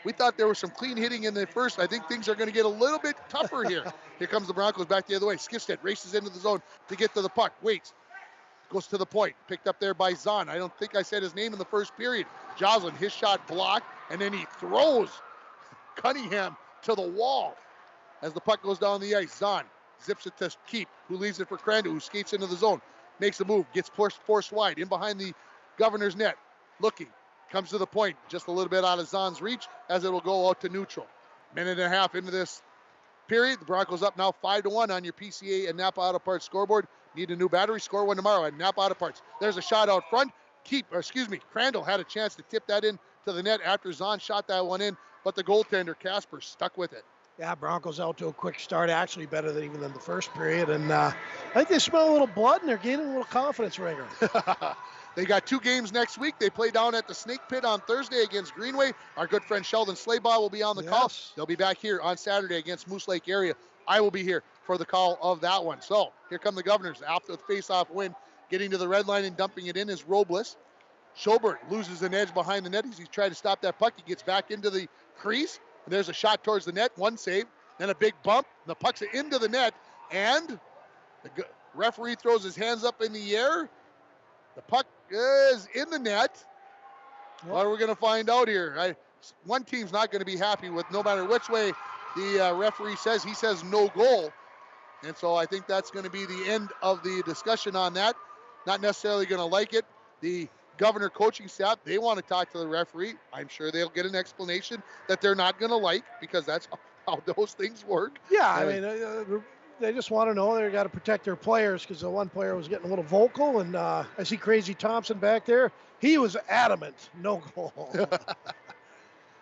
we thought there was some clean hitting in the first. I think things are going to get a little bit tougher here. Here comes the Broncos back the other way. Skifstead races into the zone to get to the puck, waits, goes to the point, picked up there by Zahn. I don't think I said his name in the first period. Joslin, his shot blocked, and then he throws Cunningham to the wall as the puck goes down the ice. Zahn zips it to Keep, who leaves it for Crandall, who skates into the zone, makes a move, gets forced wide in behind the Governor's net, looking, comes to the point, just a little bit out of Zahn's reach as it will go out to neutral. Minute and a half into this period, the Broncos up now 5-1 on your PCA and Napa Auto Parts scoreboard. Need a new battery? Score one tomorrow at Napa Auto Parts. There's a shot out front. Crandall had a chance to tip that in to the net after Zahn shot that one in, but the goaltender, Casper, stuck with it. Yeah, Broncos out to a quick start, actually better than even than the first period. And I think they smell a little blood, and they're gaining a little confidence ringer. They got 2 games next week. They play down at the Snake Pit on Thursday against Greenway. Our good friend Sheldon Slaybaugh will be on the call. They'll be back here on Saturday against Moose Lake area. I will be here for the call of that one. So here come the Governors after the face-off win. Getting to the red line and dumping it in is Robles. Schoberg loses an edge behind the net as he's trying to stop that puck. He gets back into the crease. And there's a shot towards the net, one save, then a big bump. The puck's into the net, and the referee throws his hands up in the air. The puck is in the net. What are we going to find out here? One team's not going to be happy with no matter which way the referee says. He says no goal. And so I think that's going to be the end of the discussion on that. Not necessarily going to like it. The Governor coaching staff, they want to talk to the referee. I'm sure they'll get an explanation that they're not going to like, because that's how those things work. Yeah, I mean, they just want to know they've got to protect their players, because the one player was getting a little vocal, and I see Crazy Thompson back there. He was adamant, no goal.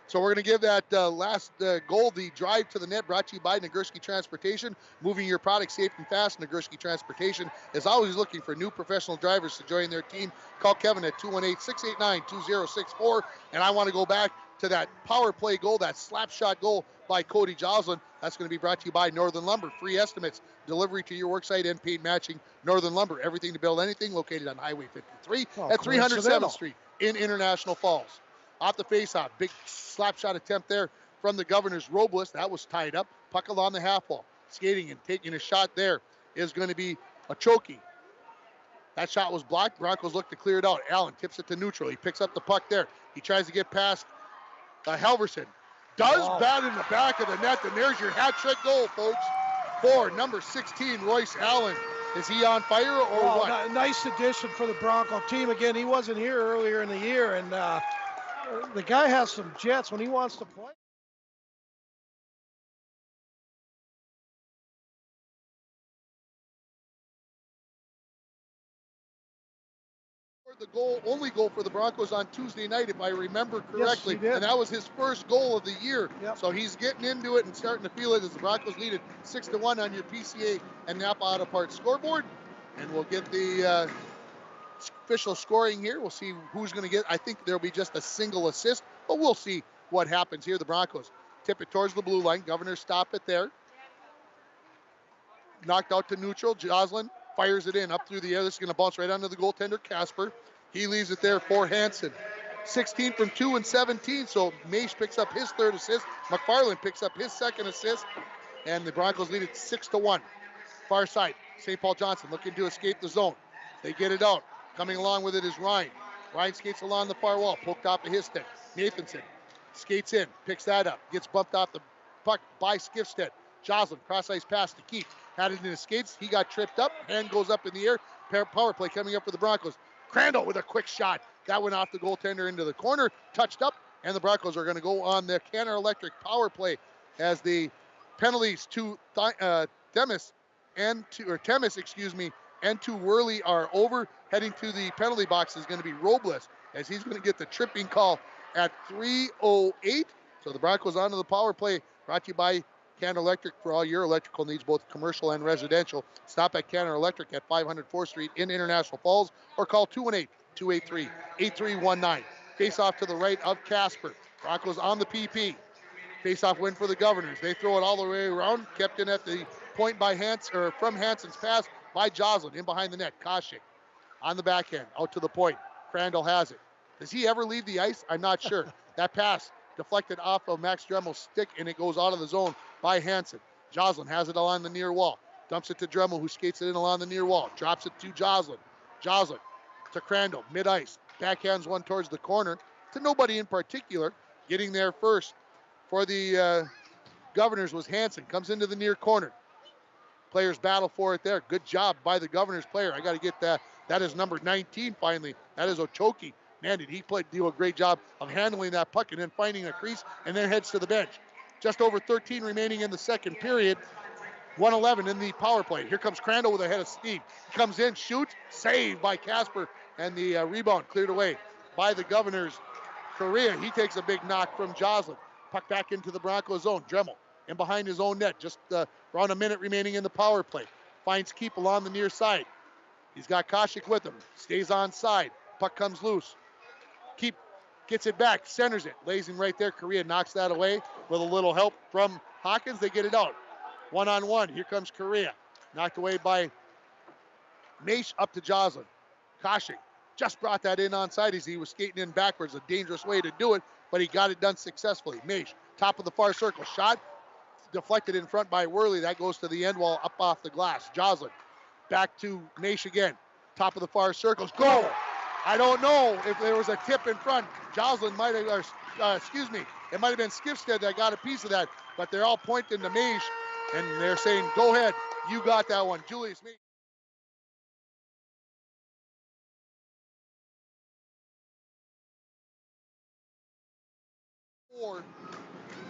So we're going to give that last goal, the drive to the net, brought to you by Nagurski Transportation. Moving your product safe and fast, Nagurski Transportation is always looking for new professional drivers to join their team. Call Kevin at 218-689-2064. And I want to go back to that power play goal, that slap shot goal by Cody Joslin. That's going to be brought to you by Northern Lumber. Free estimates, delivery to your worksite, and paint matching. Northern Lumber, everything to build anything, located on Highway 53 at 307th Street in International Falls. Off the faceoff, big slap shot attempt there from the Governors. Robles, that was tied up. Puck along the half wall. Skating and taking a shot there is going to be a Chokey. That shot was blocked. Broncos look to clear it out. Allen tips it to neutral. He picks up the puck there. He tries to get past Halverson. Does bat in the back of the net, and there's your hat trick goal, folks. For number 16, Royce Allen. Is he on fire or what? Nice addition for the Bronco team. Again, he wasn't here earlier in the year, and the guy has some jets when he wants to play. The only goal for the Broncos on Tuesday night, if I remember correctly. Yes, and that was his first goal of the year. Yep. So he's getting into it and starting to feel it as the Broncos lead it 6-1 on your PCA and Napa Auto Parts scoreboard. And we'll get the official scoring here. We'll see who's going to get. I think there'll be just a single assist, but we'll see what happens here. The Broncos tip it towards the blue line. Governors stop it there. Knocked out to neutral. Joslin fires it in up through the air. This is going to bounce right onto the goaltender, Casper. He leaves it there for Hansen. 16 from 2 and 17, so Maish picks up his third assist. McFarland picks up his second assist, and the Broncos lead it 6-1. Far side, St. Paul Johnson looking to escape the zone. They get it out. Coming along with it is Ryan. Ryan skates along the far wall, poked off of his stick. Nathanson skates in, picks that up, gets bumped off the puck by Skifstead. Joslin, cross-ice pass to Keith. Had it in his skates. He got tripped up. Hand goes up in the air. Power play coming up for the Broncos. Crandall with a quick shot. That went off the goaltender into the corner. Touched up. And the Broncos are going to go on the Canner Electric power play as the penalties to Temis and to Worley are over. Heading to the penalty box is going to be Robles, as he's going to get the tripping call at 3:08. So the Broncos onto the power play, brought to you by Canner Electric for all your electrical needs, both commercial and residential. Stop at Canner Electric at 500 4th Street in International Falls, or call 218-283-8319. Face off to the right of Casper. Broncos on the PP. Face off win for the Governors. They throw it all the way around, kept in at the point by from Hansen's pass by Joslin in behind the net. Koshik on the backhand, out to the point. Crandall has it. Does he ever leave the ice? I'm not sure. That pass deflected off of Max Dremel's stick, and it goes out of the zone by Hansen. Joslin has it along the near wall. Dumps it to Dremel, who skates it in along the near wall. Drops it to Joslin. Joslin to Crandall, mid-ice. Backhands one towards the corner to nobody in particular. Getting there first for the Governors was Hansen. Comes into the near corner. Players battle for it there. Good job by the Governors player. I got to get that. That is number 19 finally. That is Ochoki. Man, did he do a great job of handling that puck and then finding a crease and then heads to the bench. Just over 13 remaining in the second period. 1:11 in the power play. Here comes Crandall with a head of steam. He comes in, shoots, saved by Casper, and the rebound cleared away by the Governors. Correa, he takes a big knock from Joslin. Puck back into the Broncos zone. Dremel in behind his own net. Just around a minute remaining in the power play. Finds Keep along the near side. He's got Koshik with him. Stays on side. Puck comes loose. Keep gets it back, centers it, lays him right there. Correa knocks that away with a little help from Hawkins. They get it out. 1-on-1. Here comes Correa. Knocked away by Maish, up to Joslin. Koshik just brought that in onside as he was skating in backwards. A dangerous way to do it, but he got it done successfully. Maish, top of the far circle. Shot deflected in front by Worley. That goes to the end wall, up off the glass. Joslin back to Maish again. Top of the far circles. Goal! I don't know if there was a tip in front. Joslin might have, it might have been Skifstead that got a piece of that, but they're all pointing to Maish, and they're saying, go ahead, you got that one. Julius Maish.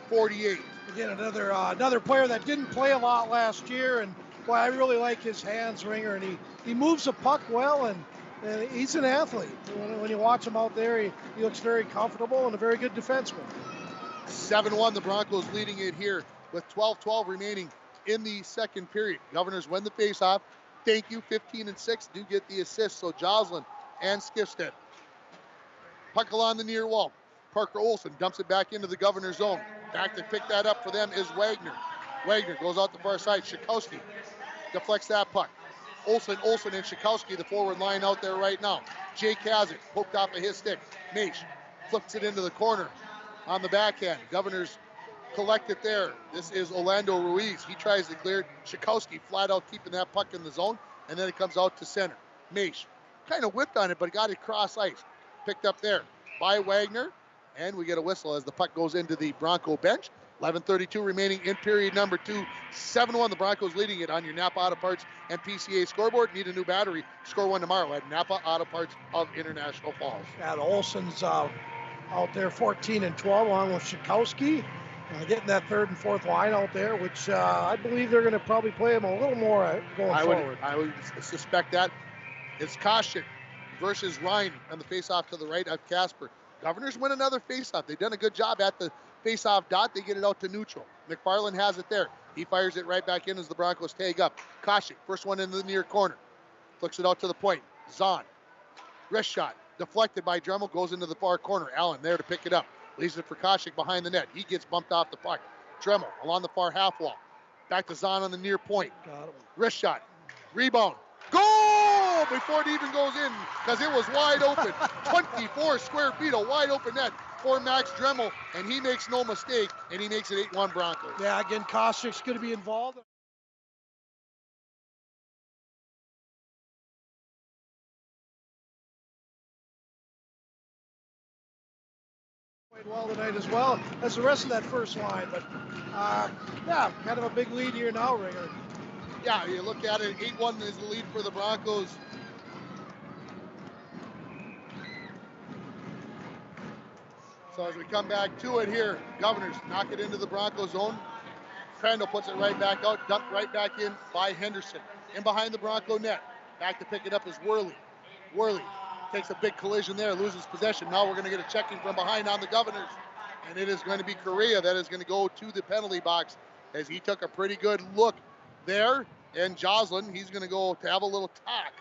4:48. Again, another player that didn't play a lot last year, and boy, I really like his hands, Ringer, and he moves the puck well, and he's an athlete. When you watch him out there, he looks very comfortable and a very good defenseman. 7-1, the Broncos leading it here with 12-12 remaining in the second period. Governors win the faceoff. Thank you, 15-6 do get the assist. So Joslin and Skifstead. Puck along the near wall. Parker Olson dumps it back into the Governor's zone. Back to pick that up for them is Wagner. Wagner goes out the far side. Shikowski deflects that puck. Olson, and Shikowski, the forward line out there right now. Jake has it, poked off of his stick. Maish flips it into the corner on the backhand. Governors collect it there. This is Orlando Ruiz. He tries to clear it. Shikowski flat out keeping that puck in the zone, and then it comes out to center. Maish kind of whipped on it, but got it cross ice. Picked up there by Wagner, and we get a whistle as the puck goes into the Bronco bench. 11:32 remaining in period number 2. 7-1, the Broncos leading it on your Napa Auto Parts and PCA scoreboard. Need a new battery? Score one tomorrow at Napa Auto Parts of International Falls. Yeah, the Olson's out there 14 and 12 along with Shikowski. Getting that third and fourth line out there, which I believe they're going to probably play him a little more going forward. I would suspect that. It's Koshik versus Ryan on the faceoff to the right of Casper. Governors win another faceoff. They've done a good job at the faceoff dot. They get it out to neutral. McFarland has it there. He fires it right back in as the Broncos tag up. Koshik, first one into the near corner. Flicks it out to the point. Zahn. Wrist shot. Deflected by Dremel. Goes into the far corner. Allen there to pick it up. Leaves it for Koshik behind the net. He gets bumped off the puck. Dremel along the far half wall. Back to Zahn on the near point. Wrist shot. Rebound. Goal! Before it even goes in, because it was wide open. 24 square feet of wide open net for Max Dremel, and he makes no mistake, and he makes it 8-1 Broncos. Yeah, again, Koshik's going to be involved. Played well tonight as well as the rest of that first line, but yeah, kind of a big lead here now, Ringer. Yeah, you look at it, 8-1 is the lead for the Broncos. So as we come back to it here, Governors knock it into the Broncos zone. Crandall puts it right back out, dumped right back in by Henderson. In behind the Bronco net. Back to pick it up is Worley. Worley takes a big collision there, loses possession. Now we're going to get a checking from behind on the Governors. And it is going to be Correa that is going to go to the penalty box as he took a pretty good look there. And Joslin, he's going to go to have a little talk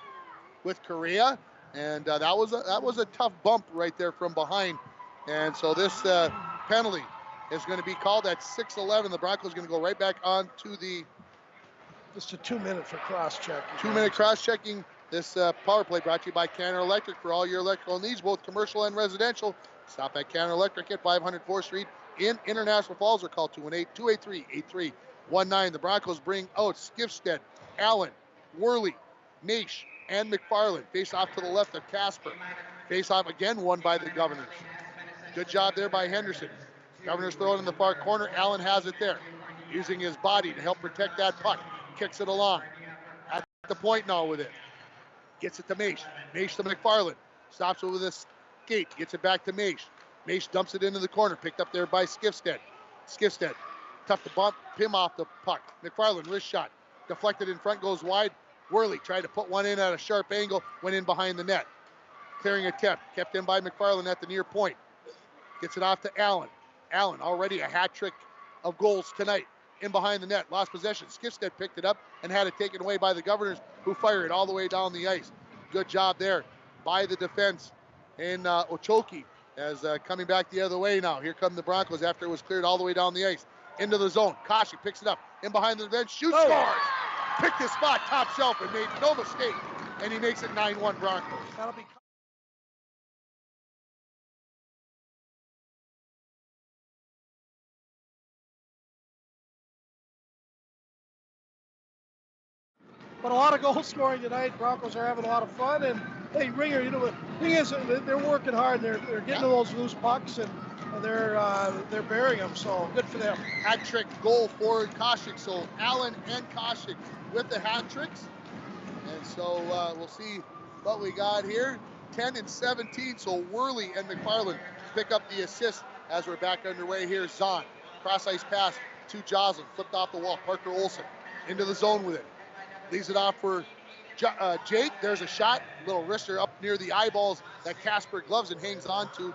with Correa. And that was a tough bump right there from behind. And so this penalty is going to be called at 6:11. The Broncos going to go right back on to the... Just a 2-minute for cross-check. 2-minute cross-checking. This power play brought to you by Canner Electric for all your electrical needs, both commercial and residential. Stop at Canner Electric at 500 4th Street in International Falls or call 218-283-8319. The Broncos bring out Skifstead, Allen, Worley, Maish, and McFarland. Face off to the left of Casper. Face off again won by the Governors. Good job there by Henderson. Governors throw it in the far corner. Allen has it there, using his body to help protect that puck. Kicks it along. At the point now with it. Gets it to Maish. Maish to McFarland. Stops it with a skate. Gets it back to Maish. Maish dumps it into the corner. Picked up there by Skifstead. Skifstead. Tough to bump him off the puck. McFarland, wrist shot. Deflected in front, goes wide. Worley tried to put one in at a sharp angle. Went in behind the net. Clearing attempt. Kept in by McFarland at the near point. Gets it off to Allen. Allen already a hat trick of goals tonight. In behind the net, lost possession. Skifstead picked it up and had it taken away by the Governors, who fire it all the way down the ice. Good job there by the defense in Ochoki as coming back the other way now. Here come the Broncos after it was cleared all the way down the ice. Into the zone. Koshik picks it up. In behind the bench, shoots, scores! Picked his spot top shelf and made no mistake. And he makes it 9-1 Broncos. That'll be... But a lot of goal scoring tonight. Broncos are having a lot of fun. And hey, Ringer, you know the thing is, they're working hard. They're getting to those loose pucks, and they're burying them. So good for them. Hat trick goal for Koshik. So Allen and Koshik with the hat tricks. And so we'll see what we got here. 10 and 17. So Worley and McFarland pick up the assist as we're back underway here. Zahn, cross ice pass to Joslin, flipped off the wall. Parker Olson into the zone with it. Leaves it off for Jake. There's a shot. Little wrister up near the eyeballs that Casper gloves and hangs on to.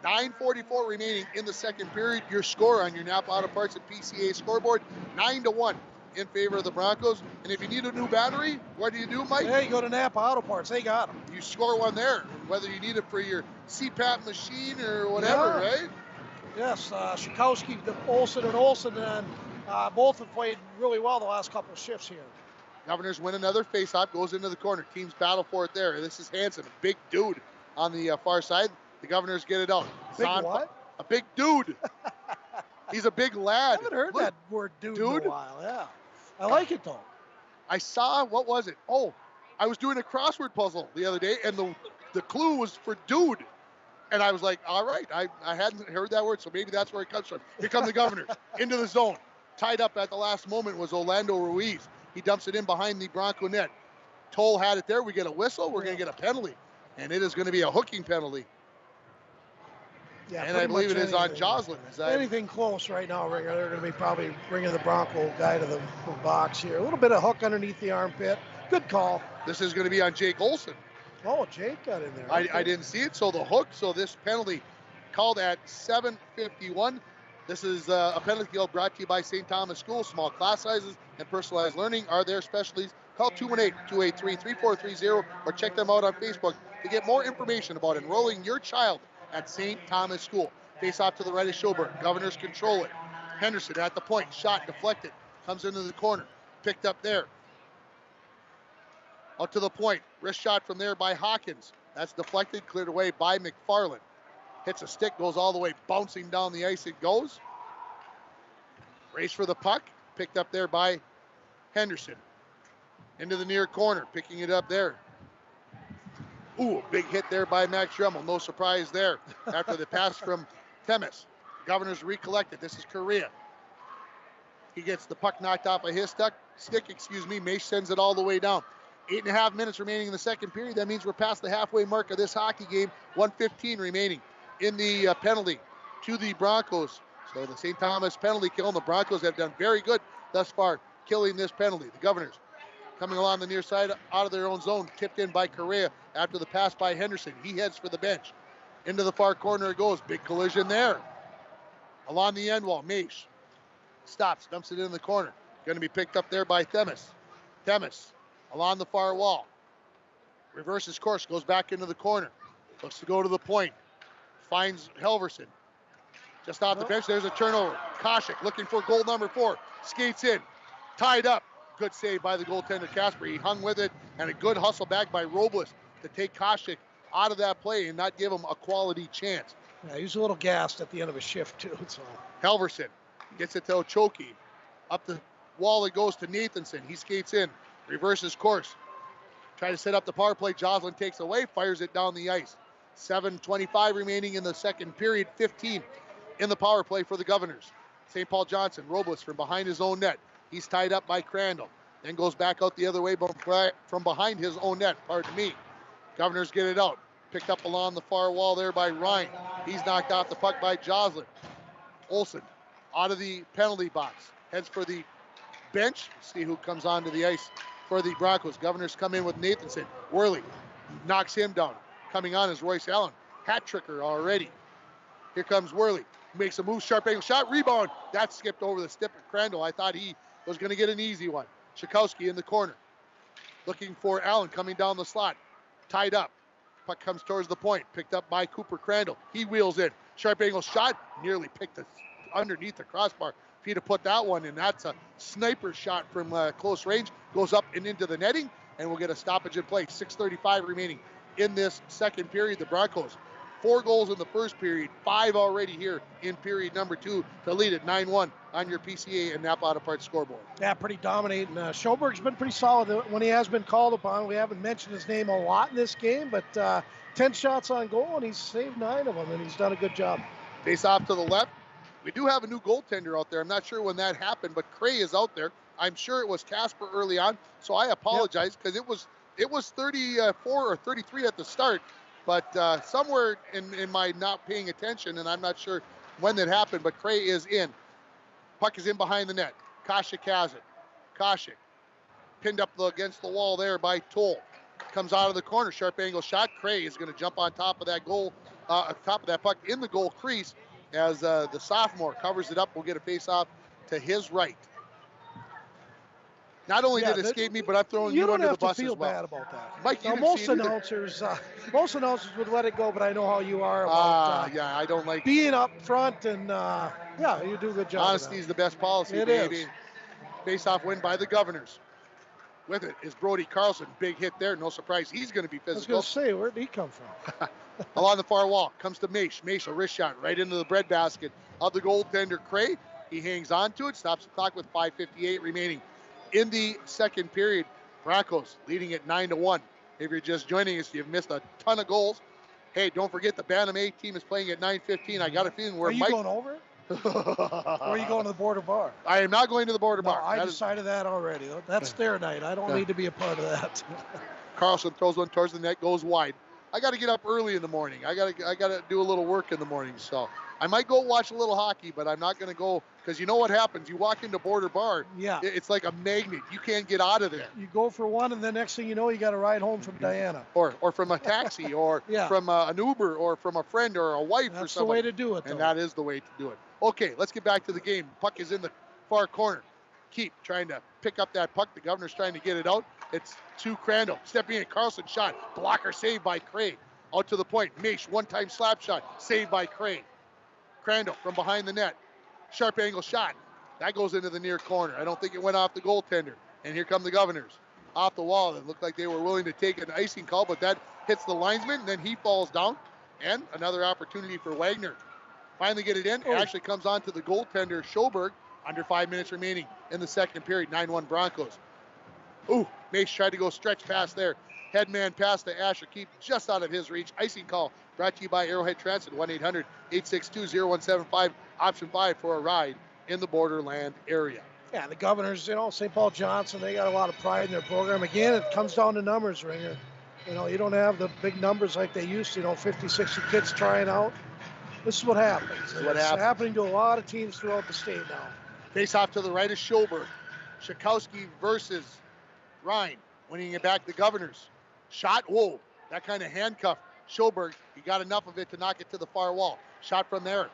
9:44 remaining in the second period. Your score on your Napa Auto Parts and PCA scoreboard, 9-1 in favor of the Broncos. And if you need a new battery, what do you do, Mike? Yeah, you go to Napa Auto Parts. They got them. You score one there, whether you need it for your CPAP machine or whatever, right? Yes, Shikowski, Olsen, and both have played really well the last couple shifts here. Governors win another faceoff, goes into the corner. Teams battle for it there. This is Hansen, a big dude on the far side. The Governors get it out. Big what? A big dude. He's a big lad. I haven't heard that word dude in a while, yeah. I like it, though. I saw, what was it? Oh, I was doing a crossword puzzle the other day, and the clue was for dude. And I was like, all right, I hadn't heard that word, so maybe that's where it comes from. Here come the Governors into the zone. Tied up at the last moment was Orlando Ruiz. He dumps it in behind the Bronco net. Toll had it there. We get a whistle. We're going to get a penalty. And it is going to be a hooking penalty. Yeah, and I believe it is on Jocelyn. Anything close right now, Ringer. They're going to be probably bringing the Bronco guy to the box here. A little bit of hook underneath the armpit. Good call. This is going to be on Jake Olsen. Oh, Jake got in there. Okay. I didn't see it, so the hook. So this penalty called at 7:51. This is a penalty kill brought to you by St. Thomas Schools. Small class sizes and personalized learning are their specialties. Call 218-283-3430 or check them out on Facebook to get more information about enrolling your child at St. Thomas School. Face off to the right of Schoberg. Governors control it. Henderson at the point. Shot deflected. Comes into the corner. Picked up there. Out to the point. Wrist shot from there by Hawkins. That's deflected. Cleared away by McFarland. Hits a stick. Goes all the way. Bouncing down the ice it goes. Race for the puck. Picked up there by Henderson. Into the near corner. Picking it up there. Ooh, big hit there by Max Dremel. No surprise there after the pass from Themis. Governors recollect it. This is Correa. He gets the puck knocked off of his stick. Mace sends it all the way down. 8.5 minutes remaining in the second period. That means we're past the halfway mark of this hockey game. 1:15 remaining in the penalty to the Broncos. So the St. Thomas penalty kill, and the Broncos have done very good thus far killing this penalty. The Governors coming along the near side out of their own zone, tipped in by Correa after the pass by Henderson. He heads for the bench. Into the far corner it goes. Big collision there. Along the end wall, Mace stops, dumps it in the corner. Going to be picked up there by Themis. Themis along the far wall. Reverses course, goes back into the corner. Looks to go to the point. Finds Helverson. Just off the bench, there's a turnover. Koshik looking for goal number 4. Skates in. Tied up. Good save by the goaltender Casper. He hung with it, and a good hustle back by Robles to take Koshik out of that play and not give him a quality chance. Yeah, he was a little gassed at the end of his shift, too. So Helverson gets it to Ochoki. Up the wall it goes to Nathanson. He skates in. Reverses course. Try to set up the power play. Jocelyn takes away, fires it down the ice. 7:25 remaining in the second period. 15 in the power play for the Governors. St. Paul Johnson, Robles from behind his own net. He's tied up by Crandall. Then goes back out the other way from behind his own net. Pardon me. Governors get it out. Picked up along the far wall there by Ryan. He's knocked off the puck by Jocelyn. Olsen out of the penalty box. Heads for the bench. See who comes onto the ice for the Broncos. Governors come in with Nathanson. Worley knocks him down. Coming on is Royce Allen. Hat tricker already. Here comes Worley. Makes a move, sharp angle shot, rebound. That skipped over the stick of Crandall. I thought he was going to get an easy one. Shikowski in the corner. Looking for Allen coming down the slot. Tied up. Puck comes towards the point. Picked up by Cooper Crandall. He wheels in. Sharp angle shot. Nearly picked it underneath the crossbar. If he'd have put that one in, that's a sniper shot from close range. Goes up and into the netting, and we'll get a stoppage in play. 6:35 remaining in this second period. The Broncos, 4 goals in the first period, 5 already here in period number 2 to lead it 9-1 on your PCA and Napa Auto Parts scoreboard. Yeah, pretty dominating. Schoberg's been pretty solid when he has been called upon. We haven't mentioned his name a lot in this game, but 10 shots on goal, and he's saved 9 of them, and he's done a good job. Face off to the left. We do have a new goaltender out there. I'm not sure when that happened, but Cray is out there. I'm sure it was Casper early on, so I apologize because it was 34 or 33 at the start, but somewhere in my not paying attention, and I'm not sure when that happened, but Cray is in. Puck is in behind the net. Koshik has it. Koshik pinned up against the wall there by Toll. Comes out of the corner, sharp angle shot. Cray is going to jump on top of that goal, top of that puck in the goal crease as the sophomore covers it up. We'll get a face-off to his right. Not only did it escape me, but I'm throwing you under the bus as well. You don't have to feel bad about that. Mike, now, most announcers would let it go, but I know how you are about yeah, I don't like being up front, and yeah, you do a good job. Honesty is the best policy, it baby. Is. Face-off win by the Governors. With it is Brody Carlson. Big hit there. No surprise. He's going to be physical. I was going to say, where did he come from? Along the far wall comes to Maish. Maish, a wrist shot right into the breadbasket of the goaltender, Cray. He hangs on to it, stops the clock with 5:58 remaining in the second period. Broncos leading at 9-1. If you're just joining us, you've missed a ton of goals. Hey, don't forget the Bantam A team is playing at 9:15. I got a feeling where Are you going over? Or are you going to the Border Bar? I am not going to the Border Bar. I decided that already. That's their night. I don't need to be a part of that. Carlson throws one towards the net, goes wide. I got to get up early in the morning. I got to do a little work in the morning. So I might go watch a little hockey, but I'm not going to go because you know what happens. You walk into Border Bar. Yeah. It's like a magnet. You can't get out of there. You go for one, and the next thing you know, you got to ride home from Diana. Or from a taxi, or from an Uber, or from a friend, or a wife, or something. That's the way to do it, though. And that is the way to do it. Okay, let's get back to the game. Puck is in the far corner. Keep trying to pick up that puck. The Governor's trying to get it out. It's to Crandall. Stepping in, Carlson shot. Blocker saved by Cray. Out to the point. Maish, one-time slap shot. Saved by Cray. Crandall from behind the net. Sharp angle shot. That goes into the near corner. I don't think it went off the goaltender. And here come the Governors. Off the wall. It looked like they were willing to take an icing call, but that hits the linesman, and then he falls down. And another opportunity for Wagner. Finally get it in. It actually comes on to the goaltender, Schoberg. Under 5 minutes remaining in the second period. 9-1 Broncos. Ooh, Maish tried to go stretch pass there. Headman pass to Asher. Keep just out of his reach. Icing call brought to you by Arrowhead Transit. 1-800-862-0175. Option 5 for a ride in the Borderland area. Yeah, the Governors, St. Paul Johnson, they got a lot of pride in their program. Again, it comes down to numbers, Ringer. You don't have the big numbers like they used to, 50, 60 kids trying out. This is what happens. It's happening to a lot of teams throughout the state now. Face off to the right is Schoberg. Shakowski versus Ryan. Winning it back, the Governors. Shot, whoa, that kind of handcuff. Schoberg, he got enough of it to knock it to the far wall. Shot from there.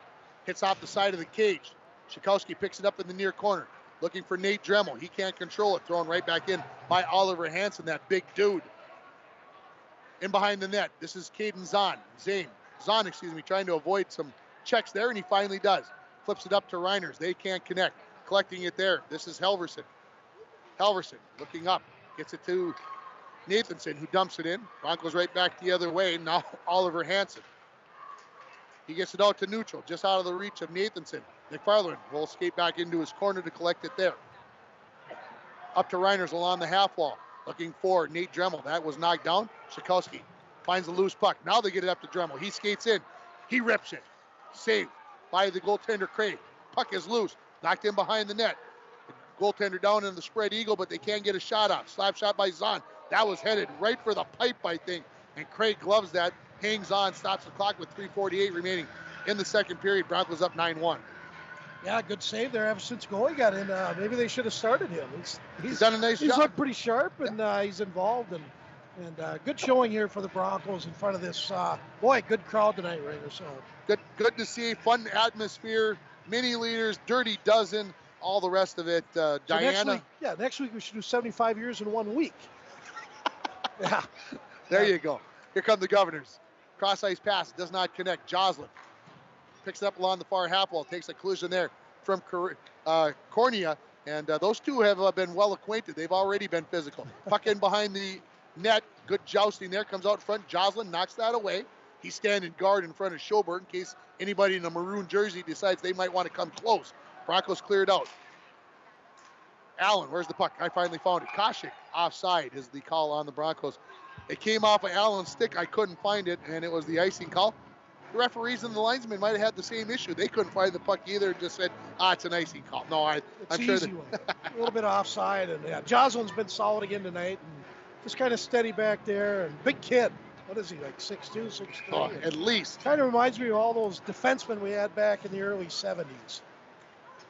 Hits off the side of the cage. Shakowski picks it up in the near corner. Looking for Nate Dremel. He can't control it. Thrown right back in by Oliver Hansen, that big dude. In behind the net, this is Caden Zahn, trying to avoid some checks there, and he finally does. Flips it up to Reiners. They can't connect. Collecting it there. This is Helverson. Helverson looking up. Gets it to Nathanson, who dumps it in. Broncos right back the other way. Now Oliver Hansen. He gets it out to neutral, just out of the reach of Nathanson. McFarland will skate back into his corner to collect it there. Up to Reiners along the half wall. Looking for Nate Dremel. That was knocked down. Shakowski finds the loose puck. Now they get it up to Dremel. He skates in. He rips it. Saved by the goaltender, Craig. Puck is loose. Knocked in behind the net. The goaltender down in the spread eagle, but they can't get a shot off. Slap shot by Zahn. That was headed right for the pipe, I think. And Craig gloves that. Hangs on. Stops the clock with 3:48 remaining in the second period. Broncos up 9-1. Yeah, good save there ever since Goy got in. Maybe they should have started him. He's done a nice job. He's looked pretty sharp, and he's involved. And good showing here for the Broncos in front of this, good crowd tonight, Ringer. So good to see. Fun atmosphere. Mini leaders, Dirty Dozen, all the rest of it. Diana. Next week we should do 75 years in 1 week. Yeah. There you go. Here come the Governors. Cross ice pass does not connect. Joslin picks it up along the far half wall. Takes a collision there from Cornea. And those two have been well acquainted. They've already been physical. Puck in behind the net. Good jousting there. Comes out front. Joslin knocks that away. He's standing guard in front of Schoberg in case anybody in a maroon jersey decides they might want to come close. Broncos cleared out. Allen, where's the puck? I finally found it. Koshik, offside is the call on the Broncos. It came off of Allen's stick. I couldn't find it, and it was the icing call. The referees and the linesmen might have had the same issue. They couldn't find the puck either. Just said, it's an icing call. No, I'm sure that. A little bit offside, and Joslin's been solid again tonight, and just kind of steady back there. And big kid. What is he, like 6'2", 6'3"? Oh, at least. Kind of reminds me of all those defensemen we had back in the early 70s.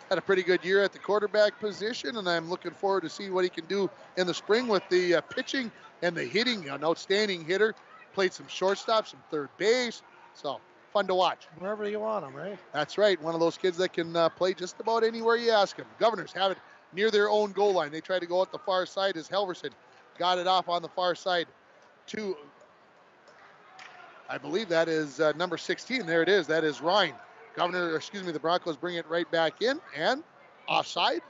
Had a pretty good year at the quarterback position, and I'm looking forward to see what he can do in the spring with the pitching and the hitting. An outstanding hitter. Played some shortstop, some third base. So, fun to watch. Wherever you want him, right? That's right. One of those kids that can play just about anywhere you ask him. Governors have it near their own goal line. They tried to go out the far side as Helverson got it off on the far side to, I believe that is number 16. There it is. That is Ryan. The Broncos bring it right back in and offside.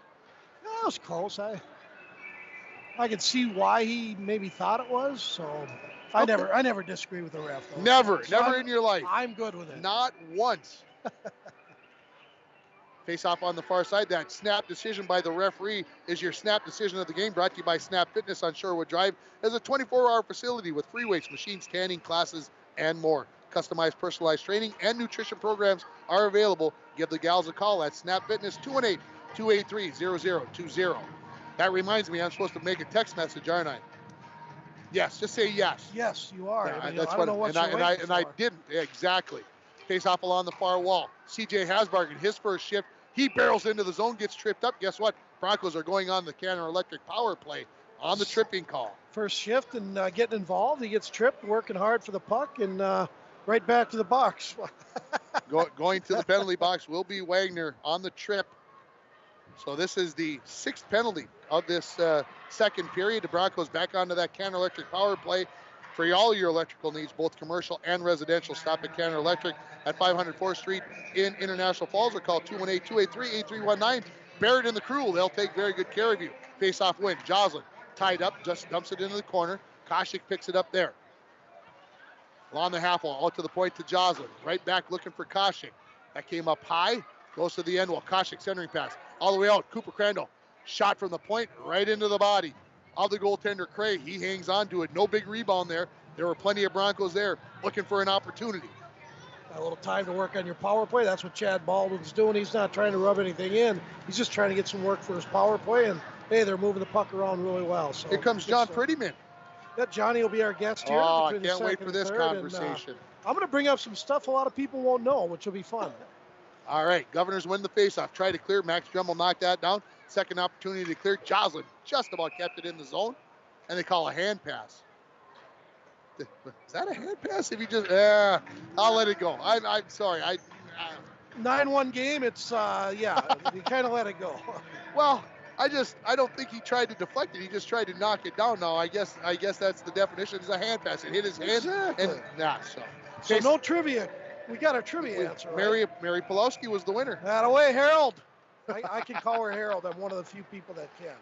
That was close. I could see why he maybe thought it was. So I never disagree with the ref. Though. Never So in your life. I'm good with it. Not once. Face off on the far side. That snap decision by the referee is your snap decision of the game. Brought to you by Snap Fitness on Shorewood Drive. As a 24-hour facility with free weights, machines, tanning classes, and more. Customized, personalized training and nutrition programs are available. Give the gals a call at Snap Fitness 218-283-0020. That reminds me, I'm supposed to make a text message, aren't I? Yes, just say yes. Yes, you are. Yeah, I that's don't know what you're waiting for. I didn't. Yeah, exactly. Face off along the far wall. CJ Hasbargen, his first shift. He barrels into the zone, gets tripped up. Guess what? Broncos are going on the Canner Electric power play on the tripping call. First shift and getting involved. He gets tripped, working hard for the puck, and right back to the box. Going to the penalty box will be Wagner on the trip. So this is the 6th penalty of this second period. The Broncos back onto that Canner Electric power play. For all your electrical needs, both commercial and residential, stop at Canner Electric at 500 4th Street in International Falls, or call 218-283-8319. Barrett and the crew, they'll take very good care of you. Face-off win. Joslin tied up, just dumps it into the corner. Koshik picks it up there. Along the half wall, out to the point to Joslin. Right back looking for Koshik. That came up high, goes to the end wall. Koshik centering pass. All the way out, Cooper Crandall. Shot from the point, right into the body of the goaltender, Craig. He hangs on to it. No big rebound there. There were plenty of Broncos there looking for an opportunity. A little time to work on your power play. That's what Chad Baldwin's doing. He's not trying to rub anything in. He's just trying to get some work for his power play. And, hey, they're moving the puck around really well. So here comes John Prettyman. Yeah, Johnny will be our guest here. Oh, I can't wait for this conversation. I'm going to bring up some stuff a lot of people won't know, which will be fun. All right, Governors win the faceoff. Try to clear. Max Dremel knocked that down. Second opportunity to clear. Joslin just about kept it in the zone, and they call a hand pass. Is that a hand pass? If he just, I'll let it go. I'm sorry. 9-1 game. It's you kind of let it go. Well, I don't think he tried to deflect it. He just tried to knock it down. Now I guess that's the definition. It's a hand pass. It hit his hand. Exactly. So no trivia. We got our trivia answer. Right? Mary Pulowski was the winner. That away, Harold. I can call her Harold. I'm one of the few people that can.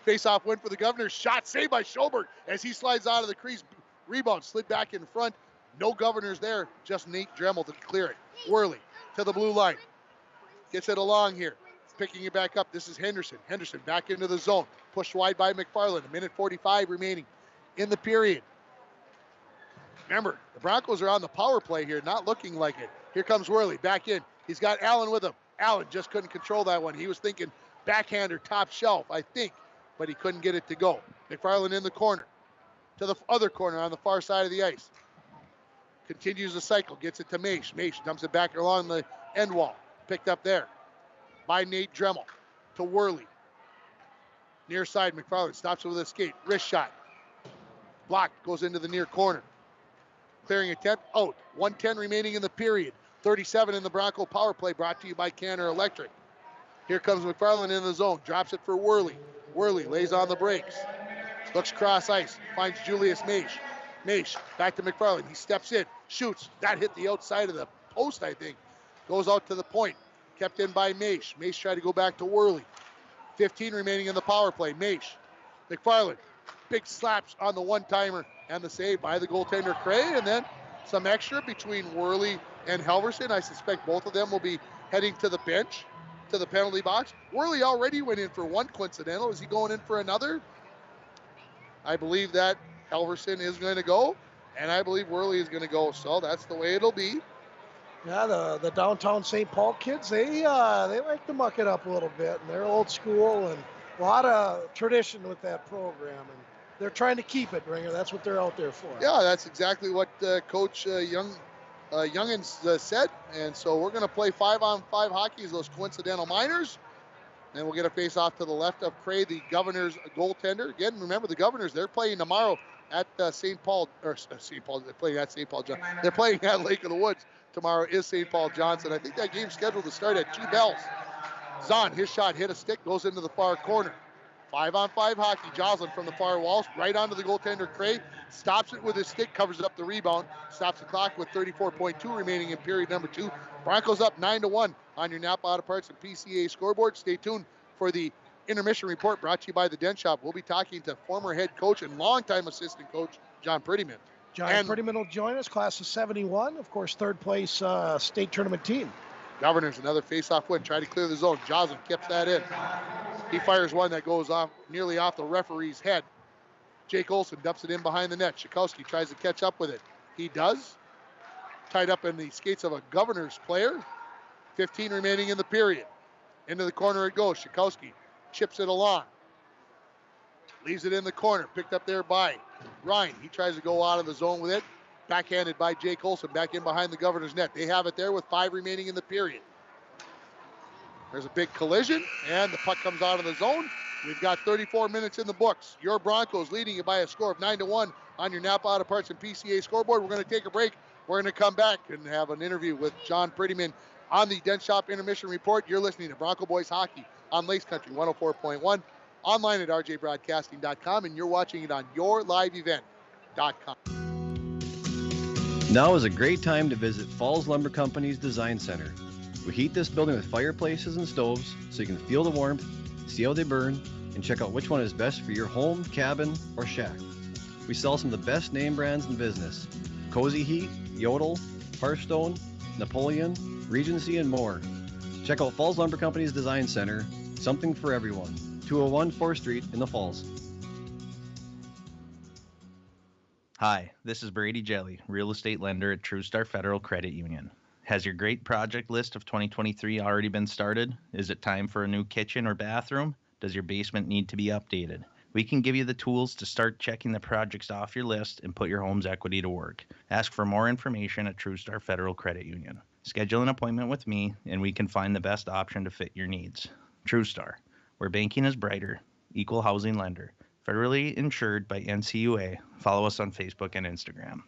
Face-off win for the Governors. Shot saved by Schoberg as he slides out of the crease. Rebound slid back in front. No Governors there. Just Nate Dremel to clear it. Worley to the blue line. Gets it along here. Picking it back up. This is Henderson. Henderson back into the zone. Pushed wide by McFarland. 1:45 remaining in the period. Remember, the Broncos are on the power play here, not looking like it. Here comes Worley back in. He's got Allen with him. Allen just couldn't control that one. He was thinking backhander, top shelf, I think, but he couldn't get it to go. McFarland in the corner. To the other corner on the far side of the ice. Continues the cycle, gets it to Maish. Maish dumps it back along the end wall. Picked up there by Nate Dremel to Worley. Near side, McFarland stops it with a skate. Wrist shot. Blocked, goes into the near corner. Clearing attempt, out. 1:10 remaining in the period. 37 in the Bronco power play, brought to you by Canner Electric. Here comes McFarland in the zone. Drops it for Worley. Worley lays on the brakes. Looks cross ice. Finds Julius Maish. Maish back to McFarland. He steps in. Shoots. That hit the outside of the post, I think. Goes out to the point. Kept in by Maish. Maish tried to go back to Worley. 15 remaining in the power play. Maish. McFarland. Big slaps on the one-timer and the save by the goaltender Cray. And then some extra between Worley and Helverson. I suspect both of them will be heading to the bench, to the penalty box. Worley already went in for one coincidental. Is he going in for another? I believe that Helverson is going to go, and I believe Worley is going to go. So that's the way it'll be. Yeah, the downtown St. Paul kids, they like to muck it up a little bit, and they're old school and a lot of tradition with that program, and they're trying to keep it, Ringer. That's what they're out there for. Yeah, that's exactly what Coach Youngins said, and so we're going to play 5-on-5 hockey as those coincidental minors, and we'll get a face-off to the left of Cray, the Governors goaltender. Again, remember the Governors, they're playing tomorrow at St. Paul. They're playing at St. Paul Johnson. They're playing at Lake of the Woods. Tomorrow is St. Paul Johnson. I think that game's scheduled to start at 2 bells. Zahn, his shot hit a stick, goes into the far corner. 5-on-5 hockey. Joslin from the far wall, right onto the goaltender, Cray. Stops it with his stick, covers up the rebound. Stops the clock with 34.2 remaining in period number 2. Broncos up 9-1 on your Napa Auto Parts and PCA scoreboard. Stay tuned for the intermission report brought to you by the Dent Shop. We'll be talking to former head coach and longtime assistant coach, John Prettyman. John Prettyman will join us, class of 71. Of course, third place state tournament team. Governors, another face-off win. Try to clear the zone. Joslin keeps that in. He fires one that goes off nearly off the referee's head. Jake Olson dumps it in behind the net. Shikowski tries to catch up with it. He does. Tied up in the skates of a Governors player. 15 remaining in the period. Into the corner it goes. Shikowski chips it along. Leaves it in the corner. Picked up there by Ryan. He tries to go out of the zone with it. Backhanded by Jake Olson. Back in behind the Governors net. They have it there with 5 remaining in the period. There's a big collision, and the puck comes out of the zone. We've got 34 minutes in the books. Your Broncos leading it by a score of 9-1 on your Napa Auto Parts and PCA scoreboard. We're going to take a break. We're going to come back and have an interview with John Prettyman on the Dent Shop Intermission Report. You're listening to Bronco Boys Hockey on Lakes Country 104.1, online at rjbroadcasting.com, and you're watching it on yourliveevent.com. Now is a great time to visit Falls Lumber Company's Design Center. We heat this building with fireplaces and stoves so you can feel the warmth, see how they burn, and check out which one is best for your home, cabin, or shack. We sell some of the best name brands in business: Cozy Heat, Yodel, Hearthstone, Napoleon, Regency, and more. Check out Falls Lumber Company's Design Center, something for everyone. 201 4th Street in the Falls. Hi, this is Brady Jelly, real estate lender at TrueStar Federal Credit Union. Has your great project list of 2023 already been started? Is it time for a new kitchen or bathroom? Does your basement need to be updated? We can give you the tools to start checking the projects off your list and put your home's equity to work. Ask for more information at TrueStar Federal Credit Union. Schedule an appointment with me and we can find the best option to fit your needs. TrueStar, where banking is brighter, equal housing lender, federally insured by NCUA. Follow us on Facebook and Instagram.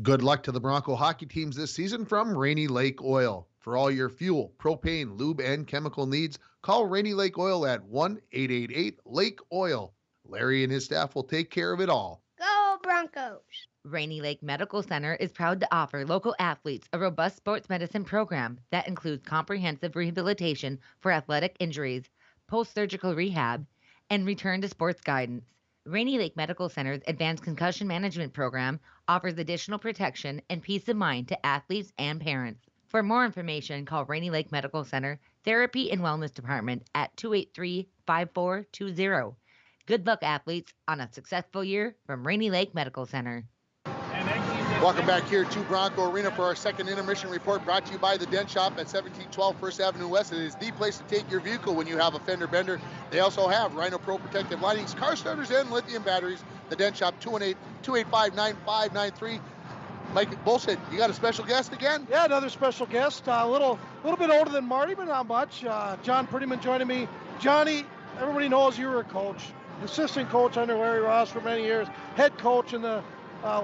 Good luck to the Bronco hockey teams this season from Rainy Lake Oil. For all your fuel, propane, lube, and chemical needs, call Rainy Lake Oil at 1-888-LAKE-OIL. Larry and his staff will take care of it all. Go Broncos! Rainy Lake Medical Center is proud to offer local athletes a robust sports medicine program that includes comprehensive rehabilitation for athletic injuries, post-surgical rehab, and return to sports guidance. Rainy Lake Medical Center's Advanced Concussion Management Program offers additional protection and peace of mind to athletes and parents. For more information, call Rainy Lake Medical Center Therapy and Wellness Department at 283-5420. Good luck, athletes, on a successful year from Rainy Lake Medical Center. Welcome back here to Bronco Arena for our second intermission report, brought to you by the Dent Shop at 1712 First Avenue West. It is the place to take your vehicle when you have a fender bender. They also have Rhino Pro protective linings, car starters, and lithium batteries. The Dent Shop, 218-285-9593. Mike Bullshit, you got a special guest again? Yeah, another special guest. A little bit older than Marty, but not much. John Prettyman joining me. Johnny, everybody knows you were a coach, assistant coach under Larry Ross for many years, head coach in the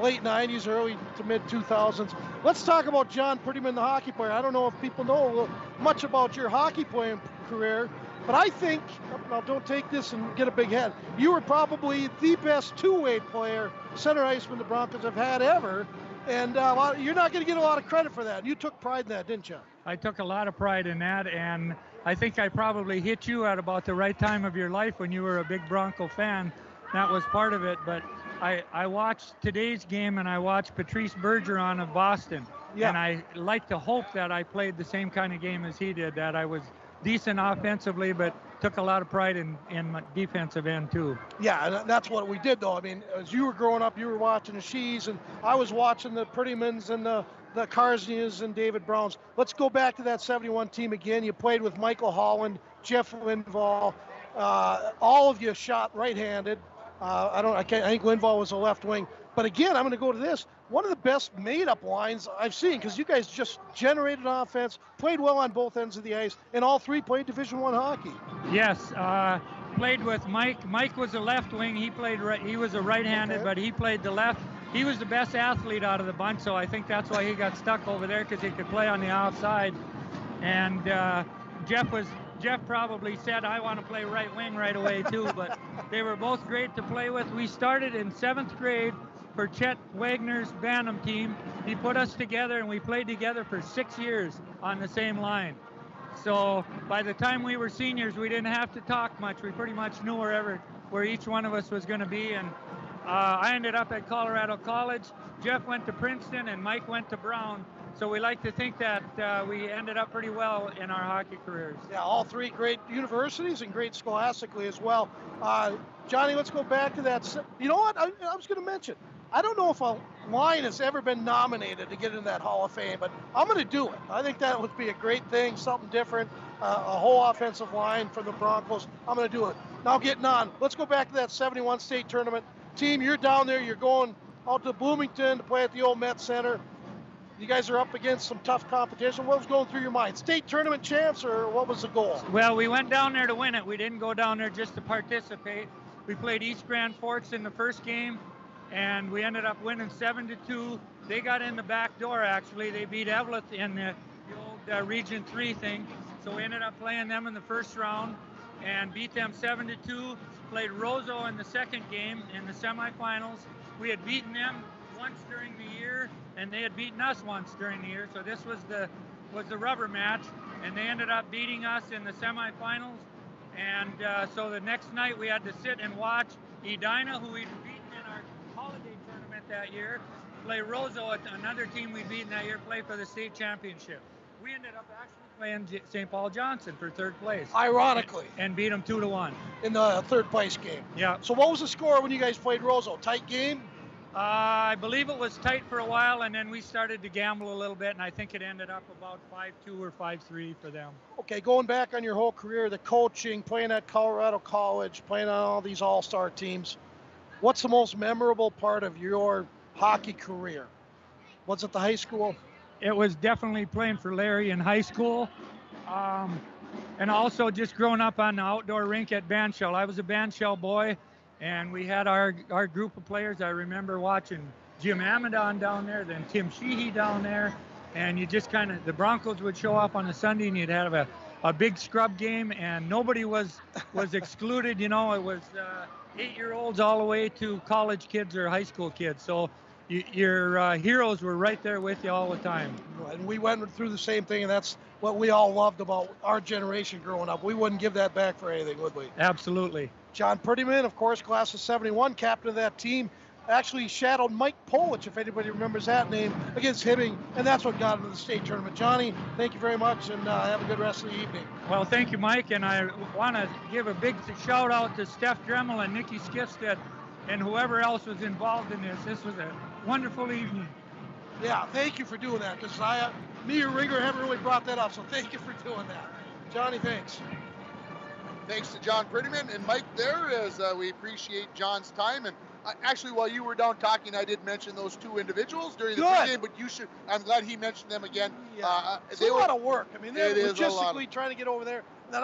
late 90s, early to mid 2000s. Let's talk about John Prettyman, the hockey player. I don't know if people know much about your hockey playing career, but I think, now don't take this and get a big head, you were probably the best two-way player, center iceman the Broncos have had ever, and you're not going to get a lot of credit for that. You took pride in that, didn't you? I took a lot of pride in that, and I think I probably hit you at about the right time of your life when you were a big Bronco fan. That was part of it, but I watched today's game and I watched Patrice Bergeron of Boston. Yeah. And I like to hope that I played the same kind of game as he did, that I was decent offensively, but took a lot of pride in my defensive end too. Yeah, and that's what we did though. I mean, as you were growing up, you were watching the Sheehys, and I was watching the Prettymans and the Karsnias and David Browns. Let's go back to that 71 team again. You played with Michael Holland, Jeff Lindvall. All of you shot right-handed. I think Lindvall was a left wing. But again, I'm going to go to this. One of the best made-up lines I've seen, because you guys just generated offense, played well on both ends of the ice, and all three played Division I hockey. Yes, played with Mike. Mike was a left wing. He played right. He was a right-handed, okay, but he played the left. He was the best athlete out of the bunch, so I think that's why he got stuck over there, because he could play on the outside. And Jeff was Jeff probably said, I want to play right wing right away too, but they were both great to play with. We started in 7th grade for Chet Wagner's Bantam team. He put us together and we played together for 6 years on the same line. So by the time we were seniors, we didn't have to talk much. We pretty much knew where each one of us was going to be. And I ended up at Colorado College. Jeff went to Princeton and Mike went to Brown. So we like to think that we ended up pretty well in our hockey careers. Yeah, all three great universities and great scholastically as well. Johnny, let's go back to that. You know what? I was going to mention, I don't know if a line has ever been nominated to get into that Hall of Fame, but I'm going to do it. I think that would be a great thing, something different, a whole offensive line for the Broncos. I'm going to do it. Now getting on, let's go back to that 71 state tournament. Team, you're down there, you're going out to Bloomington to play at the old Met Center. You guys are up against some tough competition. What was going through your mind? State tournament champs, or what was the goal? Well, we went down there to win it. We didn't go down there just to participate. We played East Grand Forks in the first game, and we ended up winning 7-2. They got in the back door, actually. They beat Eveleth in the old Region 3 thing. So we ended up playing them in the first round and beat them 7-2. Played Roseau in the second game in the semifinals. We had beaten them once during the year, and they had beaten us once during the year. So this was the rubber match, and they ended up beating us in the semifinals. And so the next night we had to sit and watch Edina, who we'd beaten in our holiday tournament that year, play Roseau, another team we'd beaten that year, play for the state championship. We ended up actually playing St. Paul Johnson for third place. Ironically. And beat them 2-1. In the third place game. Yeah. So what was the score when you guys played Roseau? Tight game? I believe it was tight for a while, and then we started to gamble a little bit, and I think it ended up about 5-2 or 5-3 for them. Okay, going back on your whole career, the coaching, playing at Colorado College, playing on all these all-star teams, what's the most memorable part of your hockey career? Was it the high school? It was definitely playing for Larry in high school, and also just growing up on the outdoor rink at Bandshell. I was a Bandshell boy, and we had our group of players. I remember watching Jim Amadon down there, then Tim Sheehy down there, and you just kind of, the Broncos would show up on a Sunday, and you'd have a big scrub game, and nobody was excluded. You know, it was 8-year-olds all the way to college kids or high school kids. So your heroes were right there with you all the time. And we went through the same thing, and that's what we all loved about our generation growing up. We wouldn't give that back for anything, would we? Absolutely. John Prettyman, of course, class of 71, captain of that team, actually shadowed Mike Polich, if anybody remembers that name, against Hibbing, and that's what got him to the state tournament. Johnny, thank you very much, and have a good rest of the evening. Well, thank you, Mike, and I want to give a big shout out to Steph Dremel and Nikki Skifstead and whoever else was involved in this. This was a wonderful evening. Yeah, thank you for doing that, because me or Ringer haven't really brought that up, so thank you for doing that. Johnny, thanks. Thanks to John Prettyman and Mike there, as we appreciate John's time. And actually, while you were down talking, I did mention those two individuals during the pregame, but I'm glad he mentioned them again. Yeah. It's a lot of work. I mean, they're logistically trying to get over there. And then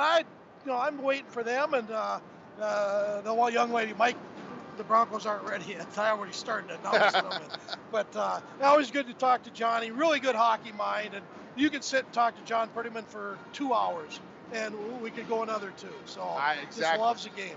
I'm waiting for them, and the one young lady, Mike, the Broncos aren't ready yet. I already started to announce them. But always good to talk to Johnny. Really good hockey mind. And you can sit and talk to John Prettyman for 2 hours, and we could go another 2. So just loves the game.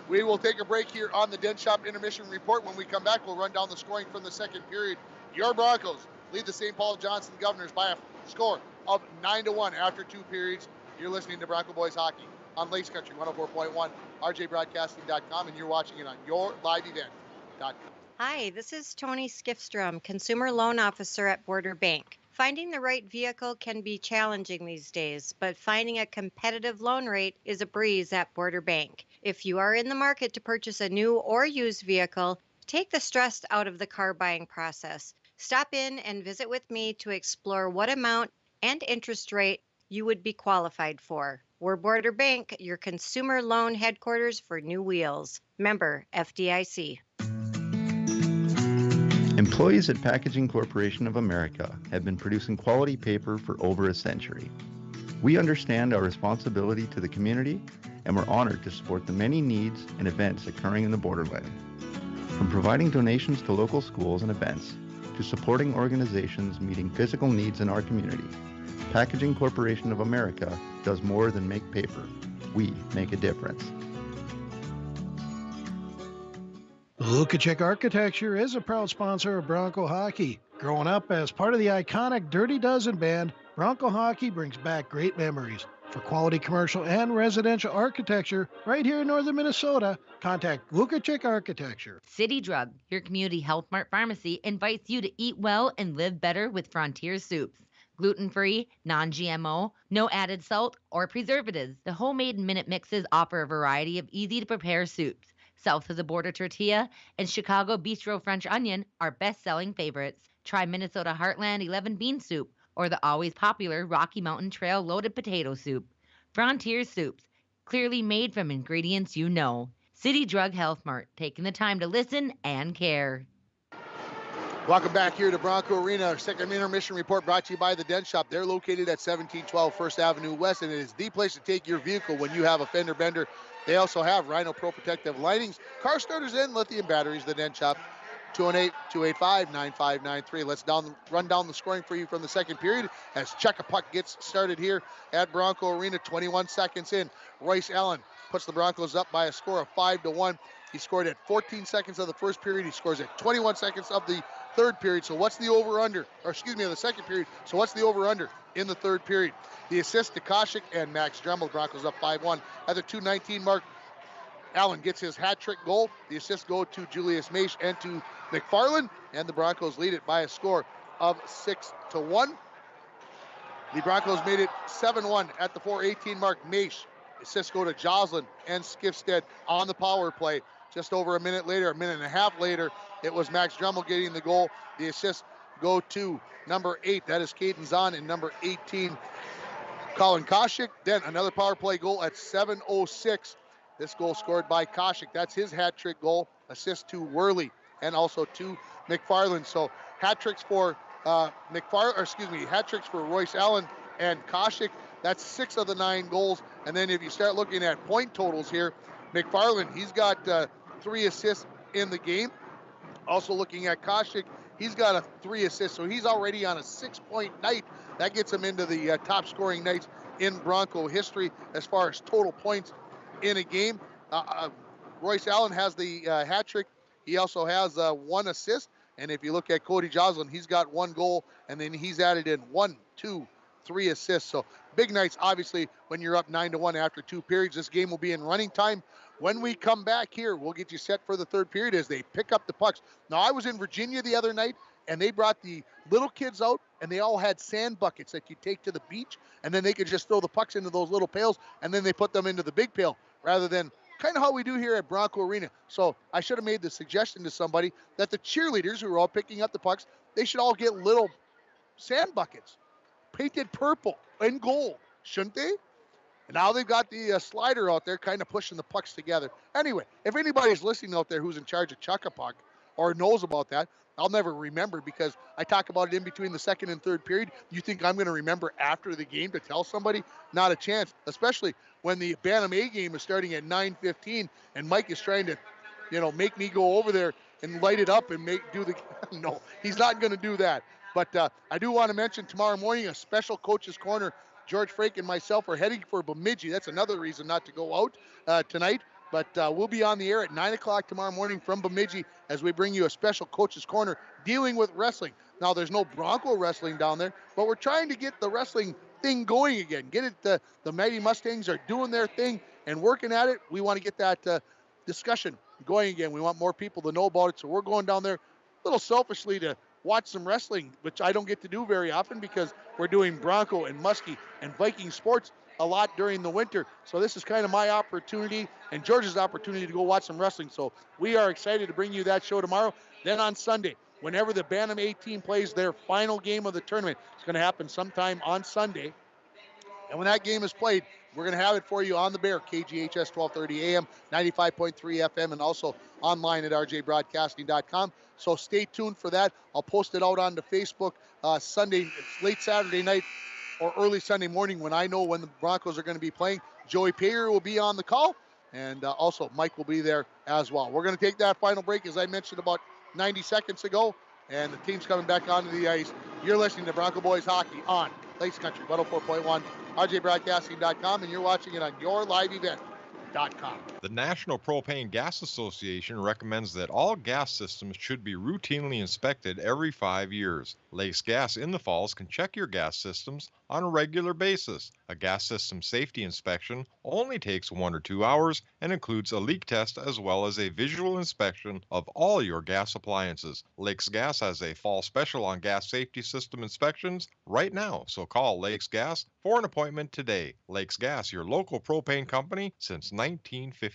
We will take a break here on the Den Shop Intermission Report. When we come back, we'll run down the scoring from the second period. Your Broncos lead the St. Paul Johnson Governors by a score of 9-1 after 2 periods. You're listening to Bronco Boys Hockey on Lakes Country 104.1, rjbroadcasting.com, and you're watching it on yourliveevent.com. Hi, this is Tony Skifstrom, Consumer Loan Officer at Border Bank. Finding the right vehicle can be challenging these days, but finding a competitive loan rate is a breeze at Border Bank. If you are in the market to purchase a new or used vehicle, take the stress out of the car buying process. Stop in and visit with me to explore what amount and interest rate you would be qualified for. We're Border Bank, your consumer loan headquarters for new wheels. Member FDIC. Employees at Packaging Corporation of America have been producing quality paper for over a century. We understand our responsibility to the community, and we're honored to support the many needs and events occurring in the borderland. From providing donations to local schools and events, to supporting organizations meeting physical needs in our community, Packaging Corporation of America does more than make paper. We make a difference. Lukacek Architecture is a proud sponsor of Bronco hockey. Growing up as part of the iconic Dirty Dozen band, Bronco hockey brings back great memories. For quality commercial and residential architecture right here in northern Minnesota, contact Lukacek Architecture. City Drug, your community Health Mart pharmacy, invites you to eat well and live better with Frontier Soups. Gluten-free, non-GMO, no added salt or preservatives. The homemade minute mixes offer a variety of easy-to-prepare soups. South of the Border Tortilla and Chicago Bistro French Onion are best-selling favorites. Try Minnesota Heartland 11 Bean Soup or the always popular Rocky Mountain Trail Loaded Potato Soup. Frontier Soups, clearly made from ingredients you know. City Drug Health Mart, taking the time to listen and care. Welcome back here to Bronco Arena. Our second intermission report brought to you by the Dent Shop. They're located at 1712 First Avenue West, and it is the place to take your vehicle when you have a fender bender. They also have Rhino Pro Protective linings, car starters, and lithium batteries. The Dent Shop, 218-285-9593. Let's run down the scoring for you from the second period as Check a Puck gets started here at Bronco Arena. 21 seconds in. Royce Allen puts the Broncos up by a score of 5-1. He scored at 14 seconds of the first period. He scores at 21 seconds of the third period. So what's the over-under? Or excuse me, of the second period. So what's the over-under in the third period? The assist to Koshik and Max Dremel. The Broncos up 5-1. At the 2:19 mark, Allen gets his hat trick goal. The assists go to Julius Maish and to McFarland, and the Broncos lead it by a score of 6-1. The Broncos made it 7-1 at the 4:18 mark. Maish, assists go to Joslin and Skifstead on the power play. Just over a minute later, a minute and a half later, it was Max Dremel getting the goal. The assists go to number 8, that is Caden Zahn, and number 18, Colin Koshik. Then another power play goal at 7:06. This goal scored by Koshik. That's his hat trick goal. Assist to Worley and also to McFarland. So hat tricks for hat tricks for Royce Allen and Koshik. That's 6 of the 9 goals. And then if you start looking at point totals here, McFarland, he's got 3 assists in the game. Also looking at Koshik, he's got 3 assists, so he's already on a 6-point night. That gets him into the top scoring nights in Bronco history as far as total points in a game. Royce Allen has the hat trick. He also has 1 assist. And if you look at Cody Joslin, he's got 1 goal, and then he's added in 1, 2, 3 assists. So big nights, obviously, when you're up 9-1 after 2 periods. This game will be in running time. When we come back here, we'll get you set for the third period as they pick up the pucks. Now, I was in Virginia the other night, and they brought the little kids out, and they all had sand buckets that you take to the beach, and then they could just throw the pucks into those little pails, and then they put them into the big pail, rather than kind of how we do here at Bronco Arena. So I should have made the suggestion to somebody that the cheerleaders who are all picking up the pucks, they should all get little sand buckets, painted purple and gold, shouldn't they? And now they've got the slider out there kind of pushing the pucks together. Anyway, if anybody's listening out there who's in charge of Chuck a Puck or knows about that, I'll never remember because I talk about it in between the second and third period. You think I'm going to remember after the game to tell somebody? Not a chance, especially when the Bantam A game is starting at 9:15 and Mike is trying to, make me go over there and light it up and no, he's not going to do that. But I do want to mention tomorrow morning a special coach's corner. George Frake and myself are heading for Bemidji. That's another reason not to go out tonight. But we'll be on the air at 9 o'clock tomorrow morning from Bemidji as we bring you a special coach's corner dealing with wrestling. Now, there's no Bronco wrestling down there, but we're trying to get the wrestling thing going again. Get it. The Mighty Mustangs are doing their thing and working at it. We want to get that discussion going again. We want more people to know about it. So we're going down there a little selfishly to watch some wrestling, which I don't get to do very often because we're doing Bronco and Muskie and Viking sports a lot during the winter. So this is kind of my opportunity and George's opportunity to go watch some wrestling. So we are excited to bring you that show tomorrow. Then on Sunday, whenever the Bantam A team plays their final game of the tournament, it's going to happen sometime on Sunday. And when that game is played, we're going to have it for you on the Bear, KGHS 1230 AM, 95.3 FM, and also online at rjbroadcasting.com. So stay tuned for that. I'll post it out onto Facebook Sunday, late Saturday night or early Sunday morning when I know when the Broncos are going to be playing. Joey Payer will be on the call, and also Mike will be there as well. We're going to take that final break, as I mentioned about 90 seconds ago. and the team's coming back onto the ice. You're listening to Bronco Boys Hockey on Lakes Country 104.1, rjbroadcasting.com, and you're watching it on yourliveevent.com. The National Propane Gas Association recommends that all gas systems should be routinely inspected every 5 years. Lakes Gas in the Falls can check your gas systems on a regular basis. A gas system safety inspection only takes 1 or 2 hours and includes a leak test as well as a visual inspection of all your gas appliances. Lakes Gas has a fall special on gas safety system inspections right now, so call Lakes Gas for an appointment today. Lakes Gas, your local propane company since 1959.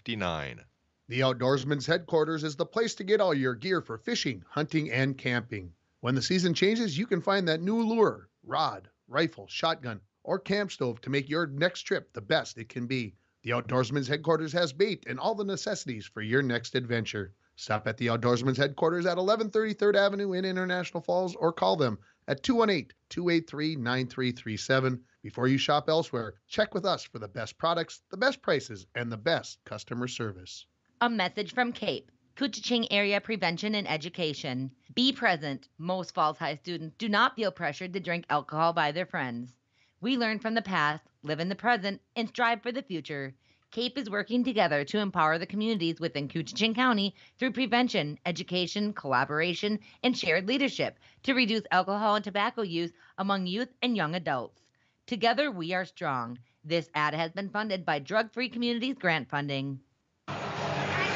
The Outdoorsman's headquarters is the place to get all your gear for fishing, hunting, and camping. When the season changes, you can find that new lure, rod, rifle, shotgun, or camp stove to make your next trip the best it can be. The Outdoorsman's headquarters has bait and all the necessities for your next adventure. Stop at the Outdoorsman's headquarters at 1130 3rd Avenue in International Falls or call them at 218-283-9337. Before you shop elsewhere, check with us for the best products, the best prices, and the best customer service. A message from CAPE, Couchiching Area Prevention and Education. Be present. Most Falls High students do not feel pressured to drink alcohol by their friends. We learn from the past, live in the present, and strive for the future. CAPE is working together to empower the communities within Couchiching County through prevention, education, collaboration, and shared leadership to reduce alcohol and tobacco use among youth and young adults. Together, we are strong. This ad has been funded by Drug Free Communities grant funding.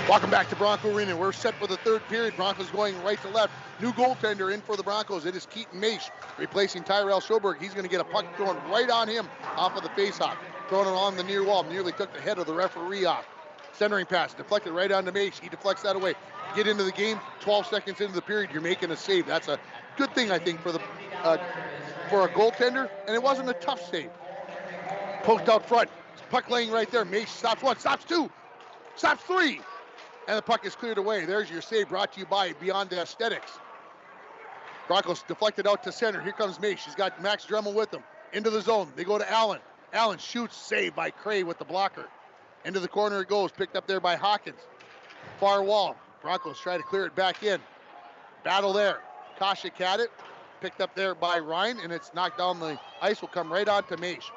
Welcome back to Bronco Arena. We're set for the third period. Broncos going right to left. New goaltender in for the Broncos. It is Keaton Maish replacing Tyrell Schoberg. He's going to get a puck thrown right on him off of the faceoff. Throwing it on the near wall. Nearly took the head of the referee off. Centering pass deflected right onto Maish. He deflects that away. Get into the game. 12 seconds into the period, you're making a save. That's a good thing, I think, for a goaltender. And it wasn't a tough save. Poked out front. Puck laying right there. Maish stops one, stops two, stops three. And the puck is cleared away. There's your save brought to you by Beyond Aesthetics. Broncos deflected out to center. Here comes Maish. He's got Max Dremel with him. Into the zone. They go to Allen. Allen shoots. Saved by Cray with the blocker. Into the corner it goes. Picked up there by Hawkins. Far wall. Broncos try to clear it back in. Battle there. Koshik had it. Picked up there by Ryan. And it's knocked down the ice. Will come right on to Maish.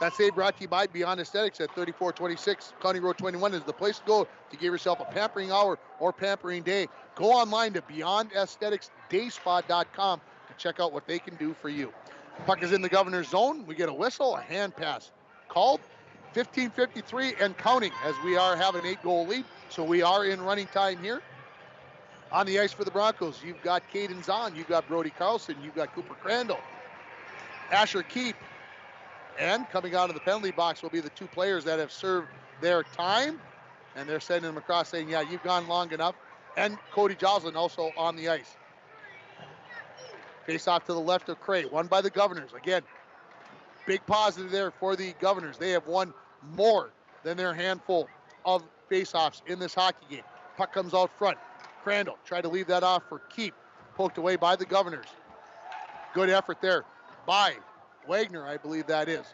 That save brought to you by Beyond Aesthetics at 3426 County Road 21 is the place to go to give yourself a pampering hour or pampering day. Go online to BeyondAestheticsDaySpa.com to check out what they can do for you. Puck is in the governor's zone. We get a whistle, a hand pass called. 15:53 and counting as we are having an 8-goal lead. So we are in running time here. On the ice for the Broncos, you've got Caden Zahn, you've got Brody Carlson, you've got Cooper Crandall, Asher Keep. And coming out of the penalty box will be the two players that have served their time. And they're sending them across saying, yeah, you've gone long enough. And Cody Joslin also on the ice. Face off to the left of Cray, won by the Governors. Again, big positive there for the Governors. They have won more than their handful of face-offs in this hockey game. Puck comes out front. Crandall tried to leave that off for Keep. Poked away by the Governors. Good effort there by Wagner, I believe that is.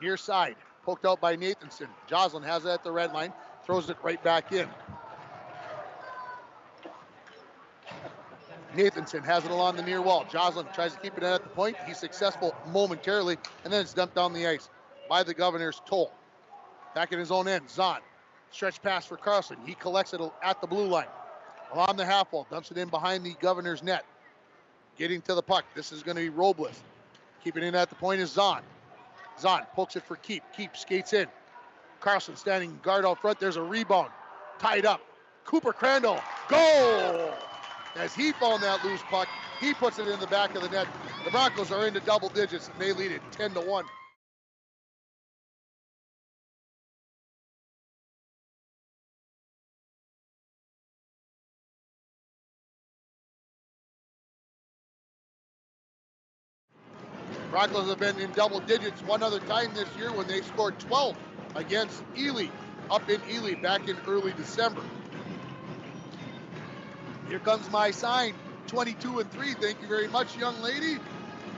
Near side, poked out by Nathanson. Joslin has it at the red line, throws it right back in. Nathanson has it along the near wall. Joslin tries to keep it at the point. He's successful momentarily, and then it's dumped down the ice by the Governor's Toll. Back in his own end, Zahn. Stretch pass for Carlson. He collects it at the blue line. Along the half wall, dumps it in behind the Governor's net. Getting to the puck. This is going to be Robles. Keeping it at the point is Zahn. Zahn pokes it for Keep. Keep skates in. Carlson standing guard out front. There's a rebound. Tied up. Cooper Crandall. Goal! As he found that loose puck, he puts it in the back of the net. The Broncos are into double digits, and they lead it 10-1. Broncos have been in double digits one other time this year when they scored 12 against Ely, up in Ely back in early December. Here comes my sign, 22-3. Thank you very much, young lady.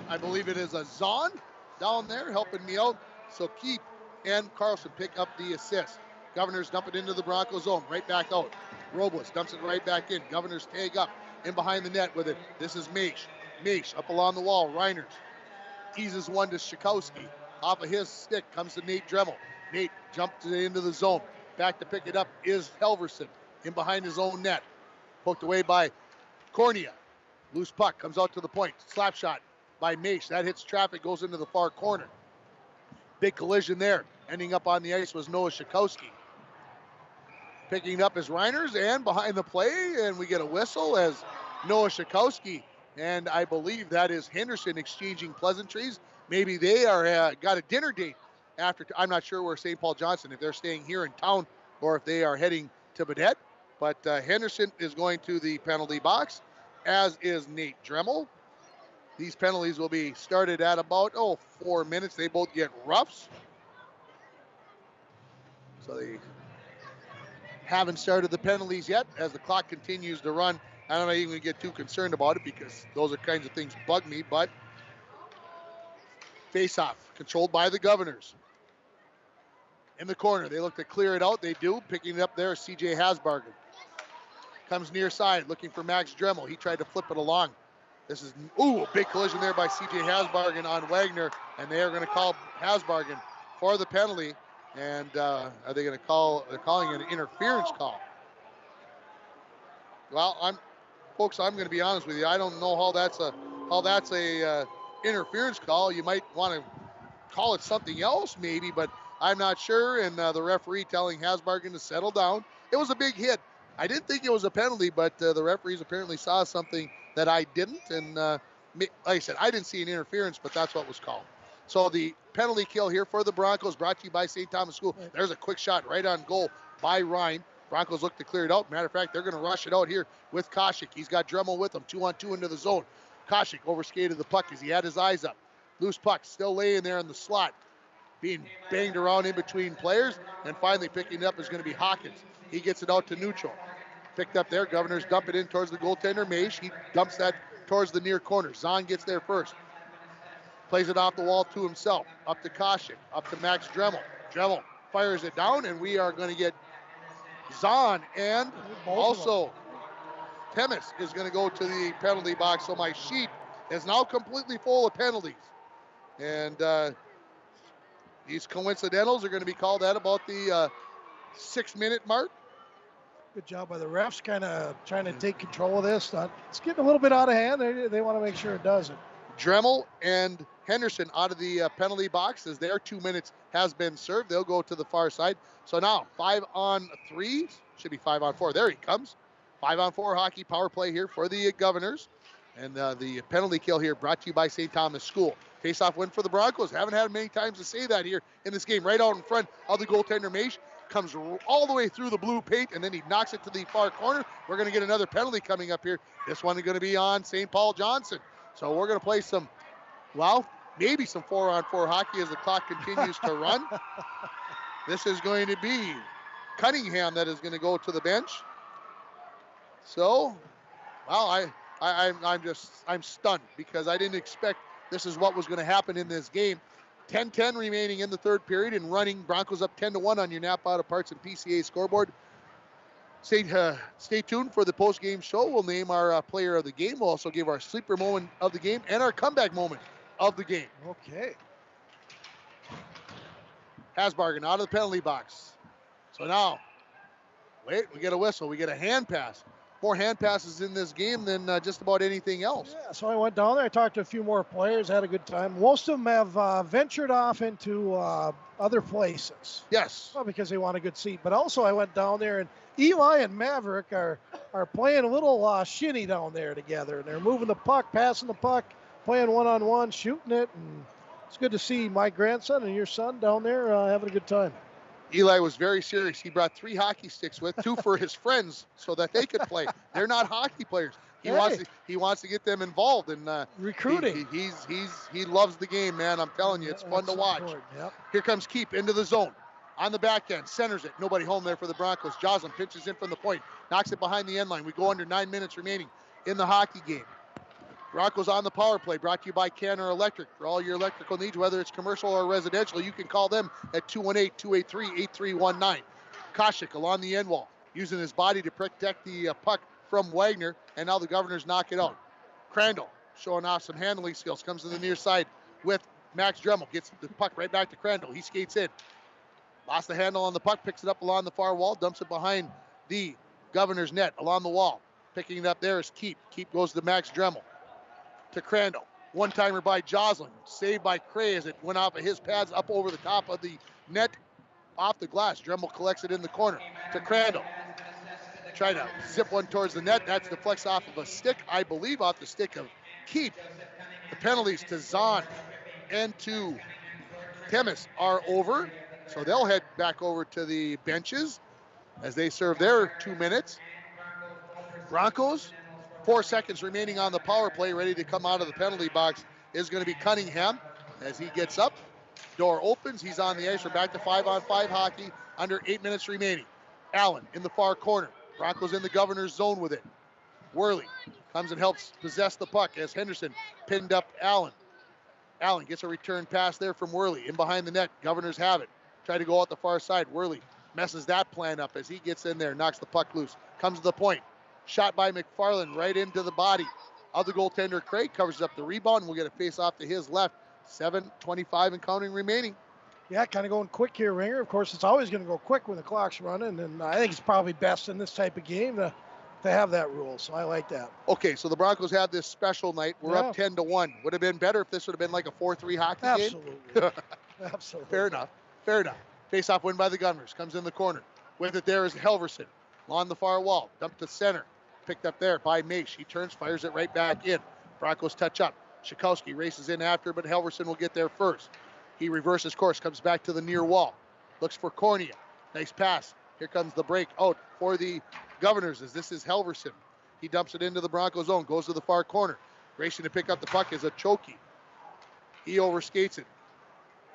I believe it is a Zahn down there helping me out. So Keep and Carlson pick up the assist. Governors dump it into the Broncos zone, right back out. Robles dumps it right back in. Governors tag up. in behind the net with it. This is Maish. Maish up along the wall. Reiners teases one to Shikowski. Off of his stick comes to Nate Dremel. Nate jumped into the zone. Back to pick it up is Helverson in behind his own net. Poked away by Cornea. Loose puck comes out to the point. Slap shot by Maish. That hits traffic, goes into the far corner. Big collision there. Ending up on the ice was Noah Shikowski. Picking up his Reiners and behind the play, and we get a whistle as Noah Shikowski, and I believe that is Henderson exchanging pleasantries. Maybe they are got a dinner date after. I'm not sure where St. Paul Johnson, if they're staying here in town or if they are heading to Baudette. But Henderson is going to the penalty box, as is Nate Dremel. These penalties will be started at about 4 minutes. They both get roughs. So they haven't started the penalties yet as the clock continues to run. I'm not even going to get too concerned about it because those are kinds of things bug me, but face-off controlled by the Governors. In the corner, they look to clear it out. They do. Picking it up there is C.J. Hasbargen. Comes near side looking for Max Dremel. He tried to flip it along. This is, a big collision there by C.J. Hasbargen on Wagner, and they are going to call Hasbargen for the penalty. And are they going to call? They're calling it an interference call. Well, I'm going to be honest with you. I don't know how that's a interference call. You might want to call it something else, maybe, but I'm not sure. And the referee telling Hasbargen to settle down. It was a big hit. I didn't think it was a penalty, but the referees apparently saw something that I didn't. And like I said, I didn't see an interference, but that's what was called. So the penalty kill here for the Broncos, brought to you by St. Thomas School. There's a quick shot right on goal by Ryan. Broncos look to clear it out. Matter of fact, they're going to rush it out here with Koshik. He's got Dremel with him, 2-on-2 into the zone. Koshik overskated the puck as he had his eyes up. Loose puck still laying there in the slot, being banged around in between players, and finally picking it up is going to be Hawkins. He gets it out to neutral. Picked up there. Governors dump it in towards the goaltender, Maish. He dumps that towards the near corner. Zahn gets there first. Plays it off the wall to himself. Up to Koshik. Up to Max Dremel. Dremel fires it down, and we are going to get Zahn, and also Temis is going to go to the penalty box. So my sheet is now completely full of penalties. And these coincidentals are going to be called at about the 6-minute mark. Good job by the refs, kind of trying to take control of this. It's getting a little bit out of hand. They want to make sure it doesn't. Dremel and Henderson out of the penalty box as their 2 minutes has been served. They'll go to the far side. So now 5-on-3, should be 5-on-4. There he comes. 5-on-4 hockey power play here for the Governors. And the penalty kill here brought to you by St. Thomas School. Face-off win for the Broncos. Haven't had many times to say that here in this game. Right out in front of the goaltender, Maish. Comes all the way through the blue paint, and then he knocks it to the far corner. We're going to get another penalty coming up here. This one is going to be on St. Paul Johnson. So we're going to play maybe some 4-on-4 hockey as the clock continues to run. This is going to be Cunningham that is going to go to the bench. So, I'm stunned because I didn't expect this is what was going to happen in this game. 10-10 remaining in the third period and running. Broncos up 10-1 on your Napa Auto Parts and PCA scoreboard. Stay tuned for the post-game show. We'll name our player of the game. We'll also give our sleeper moment of the game and our comeback moment of the game. Okay. Hasbargen out of the penalty box. So now, we get a whistle. We get a hand pass. More hand passes in this game than just about anything else. Yeah, so I went down there. I talked to a few more players, had a good time. Most of them have ventured off into other places. Yes. Well, because they want a good seat. But also I went down there, and Eli and Maverick are playing a little shinny down there together. And they're moving the puck, passing the puck, playing one-on-one, shooting it. And it's good to see my grandson and your son down there having a good time. Eli was very serious. He brought 3 hockey sticks with, 2 for his friends so that they could play. They're not hockey players. He wants to get them involved in recruiting. He loves the game, man. I'm telling you, it's fun to watch. Yep. Here comes Keep into the zone. On the back end, centers it. Nobody home there for the Broncos. Joslin pitches in from the point, knocks it behind the end line. We go under 9 minutes remaining in the hockey game. Broncos on the power play, brought to you by Canner Electric. For all your electrical needs, whether it's commercial or residential, you can call them at 218-283-8319. Koshik along the end wall, using his body to protect the puck from Wagner, and now the Governors knock it out. Crandall showing off some handling skills, comes to the near side with Max Dremel, gets the puck right back to Crandall. He skates in. Lost the handle on the puck, picks it up along the far wall, dumps it behind the Governor's net along the wall. Picking it up there is Keep. Keep goes to Max Dremel. To Crandall. One-timer by Joslin. Saved by Cray as it went off of his pads up over the top of the net, off the glass. Dremel collects it in the corner. To Crandall. Try to zip one towards the net. That's deflects off of a stick, I believe off the stick of Keep. The penalties to Zahn and to Temis are over. So they'll head back over to the benches as they serve their 2 minutes. Broncos, 4 seconds remaining on the power play, ready to come out of the penalty box is going to be Cunningham as he gets up. Door opens, he's on the ice. We're back to 5-on-5 hockey, under 8 minutes remaining. Allen in the far corner. Broncos in the Governor's zone with it. Worley comes and helps possess the puck as Henderson pinned up Allen. Allen gets a return pass there from Worley in behind the net. Governors have it. Try to go out the far side. Worley messes that plan up as he gets in there, knocks the puck loose, comes to the point. Shot by McFarland right into the body of the goaltender. Craig covers up the rebound. We'll get a face off to his left. 7:25 and counting remaining. Yeah, kind of going quick here, Ringer. Of course, it's always going to go quick when the clock's running, and I think it's probably best in this type of game to have that rule, so I like that. Okay, so the Broncos had this special night. We're up 10-1. Would have been better if this would have been like a 4-3 hockey Absolutely. game. Absolutely. Fair enough. Fair enough. Face-off win by the Gunners. Comes in the corner. With it there is Helverson. On the far wall. Dumped to center. Picked up there by Maish. He turns, fires it right back in. Broncos touch up. Shikowski races in after, but Helverson will get there first. He reverses course, comes back to the near wall. Looks for Cornea. Nice pass. Here comes the break out for the Governors as this is Helverson. He dumps it into the Broncos zone, goes to the far corner. Racing to pick up the puck is a Chokey. He overskates it.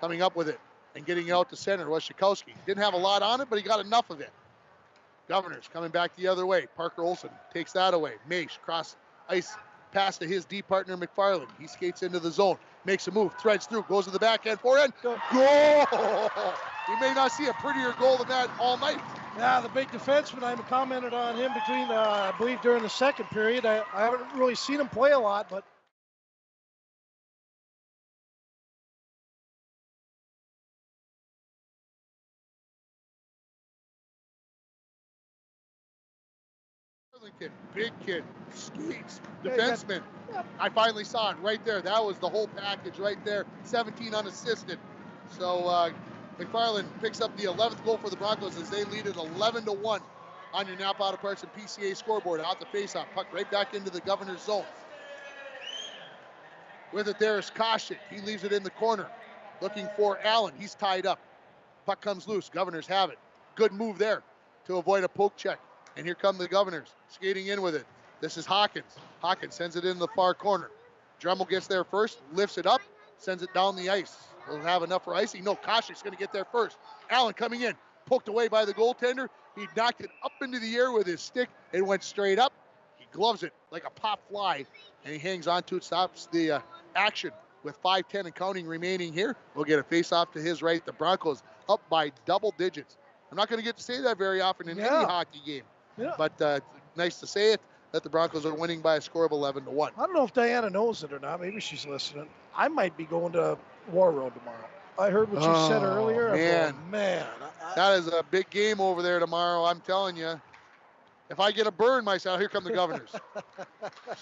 Coming up with it and getting it out to center was Shikowski. Didn't have a lot on it, but he got enough of it. Governors coming back the other way. Parker Olson takes that away. Maish cross ice pass to his D partner McFarland. He skates into the zone, makes a move, threads through, goes to the backhand forehand. Goal! You may not see a prettier goal than that all night. Yeah, the big defenseman, I commented on him between, I believe during the second period. I haven't really seen him play a lot, but Big kid, skates, defenseman. I finally saw it right there. That was the whole package right there. 17 unassisted. So McFarland picks up the 11th goal for the Broncos as they lead it 11-1 on your Napa Auto Parts and PCA scoreboard. Out the faceoff, puck right back into the Governor's zone. With it there is Koshik. He leaves it in the corner. Looking for Allen. He's tied up. Puck comes loose. Governors have it. Good move there to avoid a poke check. And here come the Governors skating in with it. This is Hawkins. Hawkins sends it in the far corner. Dremel gets there first, lifts it up, sends it down the ice. Will have enough for icing. No, Koshik's going to get there first. Allen coming in, poked away by the goaltender. He knocked it up into the air with his stick. It went straight up. He gloves it like a pop fly, and he hangs on to it, stops the action with 5:10 and counting remaining here. We'll get a face-off to his right. The Broncos up by double digits. I'm not going to get to say that very often in any hockey game. Yeah. But nice to say it, that the Broncos are winning by a score of 11-1. I don't know if Diana knows it or not. Maybe she's listening. I might be going to War Road tomorrow. I heard what you said earlier. Man. That is a big game over there tomorrow, I'm telling you. If I get a burn myself, here come the Governors.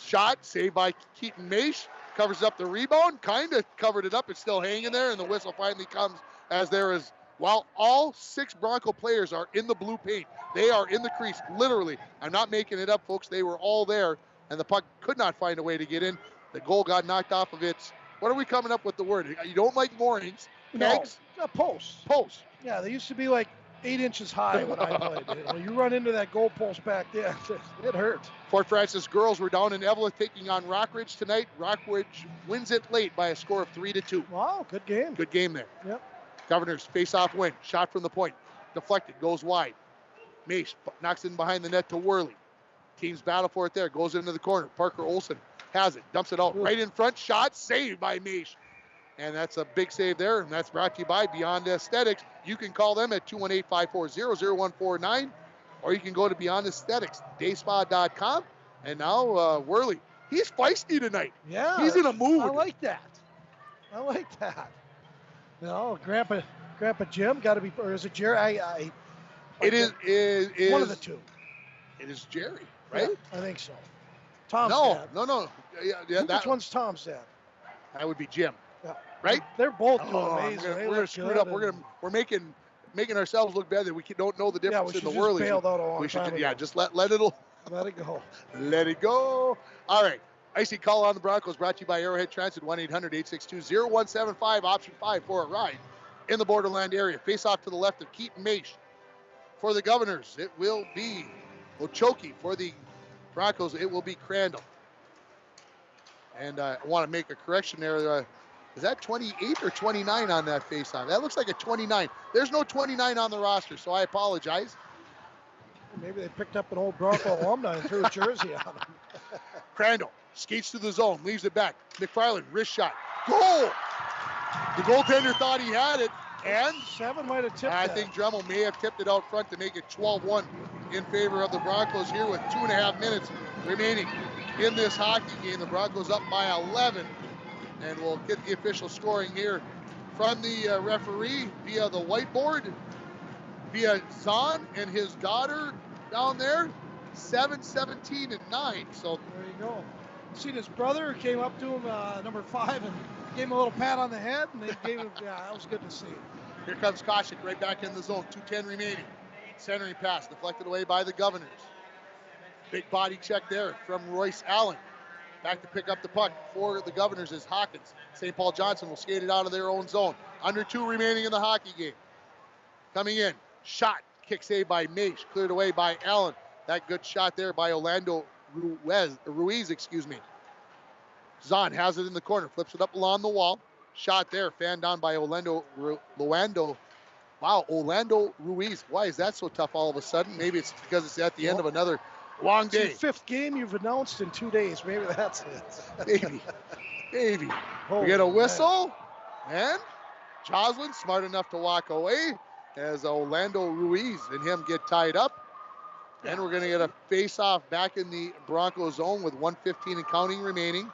Shot, saved by Keaton Maish. Covers up the rebound, kind of covered it up. It's still hanging there, and the whistle finally comes as there is, while all 6 Bronco players are in the blue paint. They are in the crease, literally. I'm not making it up, folks. They were all there, and the puck could not find a way to get in. The goal got knocked off of its, what are we coming up with the word? You don't like moorings. Pegs? No, posts. Posts. Yeah, they used to be like 8 inches high when I played. You run into that goal post back there, it hurts. Fort Francis girls were down in Evelyn taking on Rockridge tonight. Rockridge wins it late by a score of 3-2. Wow, good game. Good game there. Yep. Governors face-off win. Shot from the point. Deflected. Goes wide. Maish knocks in behind the net to Worley. Teams battle for it there. Goes into the corner. Parker Olson has it. Dumps it out. Right in front. Shot. Saved by Maish. And that's a big save there. And that's brought to you by Beyond Aesthetics. You can call them at 218-540-0149. or you can go to Beyond Aesthetics, dayspa.com. And now Worley, he's feisty tonight. Yeah. He's in a mood. I like that. You know, Grandpa Jim got to be, or is it Jerry? It is one of the two. It is Jerry, right? Yeah, I think so. Tom's dad. No. Yeah, Which one's Tom's dad? That would be Jim. Yeah. Right? They're both doing amazing. We're gonna screw it up. We're making ourselves look bad that we don't know the difference in the Whirlies. Bailed out a long time ago. Just let it go. Let it go. Let it go. All right. Icy Call on the Broncos brought to you by Arrowhead Transit, 1-800-862-0175, option 5 for a ride in the Borderland area. Face off to the left of Keaton Maish. For the Governors, it will be Ochoki. For the Broncos, it will be Crandall. And I want to make a correction there. Is that 28 or 29 on that face-off? That looks like a 29. There's no 29 on the roster, so I apologize. Maybe they picked up an old Bronco alumni and threw a jersey on him. Crandall skates to the zone, leaves it back. McFarland, wrist shot. Goal! The goaltender thought he had it, and 7 might have tipped I think Dremel may have tipped it out front to make it 12-1 in favor of the Broncos here with 2.5 minutes remaining in this hockey game. The Broncos up by 11, and we'll get the official scoring here from the referee via the whiteboard, via Zahn and his daughter down there, 7, 17, and 9. So there you go. Seen his brother came up to him, number 5, and gave him a little pat on the head, and they gave him, that was good to see. Here comes Koshik right back in the zone, 2:10 remaining. Centering pass deflected away by the Governors. Big body check there from Royce Allen. Back to pick up the puck for the Governors is Hawkins. St. Paul Johnson will skate it out of their own zone. Under 2 remaining in the hockey game. Coming in, shot, kick save by Maish, cleared away by Allen. That good shot there by Orlando Ruiz. Zahn has it in the corner, flips it up along the wall. Shot there, fanned down by Orlando Ruiz. Why is that so tough all of a sudden? Maybe it's because it's at the end of another long day. It's the 5th game you've announced in 2 days. Maybe that's it. Maybe. We get a whistle, and Joslin smart enough to walk away as Orlando Ruiz and him get tied up. And we're going to get a face-off back in the Broncos zone with 1:15 and counting remaining.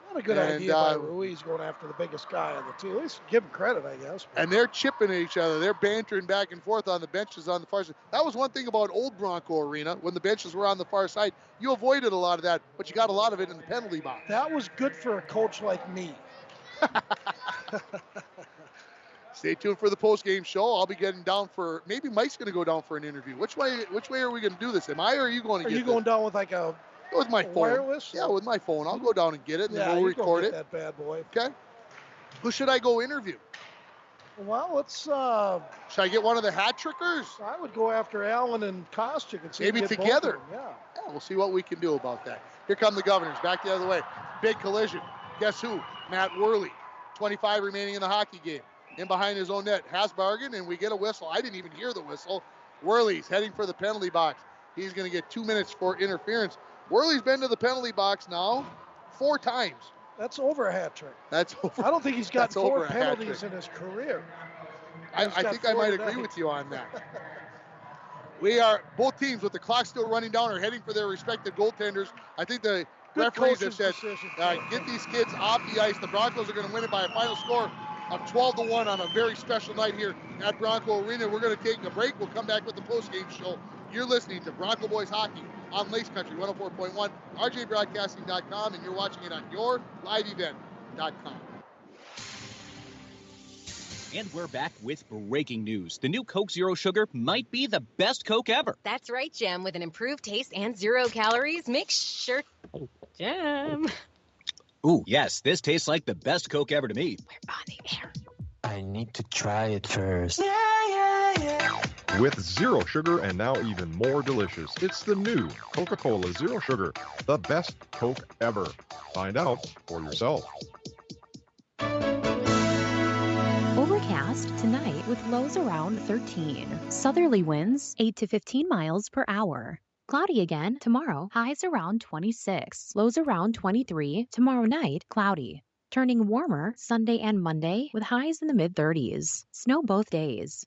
Not a good idea by Ruiz going after the biggest guy on the team. At least give him credit, I guess. And they're chipping at each other. They're bantering back and forth on the benches on the far side. That was one thing about old Bronco Arena. When the benches were on the far side, you avoided a lot of that, but you got a lot of it in the penalty box. That was good for a coach like me. Stay tuned for the post-game show. I'll be getting down for, maybe Mike's going to go down for an interview. Which way are we going to do this? Am I or are you going to get Are you going down with like a with my phone? Wireless? Yeah, with my phone. I'll go down and get it, and then we'll record it. That bad boy. Okay. Who should I go interview? Well, let's. Should I get one of the hat trickers? I would go after Allen and Kostyuk and see maybe if we get together. Both of them. Yeah, we'll see what we can do about that. Here come the Governors back the other way. Big collision. Guess who? Matt Worley. 25 remaining in the hockey game. In behind his own net. Hasbargen, and we get a whistle. I didn't even hear the whistle. Worley's heading for the penalty box. He's going to get 2 minutes for interference. Worley's been to the penalty box now 4 times. That's over a hat trick. That's over. I don't think he's got 4 penalties in his career. I think I might agree with you on that. We are, both teams with the clock still running down are heading for their respective goaltenders. I think the referees have said, get these kids off the ice. The Broncos are going to win it by a final score of 12-1 on a very special night here at Bronco Arena. We're going to take a break. We'll come back with the post-game show. You're listening to Bronco Boys Hockey on Lace Country 104.1, rjbroadcasting.com, and you're watching it on yourliveevent.com. And we're back with breaking news. The new Coke Zero Sugar might be the best Coke ever. That's right, Jim. With an improved taste and 0 calories, make sure... Jim... Ooh, yes, this tastes like the best Coke ever to me. We're on the air. I need to try it first. With zero sugar and now even more delicious, it's the new Coca-Cola Zero Sugar, the best Coke ever. Find out for yourself. Overcast tonight with lows around 13. Southerly winds 8 to 15 miles per hour. Cloudy again tomorrow, highs around 26, lows around 23. Tomorrow night, cloudy. Turning warmer Sunday and Monday with highs in the mid-30s. Snow both days.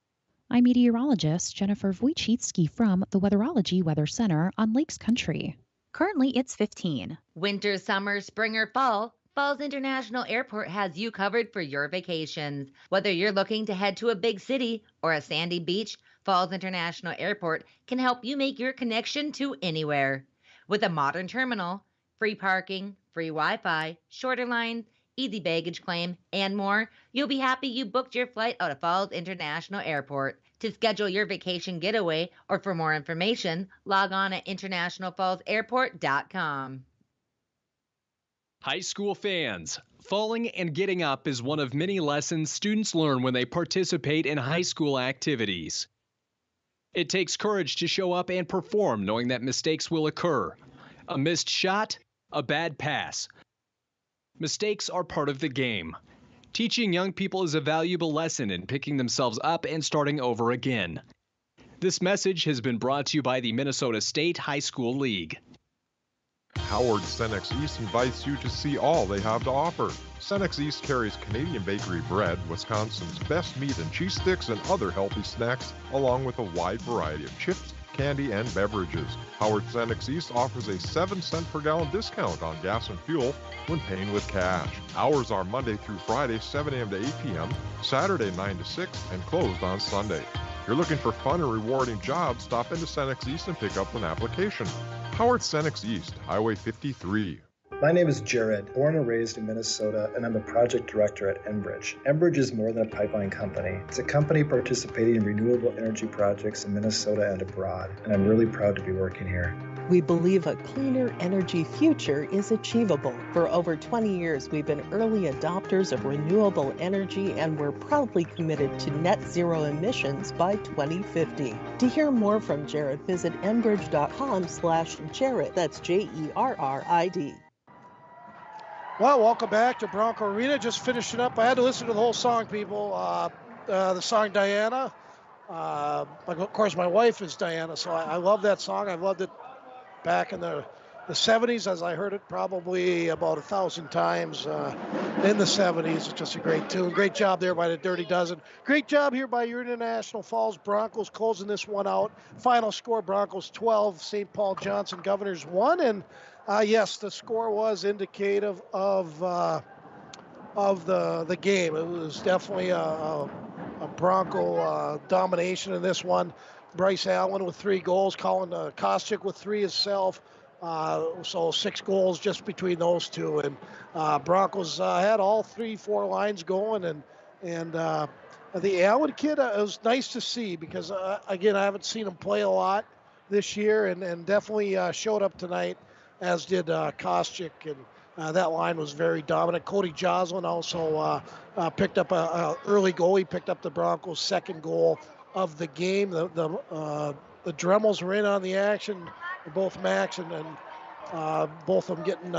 I'm meteorologist Jennifer Wojcicki from the Weatherology Weather Center on Lakes Country. Currently, it's 15. Winter, summer, spring, or fall, Falls International Airport has you covered for your vacations. Whether you're looking to head to a big city or a sandy beach, Falls International Airport can help you make your connection to anywhere. With a modern terminal, free parking, free Wi-Fi, shorter lines, easy baggage claim, and more, you'll be happy you booked your flight out of Falls International Airport. To schedule your vacation getaway or for more information, log on at internationalfallsairport.com. High school fans, falling and getting up is one of many lessons students learn when they participate in high school activities. It takes courage to show up and perform knowing that mistakes will occur. A missed shot, a bad pass. Mistakes are part of the game. Teaching young people is a valuable lesson in picking themselves up and starting over again. This message has been brought to you by the Minnesota State High School League. Howard Cenex East invites you to see all they have to offer. Cenex East carries Canadian bakery bread, Wisconsin's best meat and cheese sticks, and other healthy snacks, along with a wide variety of chips, candy, and beverages. Howard Cenex East offers a 7-cent per gallon discount on gas and fuel when paying with cash. Hours are Monday through Friday, 7 a.m. to 8 p.m., Saturday 9 to 6, and closed on Sunday. If you're looking for fun and rewarding jobs, stop into Cenex East and pick up an application. Howard Cenex East, Highway 53. My name is Jared, born and raised in Minnesota, and I'm a project director at Enbridge. Enbridge is more than a pipeline company. It's a company participating in renewable energy projects in Minnesota and abroad, and I'm really proud to be working here. We believe a cleaner energy future is achievable. For over 20 years, we've been early adopters of renewable energy, and we're proudly committed to net zero emissions by 2050. To hear more from Jared, visit enbridge.com/Jared. That's Jerrid. Well, welcome back to Bronco Arena. Just finishing up. I had to listen to the whole song, people. The song Diana. Of course, my wife is Diana, so I love that song. I loved it back in the 70s, as I heard it probably about 1,000 times in the 70s. It's just a great tune. Great job there by the Dirty Dozen. Great job here by your International Falls Broncos closing this one out. Final score, Broncos 12, St. Paul Johnson Governors 1. And yes, the score was indicative of the game. It was definitely a Bronco domination in this one. Bryce Allen with 3 goals, Colin Kostyk with 3 himself. So 6 goals just between those two. And Broncos had all 3-4 lines going. And the Allen kid, it was nice to see because, again, I haven't seen him play a lot this year and definitely showed up tonight, as did Kostyk. And that line was very dominant. Cody Joslin also picked up an early goal. He picked up the Broncos' second goal of the game. The Dremels were in on the action, both Max and both of them getting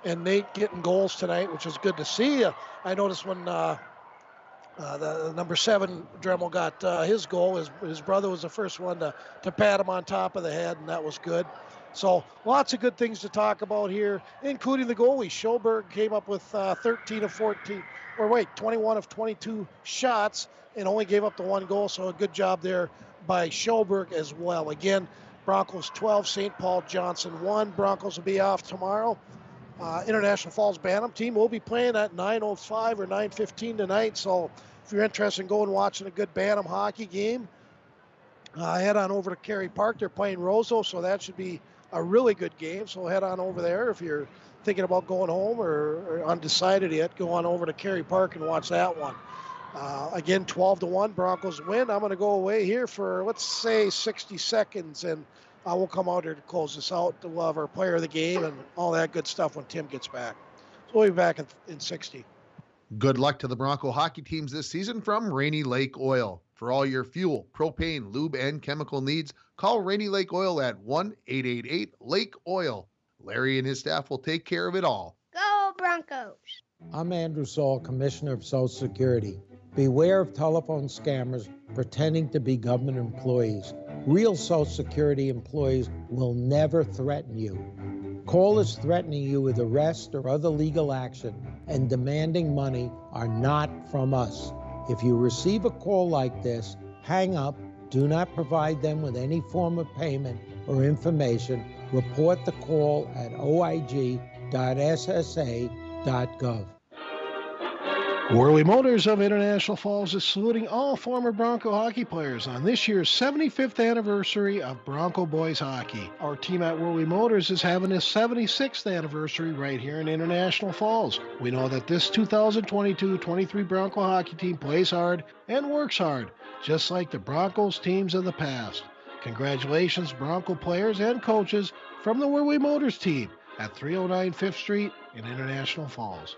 and Nate getting goals tonight, which is good to see. I noticed when the number 7 Dremel got his goal, his brother was the first one to pat him on top of the head, and that was good. So lots of good things to talk about here, including the goalie. Schoberg came up with 21 of 22 shots and only gave up the 1 goal. So a good job there by Schoberg as well. Again, Broncos 12, St. Paul Johnson 1. Broncos will be off tomorrow. International Falls Bantam team will be playing at 9:05 or 9:15 tonight. So if you're interested in going and watching a good Bantam hockey game, head on over to Cary Park. They're playing Roseau, so that should be a really good game. So head on over there. If you're thinking about going home or undecided yet, go on over to Cary Park and watch that one. Again, 12-1, Broncos win. I'm going to go away here for, let's say, 60 seconds, and we'll come out here to close this out. We'll have our player of the game and all that good stuff when Tim gets back. So we'll be back in 60. Good luck to the Bronco hockey teams this season from Rainy Lake Oil. For all your fuel, propane, lube, and chemical needs, call Rainy Lake Oil at 1-888-LAKE-OIL. Larry and his staff will take care of it all. Go Broncos! I'm Andrew Saul, Commissioner of Social Security. Beware of telephone scammers pretending to be government employees. Real Social Security employees will never threaten you. Callers threatening you with arrest or other legal action and demanding money are not from us. If you receive a call like this, hang up, do not provide them with any form of payment or information. Report the call at oig.ssa.gov. Worley Motors of International Falls is saluting all former Bronco hockey players on this year's 75th anniversary of Bronco boys hockey. Our team at Worley Motors is having its 76th anniversary right here in International Falls. We know that this 2022-23 Bronco hockey team plays hard and works hard, just like the Broncos teams of the past. Congratulations, Bronco players and coaches from the Worley Motors team at 309 5th Street in International Falls.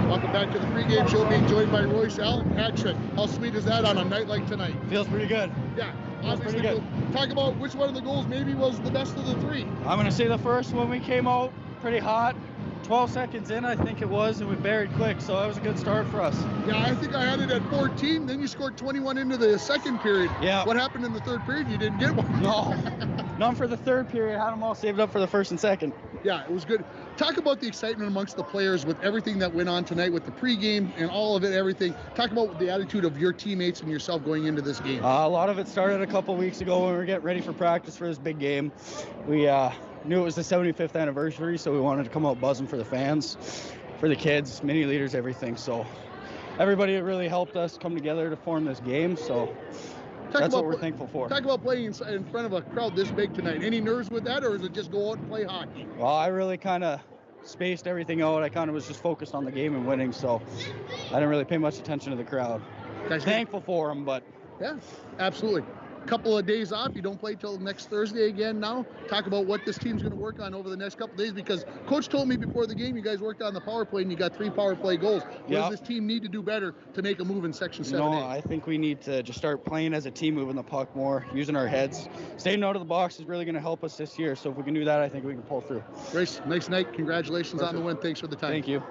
Welcome back to the pregame show, being joined by Royce Allen. Hat-trick. How sweet is that on a night like tonight? Feels pretty good. Yeah, Feels obviously. pretty good. Talk about which one of the goals maybe was the best of the three. I'm going to say the first one, we came out pretty hot. 12 seconds in, I think it was, and we buried quick, so that was a good start for us. Yeah, I think I had it at 14, then you scored 21 into the second period. Yeah. What happened in the third period? You didn't get one. No. None for the third period. Had them all saved up for the first and second. Yeah, it was good. Talk about the excitement amongst the players with everything that went on tonight with the pregame and all of it, everything. Talk about the attitude of your teammates and yourself going into this game. A lot of it started a couple weeks ago when we were getting ready for practice for this big game. We knew it was the 75th anniversary, so we wanted to come out buzzing for the fans, for the kids, mini leaders, everything. So everybody really helped us come together to form this game, so that's what we're thankful for. Talk about playing in front of a crowd this big tonight. Any nerves with that, or is it just go out and play hockey? Well, I really kind of spaced everything out. I kind of was just focused on the game and winning, so I didn't really pay much attention to the crowd. Thankful for them, but... Yeah, absolutely. Couple of days off. You don't play till next Thursday again now. Talk about what this team's going to work on over the next couple of days, because Coach told me before the game you guys worked on the power play and you got 3 power play goals. What does this team need to do better to make a move in Section 7A? No, I think we need to just start playing as a team, moving the puck more, using our heads. Staying out of the box is really going to help us this year, so if we can do that, I think we can pull through. Grace, nice night. Congratulations on the win. Thanks for the time. Thank you.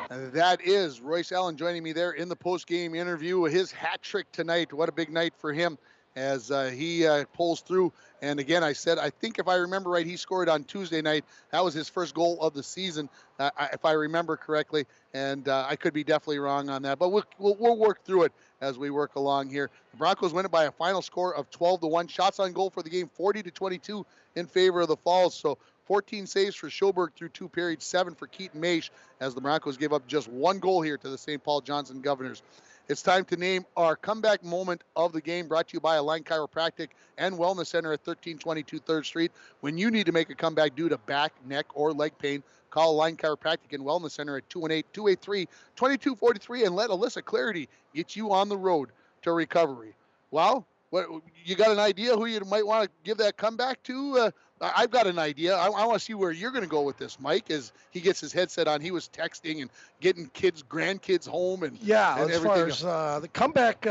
That is Royce Allen joining me there in the post-game interview. His hat trick tonight. What a big night for him as he pulls through. And again, I said, I think if I remember right, he scored on Tuesday night. That was his first goal of the season, if I remember correctly. And I could be definitely wrong on that. But we'll work through it as we work along here. The Broncos win it by a final score of 12-1. Shots on goal for the game, 40-22 in favor of the Falls. So 14 saves for Schoberg through 2 periods, 7 for Keaton Maish, as the Broncos give up just 1 goal here to the St. Paul Johnson Governors. It's time to name our comeback moment of the game, brought to you by Align Chiropractic and Wellness Center at 1322 3rd Street. When you need to make a comeback due to back, neck, or leg pain, call Align Chiropractic and Wellness Center at 218-283-2243 and let Alyssa Clarity get you on the road to recovery. Well, what, you got an idea who you might want to give that comeback to? I've got an idea. I want to see where you're going to go with this, Mike, as he gets his headset on. He was texting and getting grandkids home. And as far as the comeback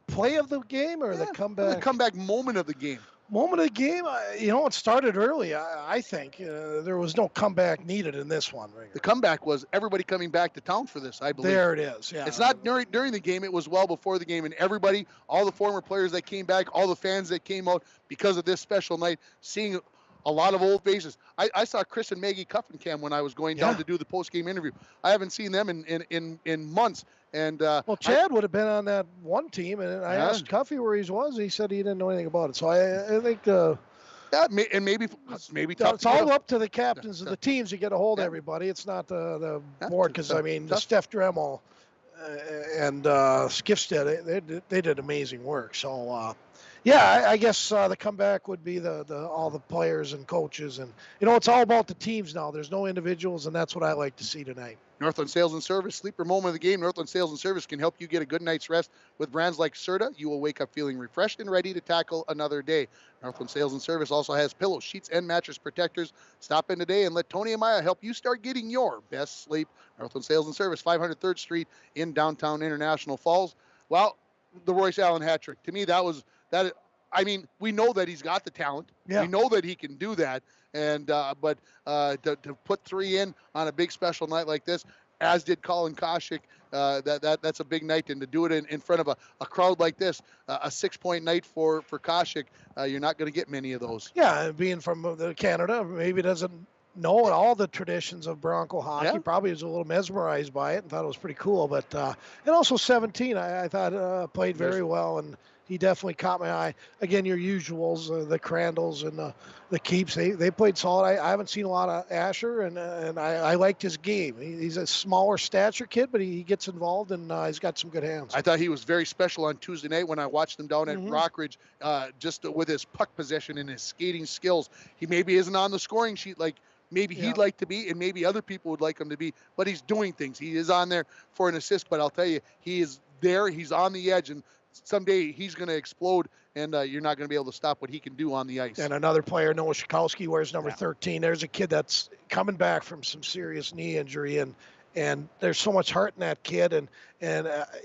play of the game or the comeback moment of the game. Moment of the game, it started early. I think there was no comeback needed in this one. Right? The comeback was everybody coming back to town for this, I believe. There it is. Yeah. It's not during the game. It was well before the game, and everybody, all the former players that came back, all the fans that came out because of this special night, seeing a lot of old faces. I saw Chris and Maggie Cuffenkamp when I was going down to do the post-game interview. I haven't seen them in months. And Chad would have been on that one team, and I asked Cuffy where he was. He said he didn't know anything about it. So I think and maybe it's all up to the captains of the teams to get a hold of everybody. It's not the board, because Steph Dremel and Skifstead, they did amazing work. So I guess the comeback would be all the players and coaches, and it's all about the teams now. There's no individuals, and that's what I like to see tonight. Northland Sales and Service, sleeper moment of the game. Northland Sales and Service can help you get a good night's rest with brands like Serta. You will wake up feeling refreshed and ready to tackle another day. Northland Sales and Service also has pillows, sheets, and mattress protectors. Stop in today and let Tony and Maya help you start getting your best sleep. Northland Sales and Service, 500 3rd Street in downtown International Falls. Well, the Royce Allen hat trick. To me, we know that he's got the talent. Yeah. We know that he can do that. And but to put 3 in on a big special night like this, as did Colin Koshik, that's a big night. And to do it in front of a crowd like this, a 6-point night for Koshik, you're not going to get many of those. Yeah, being from Canada, maybe doesn't knowing all the traditions of Bronco hockey, Yeah. probably was a little mesmerized by it and thought it was pretty cool. But and also 17, I thought played very well, and he definitely caught my eye. Again, your usuals, the Crandalls and the Keeps, they played solid. I haven't seen a lot of Asher, and I liked his game. He's a smaller stature kid, but he gets involved, and he's got some good hands. I thought he was very special on Tuesday night when I watched him down at Rockridge, just with his puck possession and his skating skills. He maybe isn't on the scoring sheet like maybe he'd like to be, and maybe other people would like him to be, but he's doing things. He is on there for an assist, but I'll tell you, he is there. He's on the edge, and someday he's going to explode, and you're not going to be able to stop what he can do on the ice. And another player, Noah Shikowski, wears number 13. There's a kid that's coming back from some serious knee injury, and there's so much heart in that kid, and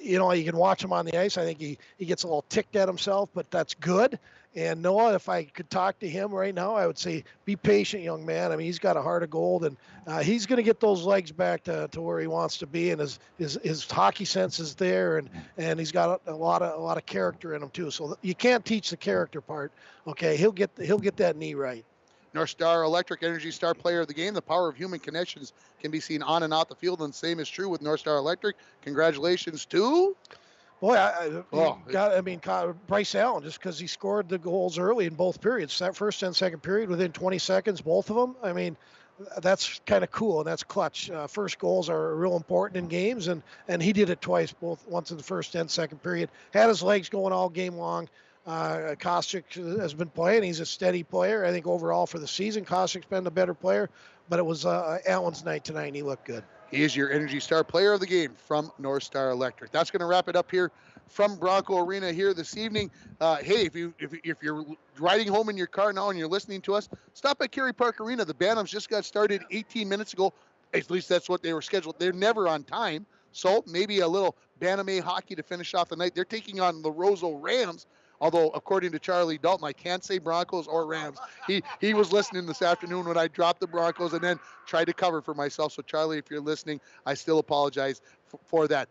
you know, you can watch him on the ice. I think he gets a little ticked at himself, but that's good. And Noah, if I could talk to him right now, I would say, be patient, young man. I mean, he's got a heart of gold, and he's going to get those legs back to where he wants to be, and his hockey sense is there, and he's got a lot of character in him too. So you can't teach the character part. Okay, he'll get that knee right. North Star Electric Energy Star Player of the Game. The power of human connections can be seen on and out the field, and the same is true with North Star Electric. Congratulations to... Boy, Bryce Allen, just because he scored the goals early in both periods, that first and second period within 20 seconds, both of them. I mean, that's kind of cool, and that's clutch. First goals are real important in games, and he did it twice, once in the first and second period. Had his legs going all game long. Kostick has been playing. He's a steady player. I think overall for the season, Kostick's been the better player, but it was Allen's night tonight, and he looked good. He is your Energy Star Player of the Game from North Star Electric. That's going to wrap it up here from Bronco Arena here this evening. Hey, if you're riding home in your car now and you're listening to us, stop at Kerry Park Arena. The Bantams just got started 18 minutes ago. At least that's what they were scheduled. They're never on time, so maybe a little Bantam A hockey to finish off the night. They're taking on the Roseau Rams. Although, according to Charlie Dalton, I can't say Broncos or Rams. He was listening this afternoon when I dropped the Broncos and then tried to cover for myself. So, Charlie, if you're listening, I still apologize for that.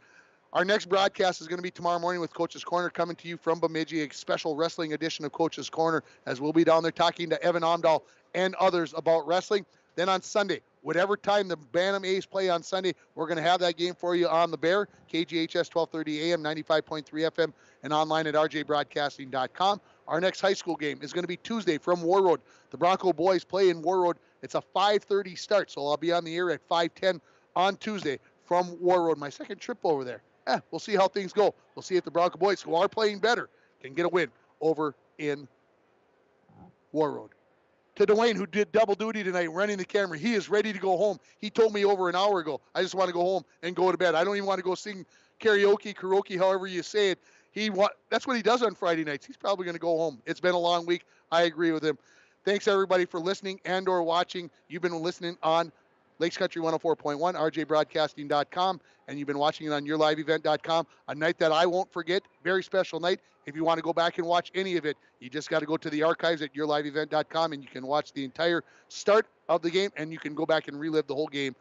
Our next broadcast is going to be tomorrow morning with Coach's Corner, coming to you from Bemidji, a special wrestling edition of Coach's Corner, as we'll be down there talking to Evan Omdahl and others about wrestling. Then on Sunday, whatever time the Bantam A's play on Sunday, we're going to have that game for you on the Bear, KGHS 1230 AM, 95.3 FM, and online at rjbroadcasting.com. Our next high school game is going to be Tuesday from War Road. The Bronco boys play in War Road. It's a 5:30 start, so I'll be on the air at 5:10 on Tuesday from War Road. My second trip over there. We'll see how things go. We'll see if the Bronco boys, who are playing better, can get a win over in War Road. To Dwayne, who did double duty tonight, running the camera, he is ready to go home. He told me over an hour ago, I just want to go home and go to bed. I don't even want to go sing karaoke, however you say it. That's what he does on Friday nights. He's probably going to go home. It's been a long week. I agree with him. Thanks, everybody, for listening and or watching. You've been listening on Lakes Country 104.1, rjbroadcasting.com, and you've been watching it on yourliveevent.com. A night that I won't forget, very special night. If you want to go back and watch any of it, you just got to go to the archives at yourliveevent.com, and you can watch the entire start of the game, and you can go back and relive the whole game.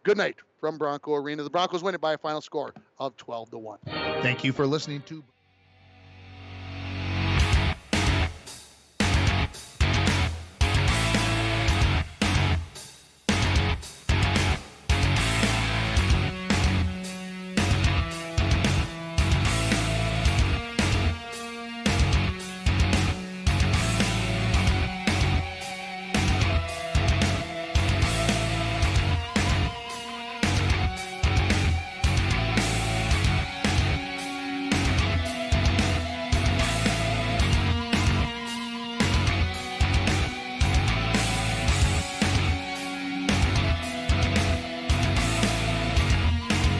Good night from Bronco Arena. The Broncos win it by a final score of 12-1. Thank you for listening to